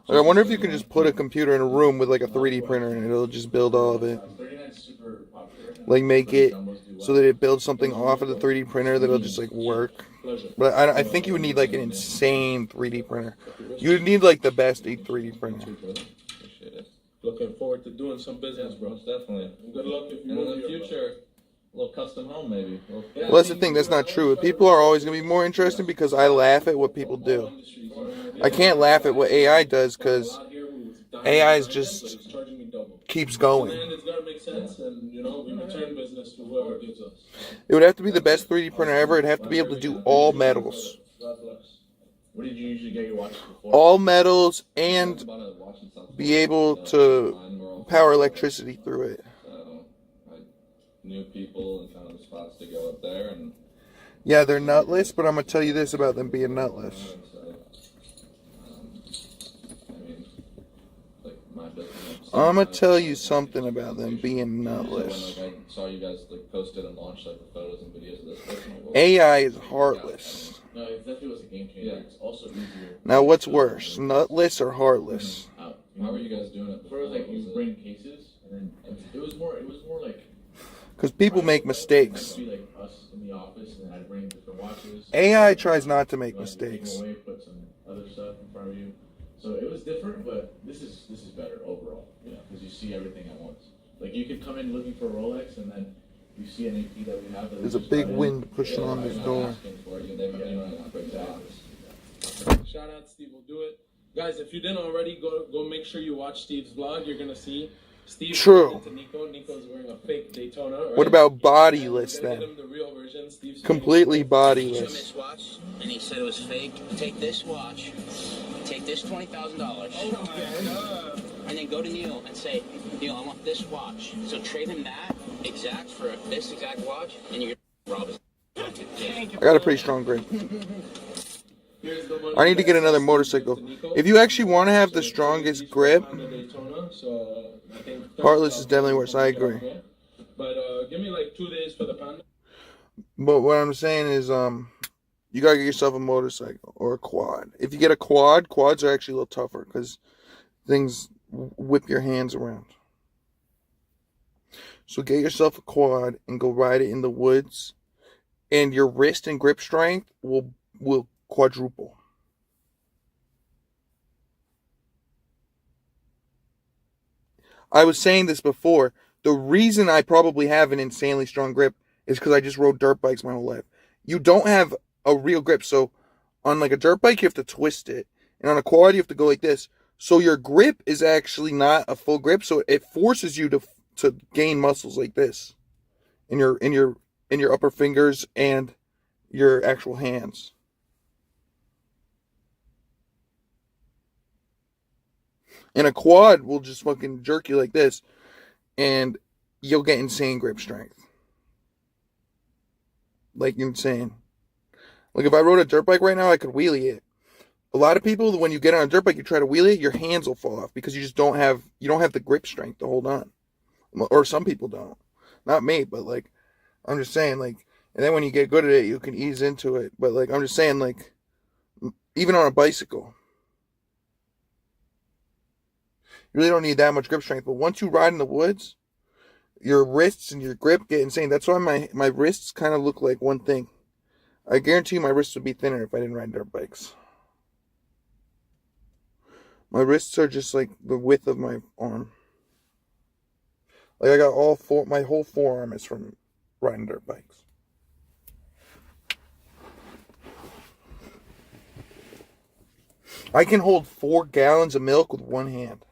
Like, I wonder if you can just put a computer in a room with like a 3D printer and it'll just build all of it. Like make it so that it builds something off of the 3D printer that'll just like work. But I think you would need like an insane 3D printer. You would need like the best 3D printer. Looking forward to doing some business, bro. Most definitely. Good luck if you in move the here, future. A little custom home, maybe. Well, that's the thing. That's not true. People are always going to be more interesting because I laugh at what people do. I can't laugh at what AI does because AI just keeps going. And it's gotta make sense, and you know, we return business to whoever gives us. It would have to be the best 3D printer ever. It'd have to be able to do all metals. What did you usually get your watches before? All metals and be able to power electricity through it. I knew people and kind of the spots to go up there, and Yeah, they're nutless, but I'm going to tell you this about them being nutless. I'm going to tell you something about them being nutless. I saw you guys like posted and launched like the photos and videos of this. AI is heartless. No, it definitely was a game changer. It's also easier. Now, what's worse, nutless or heartless? How were you guys doing it? Before it was like you bring cases, and then it was more like. Because people make mistakes. It'd be like us in the office, and I'd bring different watches. AI tries not to make mistakes. Away, put some other stuff in front of you. So it was different, but this is better overall. Yeah, because you see everything at once. Like you could come in looking for a Rolex, and then you see an AP that we have. That There's a big wind pushing on this door. Shout out Steve will do it. Guys, if you didn't already, go make sure you watch Steve's vlog. You're gonna see Steve True. into Nico. Nico's wearing a fake Daytona. Right? What about bodiless then? Get him the real version. Steve's Completely bodiless. Showed him his watch, and he said it was fake. Take this watch, take this $20,000. Oh my God. And then go to Neil and say, Neil, I want this watch. So trade him that exact for this exact watch, and you're gonna rob his. I got a pretty strong grip. I need to get another motorcycle. If you actually want to have the strongest grip, heartless is definitely worse. I agree. But give me like 2 days for the Panda. But what I'm saying is, you gotta get yourself a motorcycle or a quad. If you get a quad, quads are actually a little tougher because things whip your hands around. So get yourself a quad and go ride it in the woods, and your wrist and grip strength will quadruple. I was saying this before. The reason I probably have an insanely strong grip is because I just rode dirt bikes my whole life. You don't have a real grip. So on like a dirt bike, you have to twist it. And on a quad, you have to go like this. So your grip is actually not a full grip. So it forces you to gain muscles like this in your upper fingers and your actual hands. And a quad will just fucking jerk you like this, and you'll get insane grip strength. Like insane. Like if I rode a dirt bike right now, I could wheelie it. A lot of people, when you get on a dirt bike, you try to wheelie it, your hands will fall off because you don't have the grip strength to hold on. Or some people don't. Not me, but like, I'm just saying, like, and then when you get good at it, you can ease into it. But like, I'm just saying, like, even on a bicycle, you really don't need that much grip strength. But once you ride in the woods, your wrists and your grip get insane. That's why my wrists kind of look like one thing. I guarantee you my wrists would be thinner if I didn't ride dirt bikes. My wrists are just like the width of my arm. Like I got my whole forearm is from riding dirt bikes. I can hold 4 gallons of milk with one hand.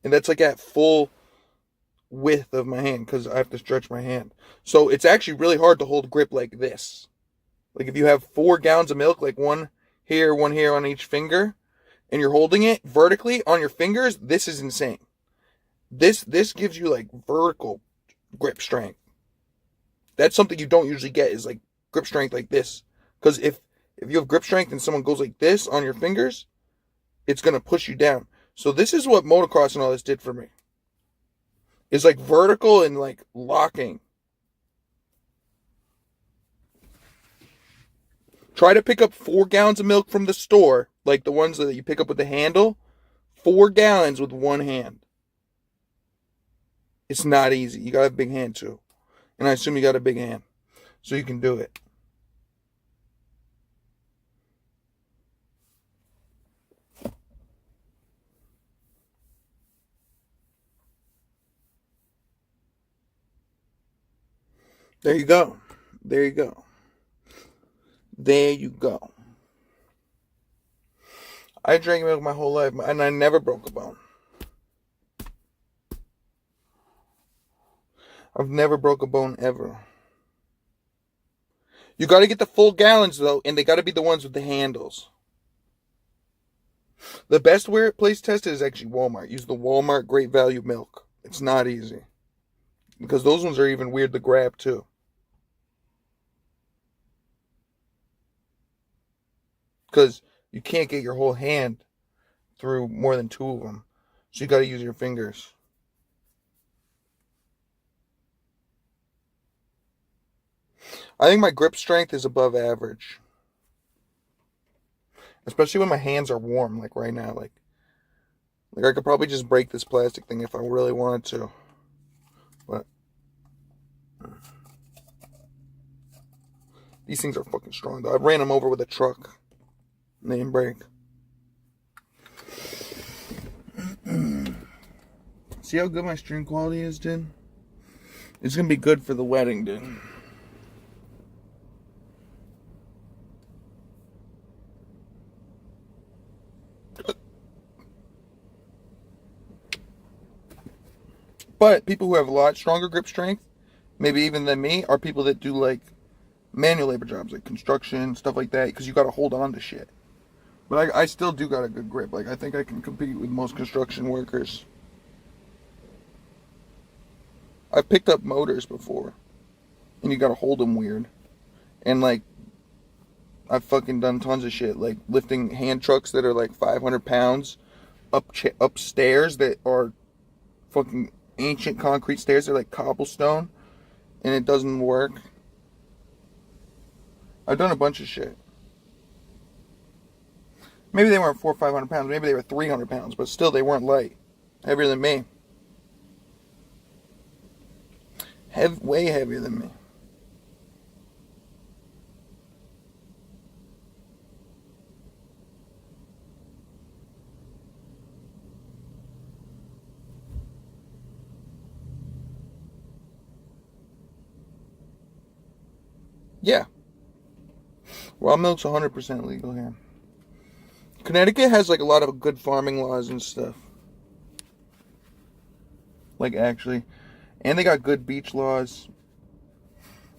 And that's like at full width of my hand because I have to stretch my hand. So it's actually really hard to hold grip like this. Like if you have 4 gallons of milk, like one here on each finger, and you're holding it vertically on your fingers, this is insane. This gives you like vertical grip strength. That's something you don't usually get is like grip strength like this. Because if you have grip strength and someone goes like this on your fingers, it's going to push you down. So this is what motocross and all this did for me. It's like vertical and like locking. Try to pick up 4 gallons of milk from the store, like the ones that you pick up with the handle. 4 gallons with one hand. It's not easy. You got a big hand too. And I assume you got a big hand. So you can do it. There you go. There you go. There you go. I drank milk my whole life, and I never broke a bone. I've never broke a bone ever. You got to get the full gallons, though, and they got to be the ones with the handles. The best place to test it is actually Walmart. Use the Walmart Great Value Milk. It's not easy. Because those ones are even weird to grab, too. Because you can't get your whole hand through more than 2 of them. So you got to use your fingers. I think my grip strength is above average. Especially when my hands are warm, like right now. Like I could probably just break this plastic thing if I really wanted to. But these things are fucking strong, though. I ran them over with a truck. And they didn't break. See how good my string quality is, dude? It's gonna be good for the wedding, dude. But people who have a lot stronger grip strength, maybe even than me, are people that do like manual labor jobs, like construction, stuff like that, because you got to hold on to shit. But I still do got a good grip. Like, I think I can compete with most construction workers. I've picked up motors before, and you got to hold them weird. And like, I've fucking done tons of shit, like lifting hand trucks that are like 500 pounds upstairs that are fucking ancient concrete stairs. They're like cobblestone, and it doesn't work. I've done a bunch of shit. Maybe they weren't 400 or 500 pounds. Maybe they were 300 pounds, but still they weren't light. Heavier than me. Way heavier than me. Yeah. Raw milk's 100% legal here. Connecticut has like a lot of good farming laws and stuff. Like, actually. And they got good beach laws.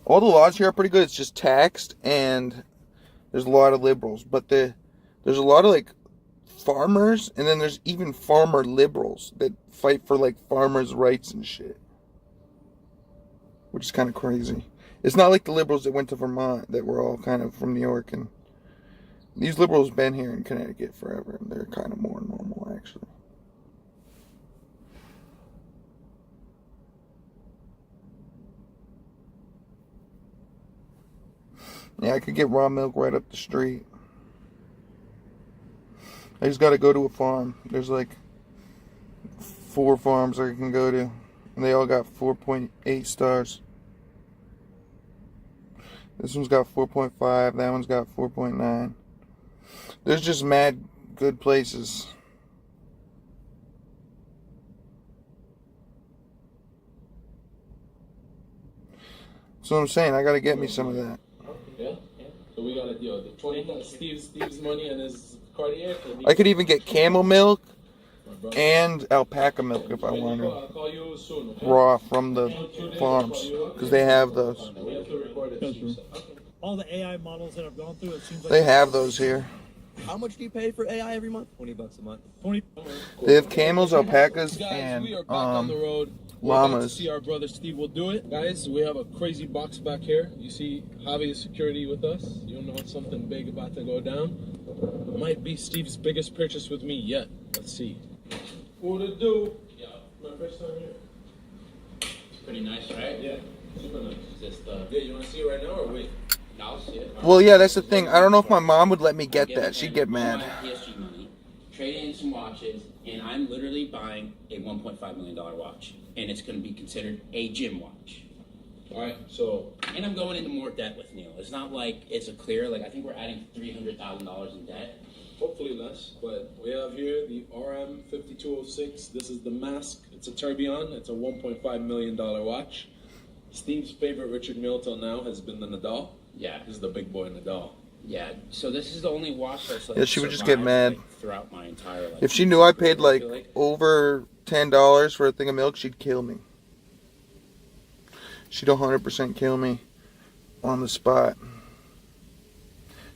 All the laws here are pretty good. It's just taxed, and there's a lot of liberals. But there's a lot of like farmers, and then there's even farmer liberals that fight for like farmers' rights and shit. Which is kind of crazy. It's not like the liberals that went to Vermont that were all kind of from New York. And these liberals been here in Connecticut forever, and they're kind of more normal, actually. Yeah, I could get raw milk right up the street. I just got to go to a farm. There's like 4 farms I can go to, and they all got 4.8 stars. This one's got 4.5. That one's got 4.9. There's just mad good places. So I'm saying, I gotta get me some of that. Yeah. So we got a deal. The 20 Steve's money and his Cartier. I could even get camel milk and alpaca milk if I wanted. I'll call you soon, okay? Raw from the farms, because they have those. We have to record it. All the AI models that I've gone through, it seems like They have those here. How much do you pay for AI every month? $20 a month. 20. They have camels, alpacas, Guys, and we are back on the road. We're about to llamas. see our brother Steve will do it. Guys, we have a crazy box back here. You see Javi's security with us. You know something big about to go down. Might be Steve's biggest purchase with me yet. Let's see. What to do? Yeah, my first time here. It's pretty nice, right? Yeah, super nice. Just, yeah, you want to see it right now or wait? Now I'll see it. Well, yeah, that's the thing. I don't know if my mom would let me get that. She'd get mad. PSG money, trading in some watches, and I'm literally buying a $1.5 million watch. And it's going to be considered a gym watch. All right, so. And I'm going into more debt with Neil. It's not like it's a clear, like I think we're adding $300,000 in debt. Hopefully less, but we have here the RM5206. This is the mask. It's a tourbillon. It's a $1.5 million watch. Steve's favorite Richard Mille till now has been the Nadal. Yeah. This is the big boy Nadal. Yeah, so this is the only watch that's like Yeah, she would just get survived, mad. like, throughout my entire life. If she knew I paid like feel like. over $10 for a thing of milk, she'd kill me. She'd 100% kill me on the spot.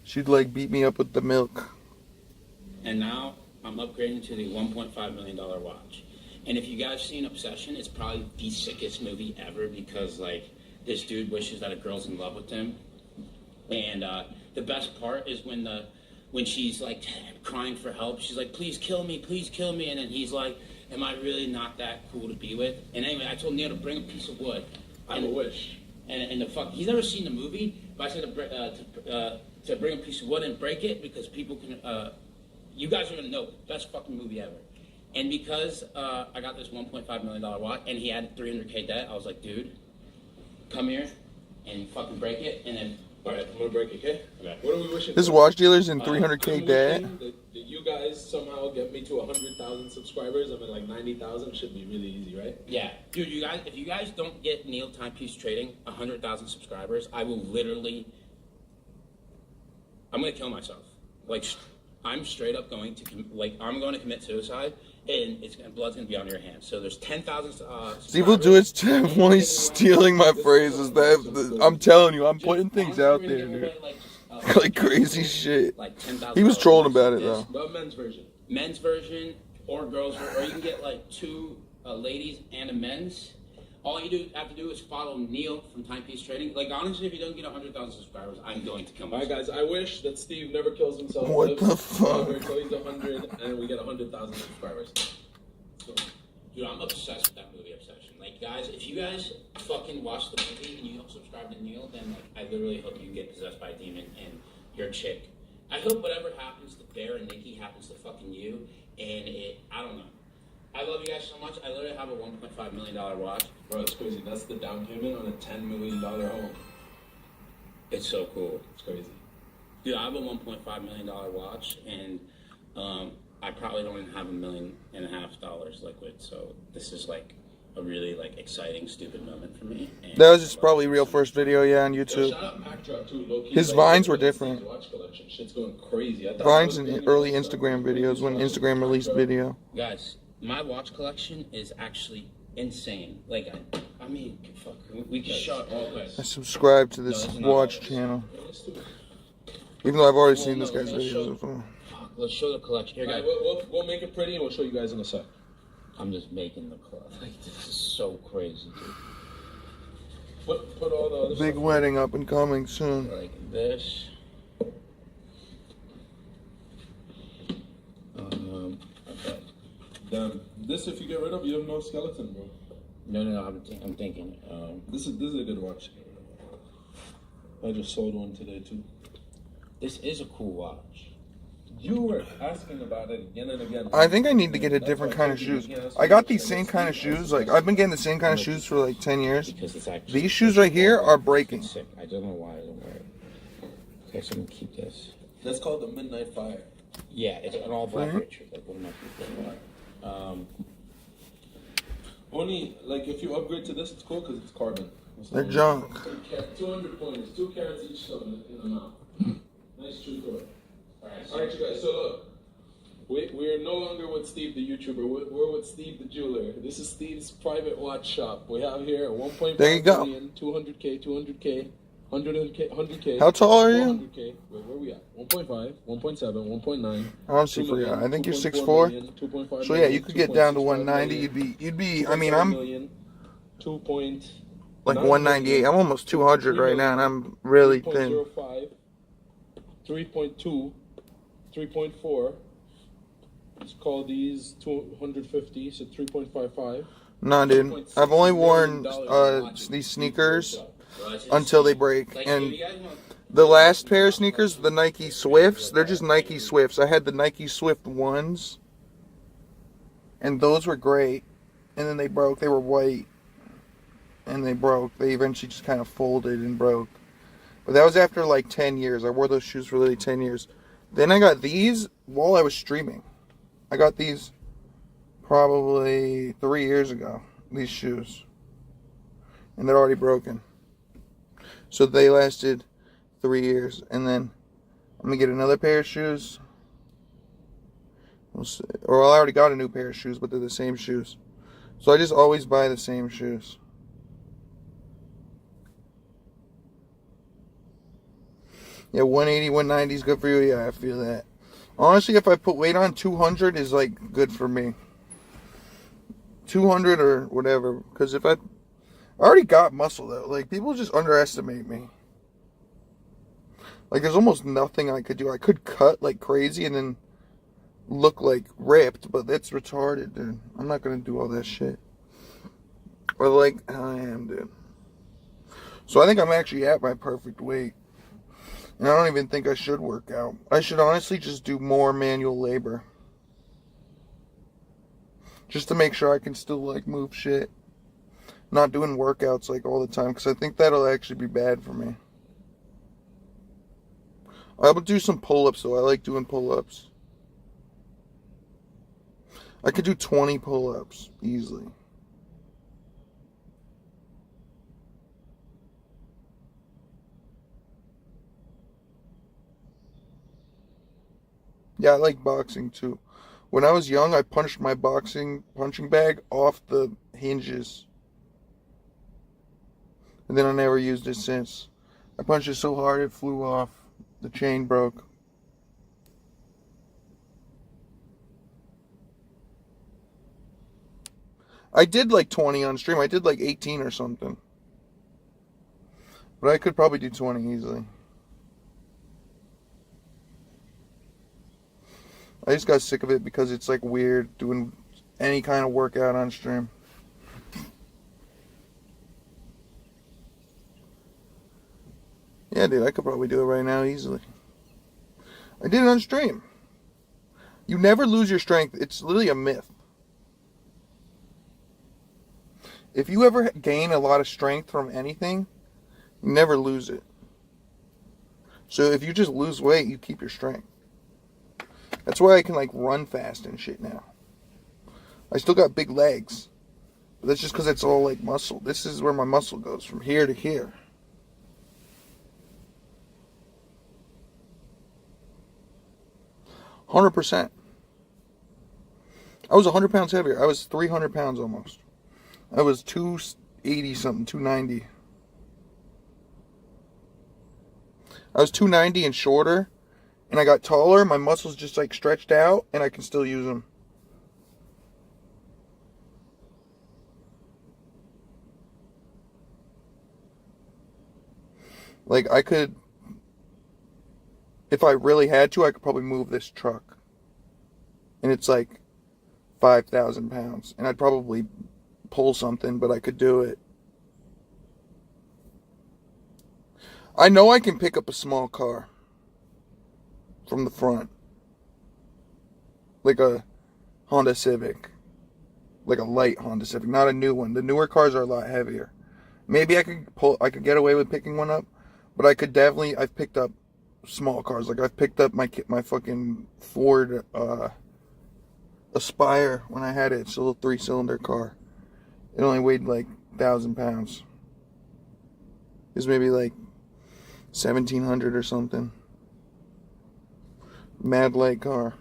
She'd like beat me up with the milk. And now I'm upgrading to the $1.5 million watch. And if you guys seen Obsession, it's probably the sickest movie ever because like this dude wishes that a girl's in love with him. And the best part is when she's like crying for help, she's like, please kill me, and then he's like, am I really not that cool to be with? And anyway, I told Neil to bring a piece of wood. I have a wish. And the fuck, he's never seen the movie, but I said to bring a piece of wood and break it because people can, you guys are gonna know, best fucking movie ever. And because I got this $1.5 million watch and he had $300K debt, I was like, dude, come here and fucking break it, and then. All right, I'm gonna break it, okay? What are we wishing This for? watch dealer's in I'm 300K debt. wishing that you guys somehow get me to 100,000 subscribers. I'm at like 90,000. Should be really easy, right? Yeah, dude, you guys, if you guys don't get Neil Timepiece Trading 100,000 subscribers, I will literally, I'm gonna kill myself. Like, I'm straight up going to, I'm going to commit suicide, and blood's gonna be on your hands. So there's 10,000 Steve will do it while he's stealing my phrases. I'm telling you, I'm putting things out there, dude. Like crazy shit. Like $10,000. He was trolling about it though. But men's version. Men's version or girls version, or you can get like two ladies and a men's. All you have to do is follow Neil from Timepiece Trading. Like honestly, if you don't get 100,000 subscribers, I'm going to kill myself. Alright guys, I wish that Steve never kills himself. What the fuck? Until he's 100 and we get 100,000 subscribers. Dude, I'm obsessed with that movie, Obsession. Like, guys, if you guys fucking watch the movie and you don't subscribe to Neil, then like, I literally hope you get possessed by a demon and your chick. I hope whatever happens to Bear and Nikki happens to fucking you, and I don't know. I love you guys so much. I literally have a $1.5 million watch. Bro, it's crazy. That's the down payment on a $10 million home. It's so cool. It's crazy. Dude, I have a $1.5 million watch, and I probably don't even have $1.5 million liquid. So this is like a really like exciting, stupid moment for me. And That was his probably real first video, yeah, on Yo, YouTube. shout out Packdrop too, low-key, His like, vines were Steve's different. watch collection. Shit's going crazy. I thought Vines I was and getting early into Instagram stuff. videos when Instagram released video. guys, my watch collection is actually insane. Like, I mean, fuck, we can shut all this. I subscribe to this watch channel. Even though I've already seen this guy's videos before. Fuck, let's show the collection. Here, guys. Alright, we'll make it pretty and we'll show you guys in a sec. I'm just making the club. Like, this is so crazy, dude. Put all the other Big stuff. wedding up and coming soon. Like this. Okay. Damn. This, if you get rid of, you have no skeleton, bro. No, I'm thinking. This is a good watch. I just sold one today too. This is a cool watch. You were asking about it again and again. I think I need to get a different kind of shoes. I got these same kind of shoes. Like, I've been getting the same kind of shoes for like 10 years. Because it's actually These shoes right here are breaking. sick. I don't know why I don't wear it. Okay, so I'm gonna keep this. That's called the Midnight Fire. Yeah, it's an all black Mhm. Richard. Like one of my people. Only, like, if you upgrade to this, it's cool because it's carbon. It's They're not- junk. 200 pointers, 2 carats each stone in the mouth. Nice true story. Alright, you guys, so look. We're no longer with Steve the YouTuber, we're with Steve the jeweler. This is Steve's private watch shop. We have here 1.5 There you go. million, 200K, 200K, 100K. How tall are you? 400K. Wait, where are we at? 1.5, 1.7, 1.9. I honestly 2 million, forgot. I think you're 2.4 6'4". million, 2.5 So yeah, you could get down to 190. You'd be. I mean, I'm 2 point like 198. I'm almost 200 right now, and I'm really thin. 3.05, 3.2, 3.4. Let's call these 250, so 3.55. No, dude. I've only worn these sneakers until they break. And the last pair of sneakers, the Nike Swifts, they're just Nike Swifts. I had the Nike Swift ones, and those were great. And then they broke. They were white, and they broke. They eventually just kind of folded and broke. But that was after like 10 years. I wore those shoes for literally 10 years. Then I got these while I was streaming. I got these probably 3 years ago, these shoes. and they're already broken. So they lasted 3 years, and then I'm gonna get another pair of shoes. Or I already got a new pair of shoes, but they're the same shoes. So I just always buy the same shoes. Yeah, 180, 190 is good for you. Yeah, I feel that. Honestly, if I put weight on, 200 is like good for me. 200 or whatever. Because I already got muscle though. Like, people just underestimate me. Like, there's almost nothing I could do. I could cut like crazy and then look like ripped, but that's retarded, dude. I'm not gonna do all that shit. Or like I am, dude. So I think I'm actually at my perfect weight. And I don't even think I should work out. I should honestly just do more manual labor. Just to make sure I can still like move shit. Not doing workouts like all the time, because I think that'll actually be bad for me. I will do some pull-ups though. I like doing pull-ups. I could do 20 pull-ups easily. Yeah, I like boxing too. When I was young, I punched my punching bag off the hinges. And then I never used it since. I punched it so hard it flew off. The chain broke. I did like 20 on stream. I did like 18 or something. But I could probably do 20 easily. I just got sick of it because it's like weird doing any kind of workout on stream. Yeah, dude, I could probably do it right now easily. I did it on stream. You never lose your strength. It's literally a myth. If you ever gain a lot of strength from anything, you never lose it. So if you just lose weight, you keep your strength. That's why I can like run fast and shit now. I still got big legs. But that's just because it's all like muscle. This is where my muscle goes, from here to here. %. I was 100 pounds heavier. I was 300 pounds almost. I was 280 something, 290. I was 290 and shorter, and I got taller. My muscles just like stretched out, and I can still use them. Like, I could, if I really had to, I could probably move this truck. And it's like 5,000 pounds. And I'd probably pull something, but I could do it. I know I can pick up a small car from the front. Like a Honda Civic. Like a light Honda Civic, not a new one. The newer cars are a lot heavier. Maybe I could get away with picking one up, but I could definitely, I've picked up small cars. Like I've picked up my fucking Ford Aspire when I had it. It's a little 3-cylinder car. It only weighed like 1,000 pounds. It was maybe like 1,700 or something. Mad light car.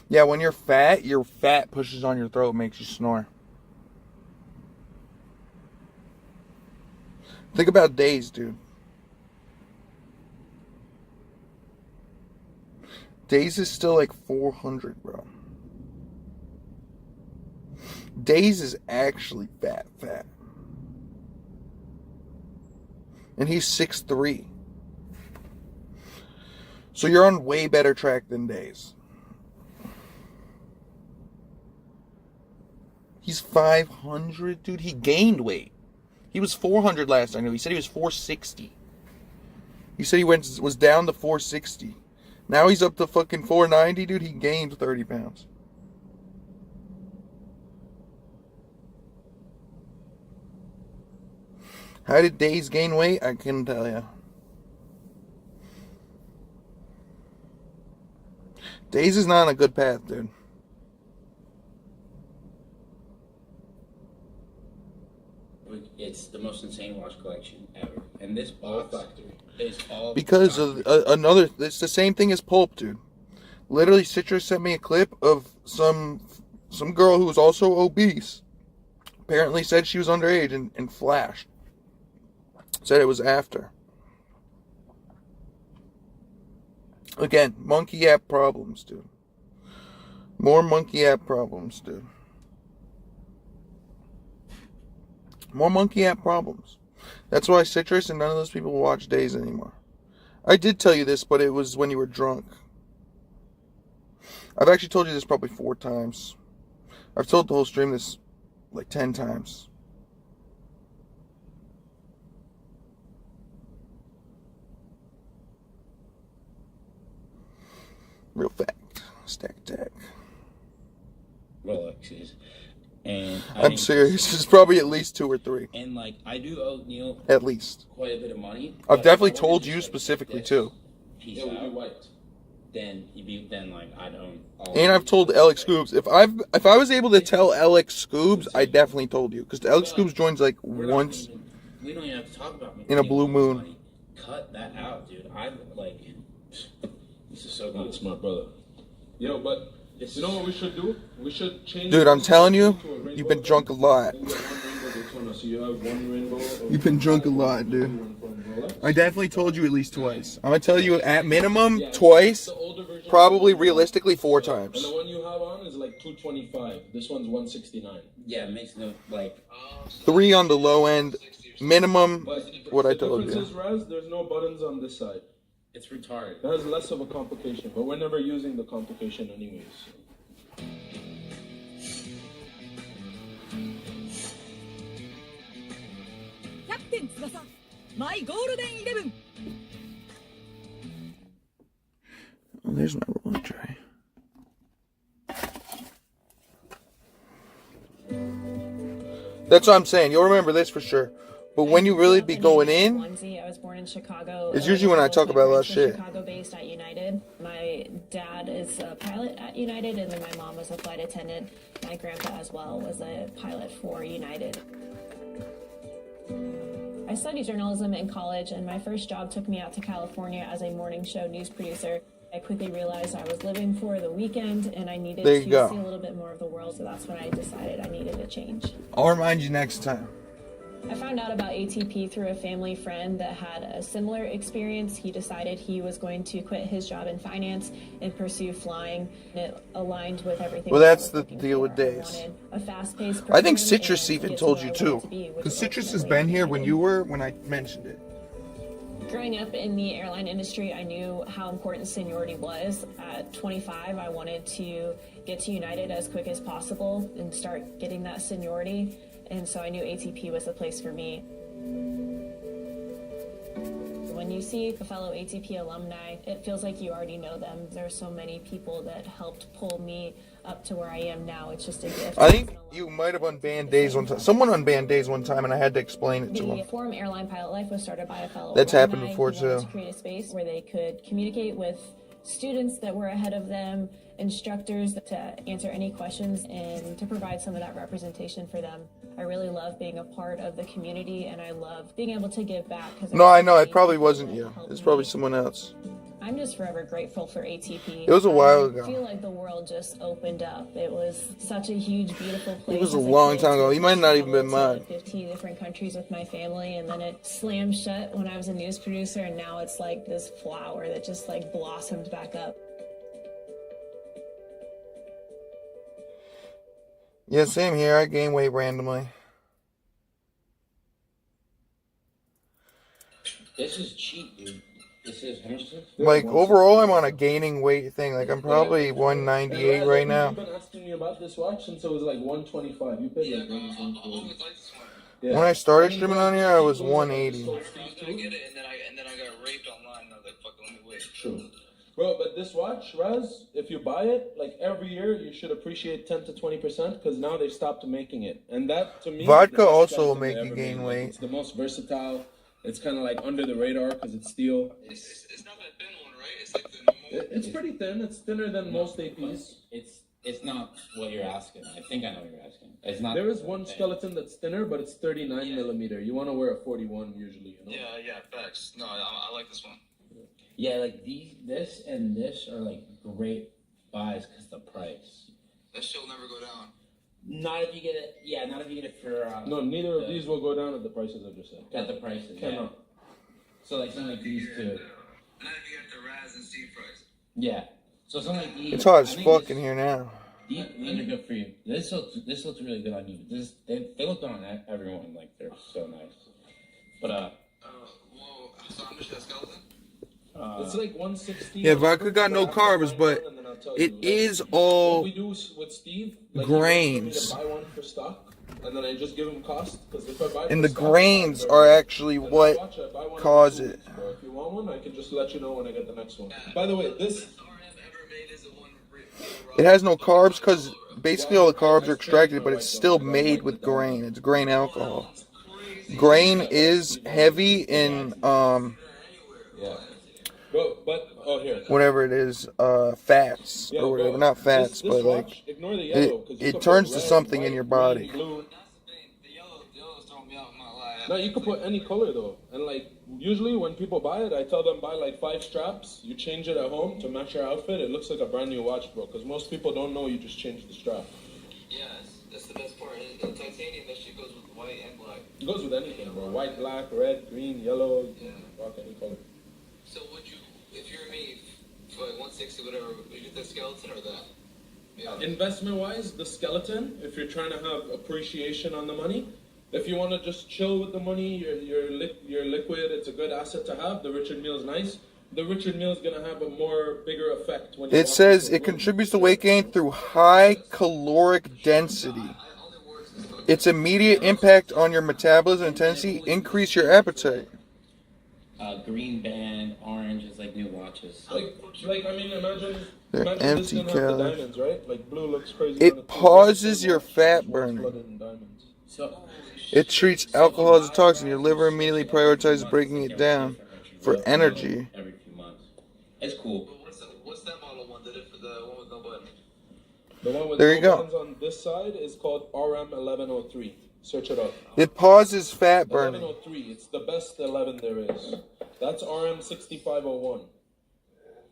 Yeah, when you're fat, your fat pushes on your throat, makes you snore. Think about Days, dude. Days is still like 400, bro. Days is actually fat. And he's 6'3". So you're on way better track than Days. He's 500, dude. He gained weight. He was 400 last I knew. He said he was 460. He said he was down to 460. Now he's up to fucking 490, dude. He gained 30 pounds. How did Days gain weight? I couldn't tell you. Days is not on a good path, dude. It's the most insane watch collection ever. And this box is all Because of another, it's the same thing as Pulp, dude. Literally, Citrus sent me a clip of some girl who was also obese. Apparently said she was underage and flashed. Said it was after. Again, monkey app problems, dude. More monkey app problems, dude. More monkey app problems. That's why Citrus and none of those people watch Days anymore. I did tell you this, but it was when you were drunk. I've actually told you this probably 4 times. I've told the whole stream this like 10 times. Real fact. Stack tag. Rolexes. And I'm serious. It's probably at least 2 or 3. And like I do owe Neil at least quite a bit of money. I've definitely told you specifically too. Peace out. Then he'd be like I don't. And I've told Alex Scoobs. If I was able to tell Alex Scoobs, I definitely told you, because Alex Scoobs joins like once. We don't even have to talk about me. In a blue moon. Money. Cut that out, dude. I'm like, this is so good. That's my brother. Yo, but you know what we should do? We should change. Dude, I'm telling you, you've been drunk a lot. So you have one rainbow. You've been drunk a lot, dude. I definitely told you at least twice. I'm gonna tell you at minimum twice, probably realistically 4 times. And the one you have on is like 225. This one's 169. Yeah, it makes no like 3 on the low end, minimum. What I told The difference you. is, Raz, there's no buttons on this side. It's retarded. That has less of a complication, but we're never using the complication anyways. Oh, there's my roller tray. That's what I'm saying. You'll remember this for sure. But when you really be going in, I was born in Chicago. it's usually when I talk about a lot of shit. Chicago-based at United. My dad is a pilot at United, and then my mom was a flight attendant. My grandpa as well was a pilot for United. I studied journalism in college, and my first job took me out to California as a morning show news producer. I quickly realized I was living for the weekend, and I needed to see a little bit more of the world, so that's when I decided I needed a change. I'll remind you next time. I found out about ATP through a family friend that had a similar experience. He decided he was going to quit his job in finance and pursue flying. It aligned with everything. Well, that's the deal with Days. A fast-paced I think person Citrus and even get told to you where I wanted too. to be, which Because is Citrus has ultimately been here United. when I mentioned it. Growing up in the airline industry, I knew how important seniority was. At 25, I wanted to get to United as quick as possible and start getting that seniority. And so I knew ATP was the place for me. When you see a fellow ATP alumni, it feels like you already know them. There are so many people that helped pull me up to where I am now. It's just a gift. I think you might have unbanned Days one time. Someone unbanned Days one time, and I had to explain it to The him. forum Airline Pilot Life was started by a fellow That's happened alumni before, who wanted too. to create a space where they could communicate with students that were ahead of them, instructors to answer any questions, and to provide some of that representation for them. I really love being a part of the community, and I love being able to give back. No, I know. It probably wasn't you. It's probably someone else. I'm just forever grateful for ATP. It was a while ago. I feel like the world just opened up. It was such a huge, beautiful place. It was a as long kid time ago. to You might not even been travel to mine. 15 different countries with my family, and then it slammed shut when I was a news producer, and now it's like this flower that just like blossomed back up. Yeah, same here. I gain weight randomly. this is cheap, dude. This is how much is this? Like, overall, I'm on a gaining weight thing. Like, I'm probably 198 right now. I've been asking you about this watch since it was like 125. You paid like 125. Yeah. When I started streaming on here, I was 180. True. Bro, but this watch, Raz, if you buy it, like every year, you should appreciate 10 to 20% because now they've stopped making it. And that, to me, Vodka is the best also will present make they you ever gain made. weight. It's the most versatile. It's kind of like under the radar because it's steel. It's not that thin one, right? It's like the normal. It's pretty thin. It's thinner than most APs. It's It's not what you're asking. I think I know what you're asking. It's not. There is one skeleton that's thinner, but it's 39 millimeter. You want to wear a 41 usually, you know? Yeah, facts. No, I like this one. Yeah, like this and this are like great buys because the price. That shit will never go down. Not if you get it. Yeah, not if you get it for. No, neither of these will go down at the prices I just said. At the prices. Cannot. Yeah. So like something like these two. Not if you get the Raz and Steve price. Yeah. So something like these. It's hot as fuck in here now. These are good for you. This looks really good on you. They look good on everyone. Like they're so nice. But Whoa. So how much is that skeleton? It's like 160. Yeah, vodka got no carbs, but it is all What we do with Steve, like, grains. He wants me to buy one for stock, and then I just give him cost. Because if I buy And for the stock, grains are actually what cause it. Or if you want one, I can just let you know when I get the next one. By the way, this. It has no carbs because basically all the carbs are extracted, but it's still made with grain. It's grain alcohol. Grain is heavy in Yeah. But oh here. whatever it is, fats or whatever. Not fats, but like Ignore the yellow, 'cause you it could turns put to red, something white, in your body. green, blue. No, you could put any color though, and like usually when people buy it, I tell them buy like 5 straps. You change it at home to match your outfit. It looks like a brand new watch, bro. Because most people don't know you just change the strap. Yes, that's the best part. The titanium, that shit goes with white and black. It goes with anything, bro. White, black, red, green, yellow. Yeah. Rock any color. So would you, if you're me, for like 160, whatever, would you get the skeleton or that? Yeah. Investment wise, the skeleton. If you're trying to have appreciation on the money. If you want to just chill with the money, you're liquid, it's a good asset to have. The Richard Meal's nice. The Richard Meal's going to have a more bigger effect. When It says it contributes to weight gain through high caloric density. Its immediate impact on your metabolism and tendency increase your appetite. Green band, orange is like new watches. Like I mean, imagine They're this empty gonna have the calories. diamonds, right? Like blue looks crazy. It pauses your fat burning. So It treats alcohol as a toxin. Your liver immediately prioritizes breaking it down for energy. every few months. It's cool. What's that model one? Did it for the one with no button? The one with There you no go. Oh buttons on this side is called RM1103. Search it up. It pauses fat burning. 1103. It's the best 11 there is. That's RM6501.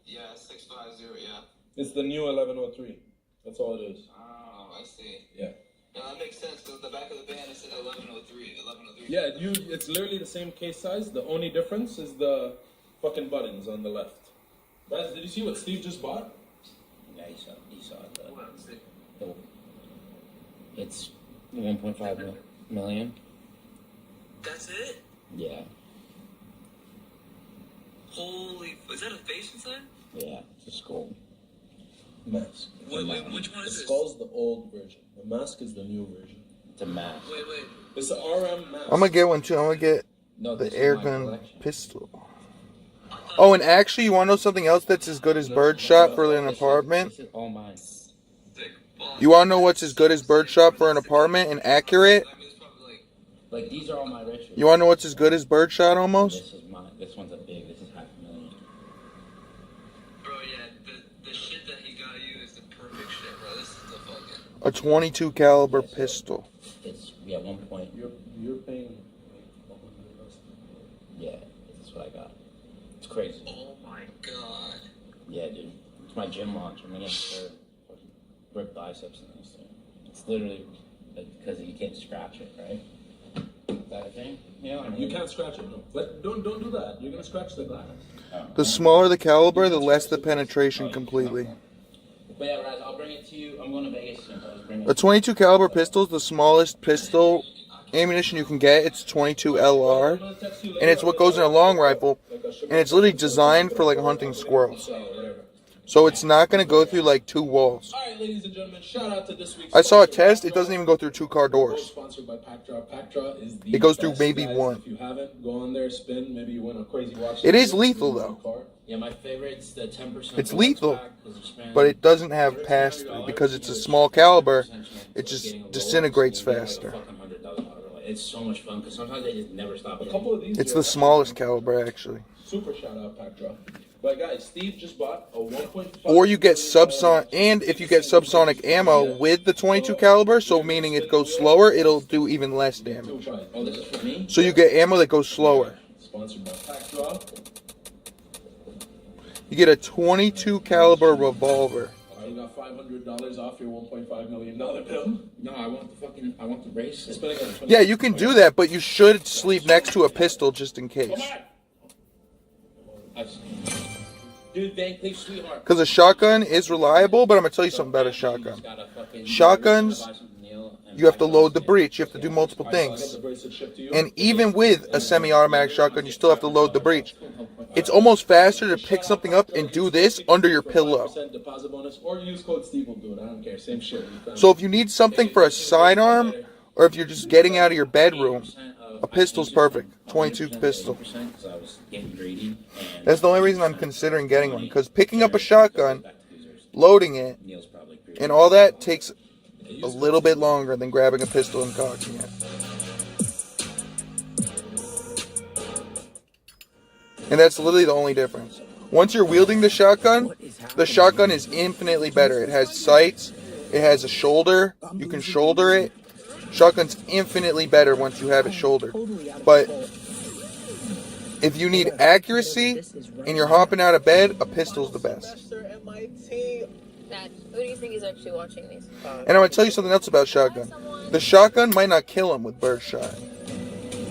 Yeah, 650, yeah. It's the new 1103. That's all it is. Oh, I see. Yeah. No, that makes sense, because the back of the band, it said 1103. 1103. Yeah, it's literally the same case size. The only difference is the fucking buttons on the left. Guys, did you see what Steve just bought? Yeah, he saw it. It's 1.5 million. That's it? Yeah. Holy, is that a face inside? Yeah, it's a skull. Mask. Wait, which one is The this? skull's the old version. The mask is the new version. It's a mask. Wait. It's the RM mask. I'm gonna get one too. I'm gonna get No, the this is air my gun collection. pistol. Oh, and actually, you want to know something else that's as good as birdshot for an apartment? This is all mine. You want to know what's as good as birdshot for an apartment and accurate? Like these are all my riches. You want to know what's as good as birdshot almost? This is mine. This one's a big. This is $500,000. Bro, yeah, the shit that he got you is the perfect shit, bro. This is the fucking... A 22 caliber pistol. It's 1 point. You're paying. Yeah, this is what I got. It's crazy. Oh my god. Yeah, dude. It's my gym launch. I'm gonna start rip biceps in this thing. It's literally because you can't scratch it, right? Is that a thing? Yeah. I mean, You can't scratch it, no. But don't do that. You're gonna scratch the glass. The smaller the caliber, the less the penetration completely. But yeah, Raz, I'll bring it to you. I'm going to Vegas soon. I'll just bring it. A 22 caliber pistol is the smallest pistol ammunition you can get. It's 22 LR, and it's what goes in a long rifle, and it's literally designed for like hunting squirrels. So it's not going to go through like 2 walls. Alright, ladies and gentlemen, shout out to this week's I saw a sponsor, test, it Packdraw. doesn't even go through 2 car doors. Sponsored by Packdraw. Packdraw is the It goes through best, maybe guys. 1. If you haven't, go on there, spin, maybe you win a crazy watch. It is lethal though. Yeah, my favorite's the 10%. It's lethal, but it doesn't have pass-through because it's a small caliber. It just disintegrates faster. It's so much fun because sometimes they just never stop. A couple of these It's the smallest caliber actually. Super shout out, Packdraw. But guys, Steve just bought a 1.5. Or you get subsonic, and if you get subsonic ammo with the 22 caliber, so meaning it goes slower, it'll do even less damage. Oh, this is for me? So you get ammo that goes slower. Sponsored by Packdraw. You get a 22 caliber revolver. You got $500 off your $1.5 million bill. No, I want the bracelet. Yeah, you can do that, but you should sleep next to a pistol just in case. Dude, Van Cleef, sweetheart. Because a shotgun is reliable, but I'm going to tell you something about a shotgun. Shotguns, you have to load the breech. You have to do multiple things. And even with a semi-automatic shotgun, you still have to load the breech. It's almost faster to pick something up and do this under your pillow. Deposit bonus, or use code Steve will do it. I don't care. Same shit. So if you need something for a sidearm, or if you're just getting out of your bedroom, a pistol's perfect. 22 pistol. That's the only reason I'm considering getting one. Because picking up a shotgun, loading it, and all that takes a little bit longer than grabbing a pistol and cocking it. And that's literally the only difference. Once you're wielding the shotgun is infinitely better. It has sights, it has a shoulder, you can shoulder it. Shotgun's infinitely better once you have it shouldered. But if you need accuracy and you're hopping out of bed, a pistol's the best. Dad, who do you think is actually watching these? And I'm going to tell you something else about shotgun. The shotgun might not kill him with birdshot.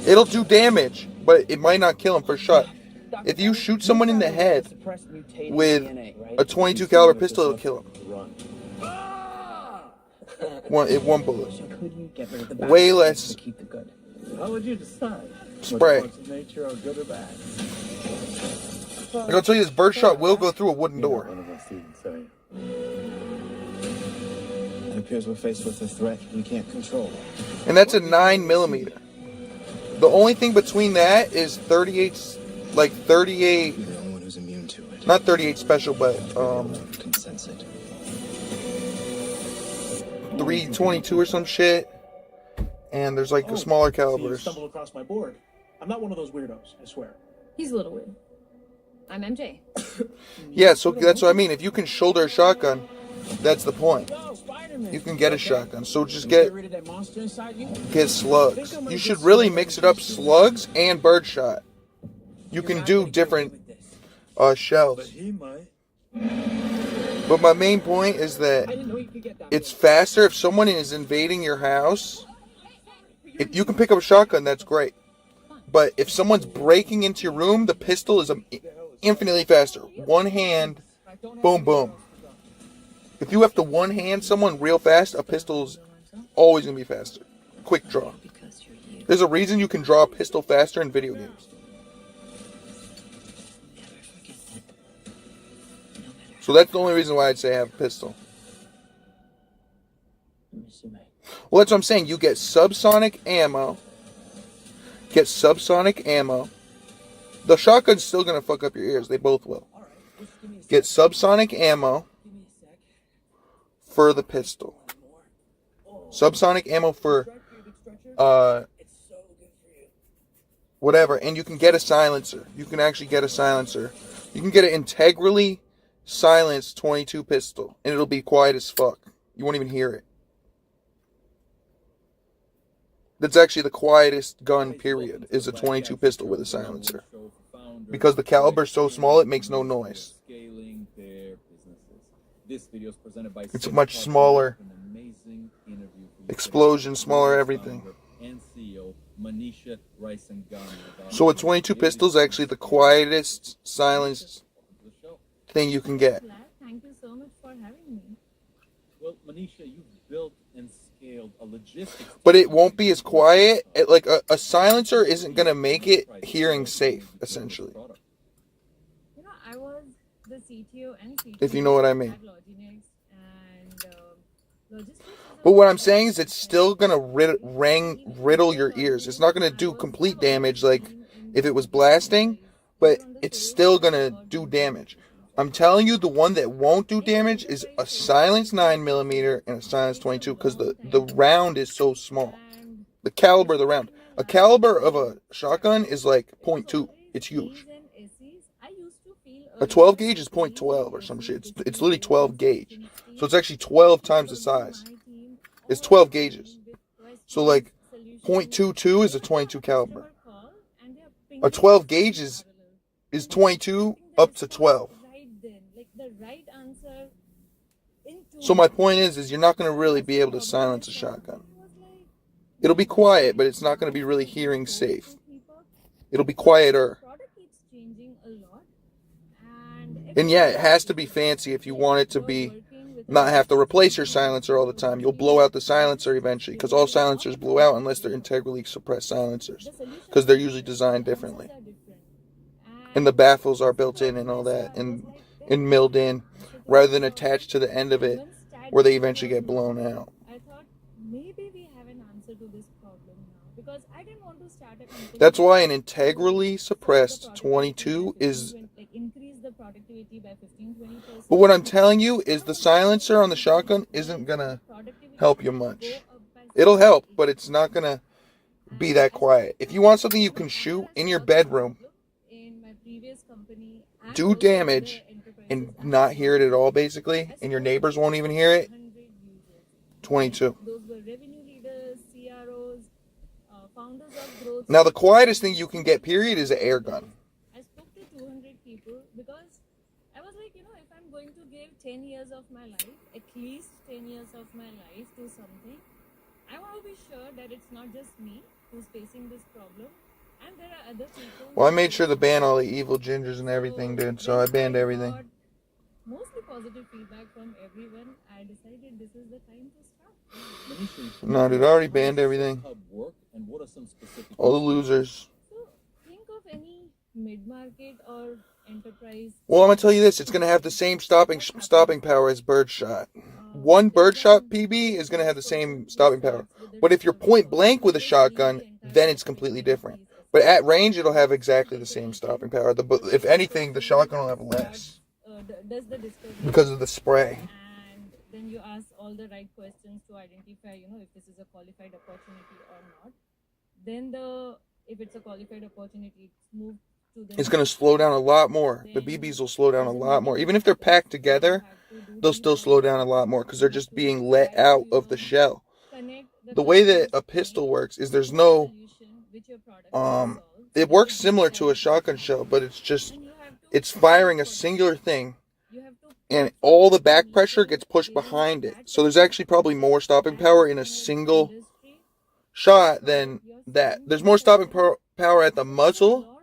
It'll do damage, but it might not kill him for shot. If you shoot someone in the head with a 22 caliber pistol, it'll kill him. One bullet. Way less How would you decide? spray. Which parts of nature are good or bad? I'm going to tell you this, birdshot will go through a wooden door. It appears we're faced with a threat we can't control. And that's a 9mm. The only thing between that is 38, like 38, You're the only one who's immune to it. not 38 special, but Can sense it. 322 or some shit. And there's like smaller calibers. Stumbled across my board. I'm not one of those weirdos, I swear. He's a little weird. I'm MJ. Yeah, so that's what I mean. If you can shoulder a shotgun, that's the point. You can get a shotgun. So just get rid of that monster inside you? slugs. You should really mix it up, slugs and birdshot. You can do different shells. But my main point is that it's faster if someone is invading your house. If you can pick up a shotgun, that's great. But if someone's breaking into your room, the pistol is infinitely faster. One hand, boom, boom. If you have to one hand someone real fast, a pistol's always going to be faster. Quick draw. There's a reason you can draw a pistol faster in video games. So that's the only reason why I'd say have a pistol. Well, that's what I'm saying. You get subsonic ammo. Get subsonic ammo. The shotgun's still going to fuck up your ears. They both will. Get subsonic ammo for the pistol. Subsonic ammo for whatever. And you can get a silencer. You can actually get a silencer. You can get an integrally silenced 22 pistol. And it'll be quiet as fuck. You won't even hear it. That's actually the quietest gun, period, is a 22 pistol with a silencer. Because the caliber's so small, it makes no noise. It's a much smaller explosion, smaller everything. So a 22 pistol is actually the quietest, silenced thing you can get. Thank you so much for having me. Well, Manisha, you've built and scaled a logistics. But it won't be as quiet. Like a silencer isn't going to make it hearing safe, essentially. You know, I was the CTO and CTO If you know what I mean. at Loginex, and logistics. But what I'm saying is it's still going to riddle your ears. It's not going to do complete damage like if it was blasting, but it's still going to do damage. I'm telling you, the one that won't do damage is a silenced 9mm and a silenced 22 because the round is so small. The caliber of the round. A caliber of a shotgun is like .2. It's huge. A 12 gauge is .12 or some shit. It's literally 12 gauge. So it's actually 12 times the size. It's 12 gauges. So like .22 is a 22 caliber. A 12 gauge is 22 up to 12. So my point is you're not going to really be able to silence a shotgun. It'll be quiet, but it's not going to be really hearing safe. It'll be quieter. And yeah, it has to be fancy if you want it to be not have to replace your silencer all the time. You'll blow out the silencer eventually, because all silencers blow out unless they're integrally suppressed silencers, because they're usually designed differently. And the baffles are built in and all that, and milled in, rather than attached to the end of it, where they eventually get blown out. Maybe we have an answer to this problem now, because I didn't want to start a company. That's why an integrally suppressed 22 is. Increase the productivity by 15-20%. But what I'm telling you is the silencer on the shotgun isn't gonna help you much. It'll help, but it's not gonna be that quiet. If you want something you can shoot in your bedroom, do damage and not hear it at all, basically, and your neighbors won't even hear it, 22. Those were revenue leaders, CROs, founders of growth. Now the quietest thing you can get, period, is an air gun. I spoke to 200 people because I was like, if I'm going to give 10 years of my life, at least 10 years of my life to something, I want to be sure that it's not just me who's facing this problem, and there are other people. Well, I made sure to ban all the evil gingers and everything, dude, so I banned everything. Mostly positive feedback from everyone. I decided this is the time to start. No, dude, I already banned everything. All the losers. So, think of any mid-market or enterprise. Well, I'm gonna tell you this: it's gonna have the same stopping power as birdshot. One birdshot PB is gonna have the same stopping power. But if you're point blank with a shotgun, then it's completely different. But at range, it'll have exactly the same stopping power. If anything, the shotgun will have less because of the spray. And then you ask all the right questions to identify, if this is a qualified opportunity or not. Then if it's a qualified opportunity, it's moved to the. It's going to slow down a lot more. The BBs will slow down a lot more. Even if they're packed together, they'll still slow down a lot more because they're just being let out of the shell. The way that a pistol works is there's no. It works similar to a shotgun shell, but it's firing a singular thing, and all the back pressure gets pushed behind it. So there's actually probably more stopping power in a single shot than that. There's more stopping power at the muzzle.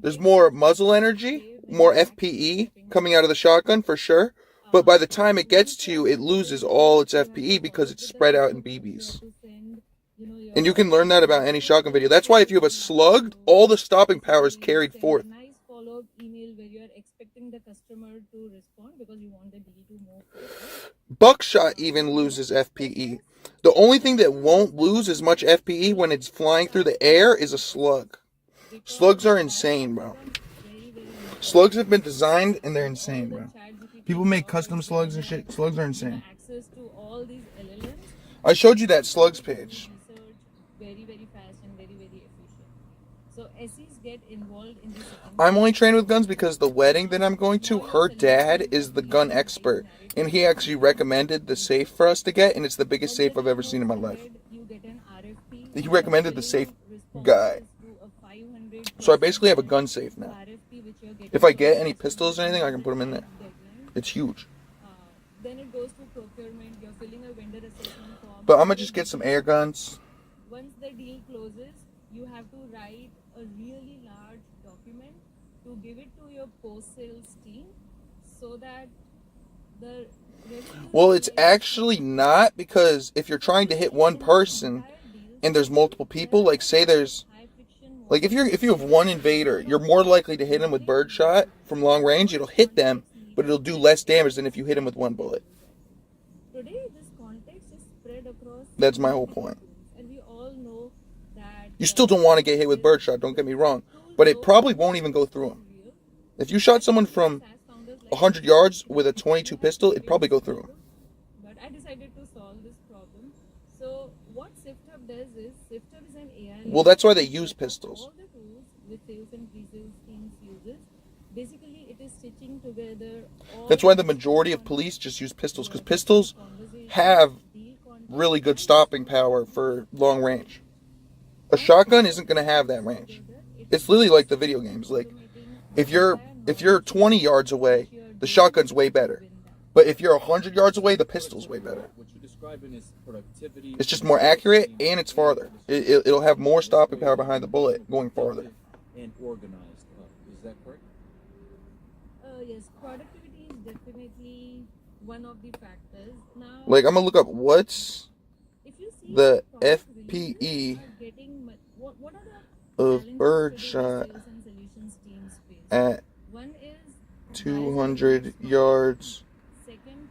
There's more muzzle energy, more FPE coming out of the shotgun for sure. But by the time it gets to you, it loses all its FPE because it's spread out in BBs. And you can learn that about any shotgun video. That's why if you have a slug, all the stopping power is carried forth. Nice follow-up email where you're expecting the customer to respond because you want the DE to move forward. Buckshot even loses FPE. The only thing that won't lose as much FPE when it's flying through the air is a slug. Slugs are insane, bro. Slugs have been designed and they're insane, bro. People make custom slugs and shit. Slugs are insane. Access to all these LLMs. I showed you that slugs page. Very, very fast and very, very efficient. So SEs get involved in this. I'm only trained with guns because the wedding that I'm going to, her dad is the gun expert. And he actually recommended the safe for us to get, and it's the biggest safe I've ever seen in my life. He recommended the safe guy. So I basically have a gun safe now. If I get any pistols or anything, I can put them in there. It's huge. Then it goes to procurement. You're filling a vendor assessment form. But I'm going to just get some air guns. Once the deal closes, you have to write a really large document to give it to your post-sales team so that the revenue... Well, it's actually not, because if you're trying to hit one person and there's multiple people, like say there's... Like if you have one invader, you're more likely to hit him with birdshot from long range. It'll hit them, but it'll do less damage than if you hit him with one bullet. Today, this context is spread across... That's my whole point. And we all know that... You still don't want to get hit with birdshot, don't get me wrong. But it probably won't even go through him. If you shot someone from 100 yards with a 22 pistol, it'd probably go through him. But I decided to solve this problem. So what SafeTub does is, SafeTub is an AI... Well, that's why they use pistols. All the tools which sales and pre-sales teams uses, basically it is stitching together. That's why the majority of police just use pistols, because pistols have really good stopping power for long range. A shotgun isn't going to have that range. It's literally like the video games. Like, if you're 20 yards away, the shotgun's way better. But if you're 100 yards away, the pistol's way better. It's just more accurate, and it's farther. It'll have more stopping power behind the bullet going farther. And organized. Is that correct? Yes, productivity is definitely one of the factors. Now, Like, I'm going to look up what's if you see the product FPE releases are getting what are the of challenges birdshot today sales and solutions teams face? at One is 200 yards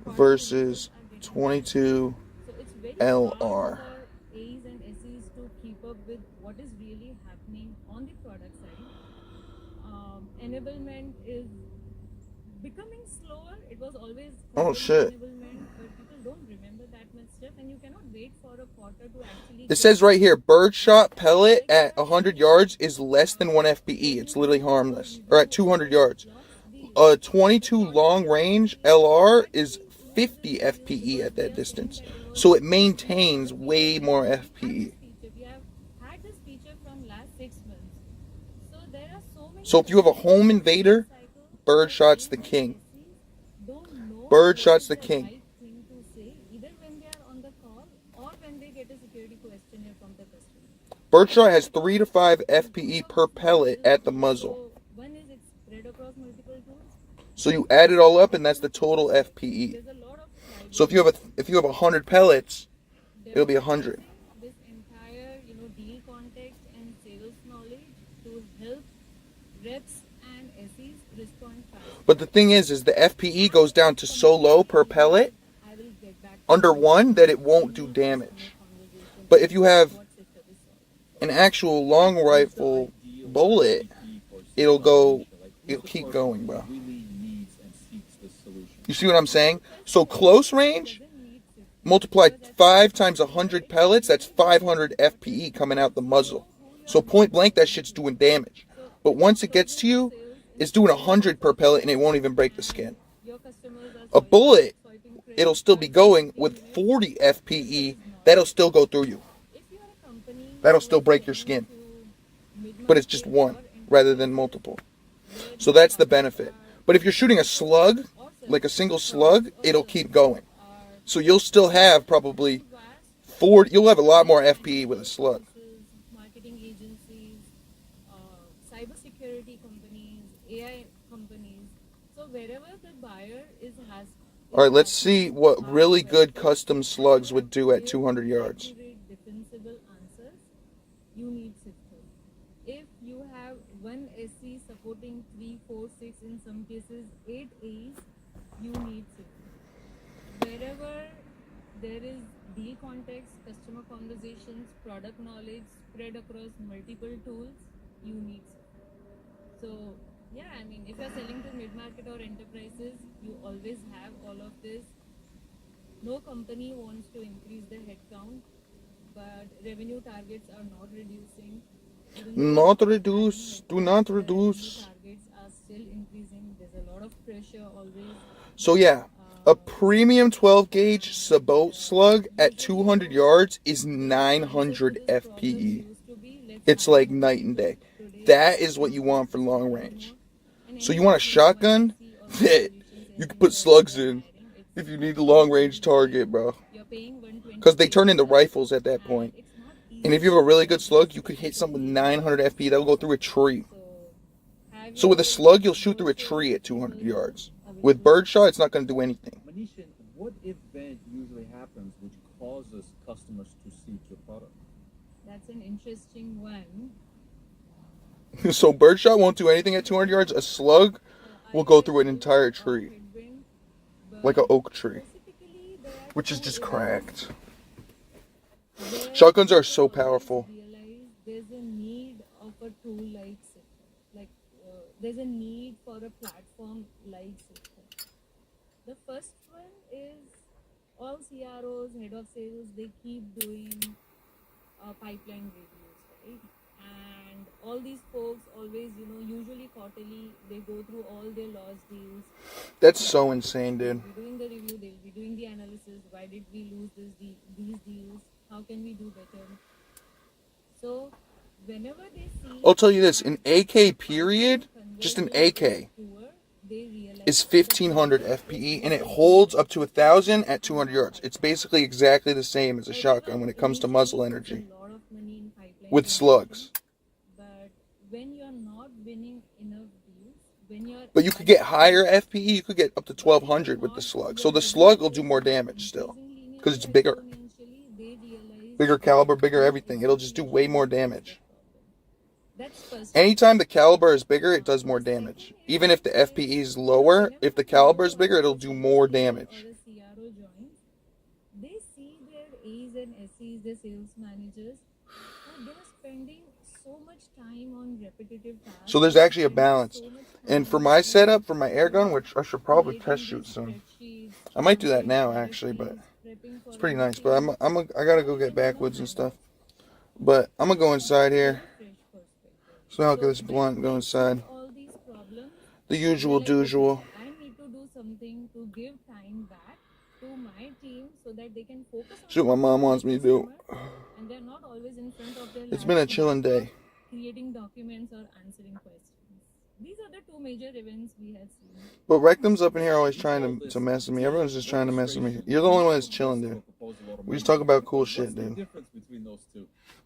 versus 22 so it's very LR. hard for A's and SEs to keep up with what is really happening on the product side. Enablement is becoming slower. It was always Oh, shit. enablement, but people don't remember that much stuff, and you cannot wait for a quarter to actually. It says right here, birdshot pellet at 100 yards is less than 1 FPE. It's literally harmless. Or at 200 yards. A 22 long range LR is 50 FPE at that distance. So it maintains way more FPE. We have had this feature from last 6 months. So there are so many. So if you have a home invader, birdshot's the king. Birdshot's the king. Thing to say, either when they are on the call or when they get a security questionnaire from the customer. Birdshot has 3 to 5 FPE per pellet at the muzzle. One is it's spread across multiple tools. So you add it all up, and that's the total FPE. So if you have 100 pellets, it'll be 100. This entire deal context and sales knowledge to help reps and SEs respond fast. But the thing is the FPE goes down to so low per pellet, under 1, that it won't do damage. But if you have an actual long rifle bullet, it'll keep going, bro. You see what I'm saying? So close range, multiply 5 times 100 pellets, that's 500 FPE coming out the muzzle. So point blank, that shit's doing damage. But once it gets to you, it's doing 100 per pellet, and it won't even break the skin. A bullet, it'll still be going with 40 FPE, that'll still go through you. That'll still break your skin. But it's just one rather than multiple. So that's the benefit. But if you're shooting a slug, like a single slug, it'll keep going. So you'll still have probably 40, you'll have a lot more FPE with a slug. Marketing agencies, cybersecurity companies, AI companies. So wherever the buyer has. All right, let's see what really good custom slugs would do at 200 yards. Defensible answers, you need Cisco. If you have one SC supporting 3, 4, 6, in some cases 8 A's, you need Cisco. Wherever there is deal context, customer conversations, product knowledge spread across multiple tools, you need Cisco. So yeah, I mean, if you're selling to mid-market or enterprises, you always have all of this. No company wants to increase their headcount, but revenue targets are not reducing. Not reduce. Do not reduce. Targets are still increasing. There's a lot of pressure always. So yeah, a premium 12 gauge Sabot slug at 200 yards is 900 FPE. It's like night and day. That is what you want for long range. So you want a shotgun that you can put slugs in if you need a long range target, bro. Because they turn into rifles at that point. And if you have a really good slug, you could hit something with 900 FP. That'll go through a tree. So with a slug, you'll shoot through a tree at 200 yards. With birdshot, it's not going to do anything. Manishan, what event usually happens which causes customers to seek your product? That's an interesting one. So birdshot won't do anything at 200 yards. A slug will go through an entire tree. Like an oak tree. Which is just cracked. Shotguns are so powerful. There's a need of a tool like there's a need for a platform like Cisco. The first one is all CROs, head of sales, they keep doing pipeline reviews, right? And all these folks always, usually quarterly, they go through all their lost deals. That's so insane, dude. They'll be doing the review, they'll be doing the analysis. Why did we lose these deals? How can we do better? So, whenever they see... I'll tell you this, an AK period, just an AK, is 1500 FPE, and it holds up to 1000 at 200 yards. It's basically exactly the same as a shotgun when it comes to muzzle energy with slugs. But when you're not winning enough deals, when you're... But you could get higher FPE, you could get up to 1200 with the slug. So the slug will do more damage still, because it's bigger. Bigger caliber, bigger everything. It'll just do way more damage. Anytime the caliber is bigger, it does more damage. Even if the FPE is lower, if the caliber is bigger, it'll do more damage. They see their A's and SEs, their sales managers, they're spending so much time on repetitive tasks. So there's actually a balance. And for my setup, for my air gun, which I should probably test shoot soon. I might do that now, actually, but it's pretty nice. But I gotta go get backwoods and stuff. But I'm gonna go inside here. So I'll get this blunt, go inside. The usual dusual. I need to do something to give time back to my team so that they can focus on Shoot, my mom wants me to do. and they're not always in front of their It's been a chilling day. creating documents or answering questions. These are the two major events we have seen. But Rectum's up in here always trying to mess with me. Everyone's just trying to mess with me. You're the only one that's chilling, dude. We just talk about cool shit, dude.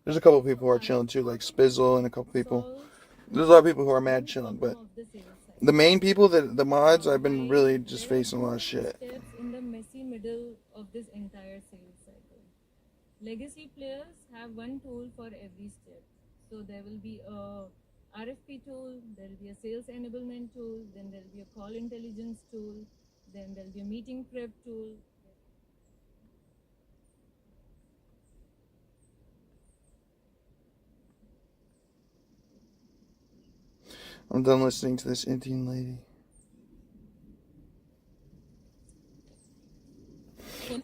There's a couple people who are chilling too, like Spizzle and a couple people. There's a lot of people who are mad chilling, but the main people, the mods, I've been really just facing a lot of shit. Steps in the messy middle of this entire sales cycle. Legacy players have one tool for every step. So there will be a RFP tool, there will be a sales enablement tool, then there will be a call intelligence tool, then there will be a meeting prep tool. I'm done listening to this Indian lady.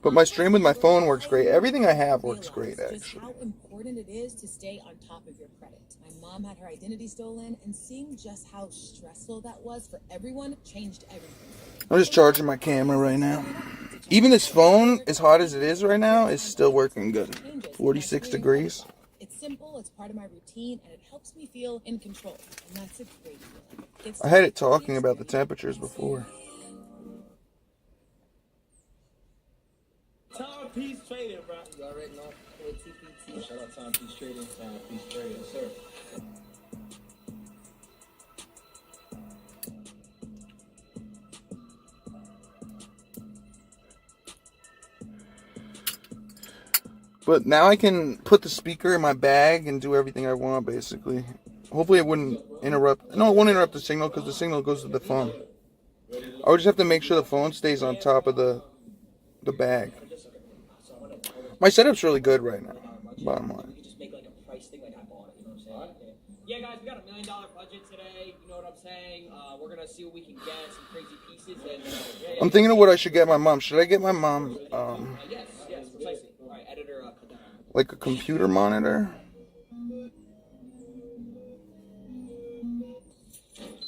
But my stream with my phone works great. Everything I have works great, actually. How important it is to stay on top of your credit. My mom had her identity stolen, and seeing just how stressful that was for everyone changed everything. I'm just charging my camera right now. Even this phone, as hot as it is right now, is still working good. 46 degrees. It's simple, it's part of my routine, and it helps me feel in control. And that's a great feeling. I had it talking about the temperatures before. Timepiece Trading, bro. You already know. TPT. Shout out Timepiece Trading. Timepiece Trading, sir. But now I can put the speaker in my bag and do everything I want, basically. Hopefully it wouldn't interrupt. No, it won't interrupt the signal because the signal goes to the phone. I would just have to make sure the phone stays on top of the bag. My setup's really good right now, bottom line. Yeah, guys, we got $1 million budget today. You know what I'm saying? We're gonna see what we can get, some crazy pieces. And I'm thinking of what I should get my mom. Should I get my mom, yes, precisely. All right, editor. like a computer monitor?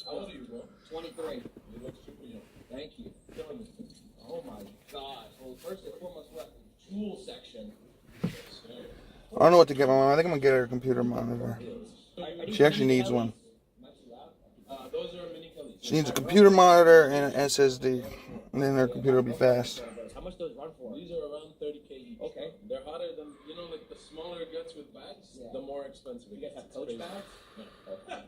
How old are you, bro? 23. You look super young. Thank you. Oh my God. Well, first and foremost, we're at the jewel section. I don't know what to get my mom. I think I'm gonna get her a computer monitor. She actually needs one. She needs a computer monitor and an SSD, and then her computer will be fast. How much does it run for? These are around 30K each. Okay. They're hotter than, like the smaller it gets with bags, the more expensive it gets. You guys have Coach bags? No. Okay.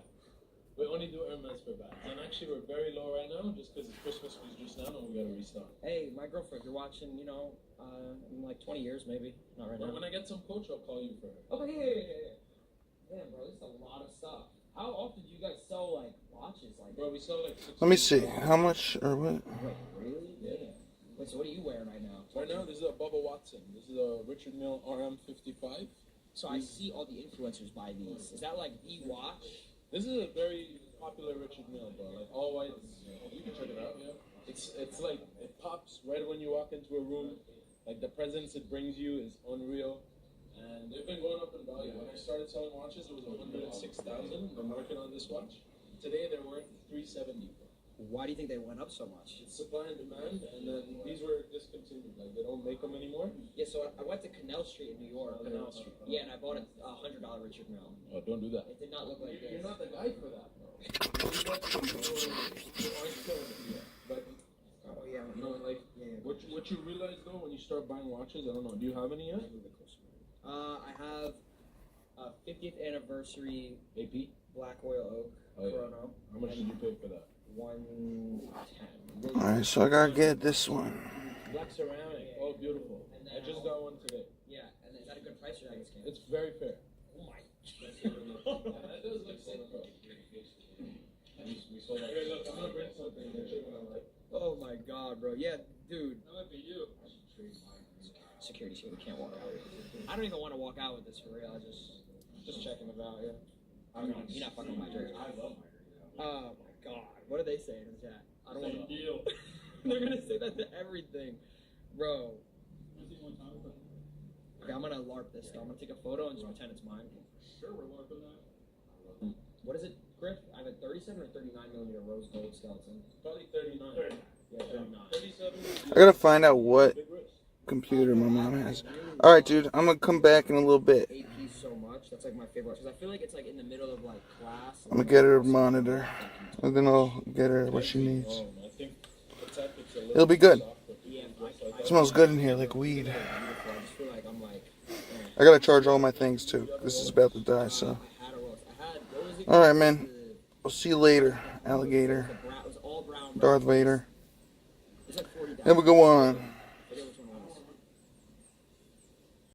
We only do Hermes for bags. And actually, we're very low right now just because Christmas was just now and we gotta restock. Hey, my girlfriend, if you're watching, in like 20 years maybe. Not right now. When I get some Coach, I'll call you for her. Okay, yeah. Damn, bro, this is a lot of stuff. How often do you guys sell, watches like that? Bro, we sell, 6 Let me see. How much or what? Wait, really? Yeah. Wait, so what are you wearing right now? Right now, this is a Bubba Watson. This is a Richard Mille RM55. So I see all the influencers buy these. Is that, the watch? This is a very popular Richard Mille, bro. All white. You can check it out, yeah. It's it pops right when you walk into a room. The presence it brings you is unreal. And they've been going up in value. When I started selling watches, it was 106,000. The market on this watch. Today they're worth 370. Why do you think they went up so much? It's supply and demand, and then these were discontinued. Like they don't make them anymore. Yeah, so I went to Canal Street in New York. Canal Street. Yeah, and I bought a $100 Richard Mille. Oh, don't do that. It did not look like this. You're not the guy for that, bro. You aren't killing it yet. But oh yeah, you know, like what you realize though when you start buying watches, I don't know. Do you have any yet? I have a 50th anniversary AP Black Oil Oak Chrono. How much did you pay for that? 110. Alright, so I gotta get this one. Black ceramic. Oh, beautiful. I just got one today. Yeah, and is that a good price or not? It's very fair. Oh my. That does look sick, bro. We sold that. Hey, look, I'm gonna bring something that you're gonna like. Oh my god, bro. Yeah, dude. That might be you. Security, so we can't walk out. I don't even want to walk out with this for real. I just checking the value. You're not fucking with my jersey. I love my Oh my god. What are they saying in the chat? I don't want to. deal. They're gonna say that to everything, bro. Okay, I'm gonna LARP this though. I'm gonna take a photo and just pretend it's mine. Sure, we're LARPing that. What is it, Griff? I have a 37 or 39mm rose gold skeleton. Probably 39. Yeah, 39. 37. I gotta find out what computer my mom has. Alright, dude, I'm gonna come back in a little bit. AP so much. That's like my favorite because I feel like it's like in the middle of like class. I'm gonna get her a monitor, and then I'll get her what she needs. I think the tactics are a little It'll be good. Yeah, It smells good in here, like weed. I just feel like I'm like. I gotta charge all my things too. This is about to die, so. Alright, man. I'll see you later, alligator. Darth Vader. Have a good one.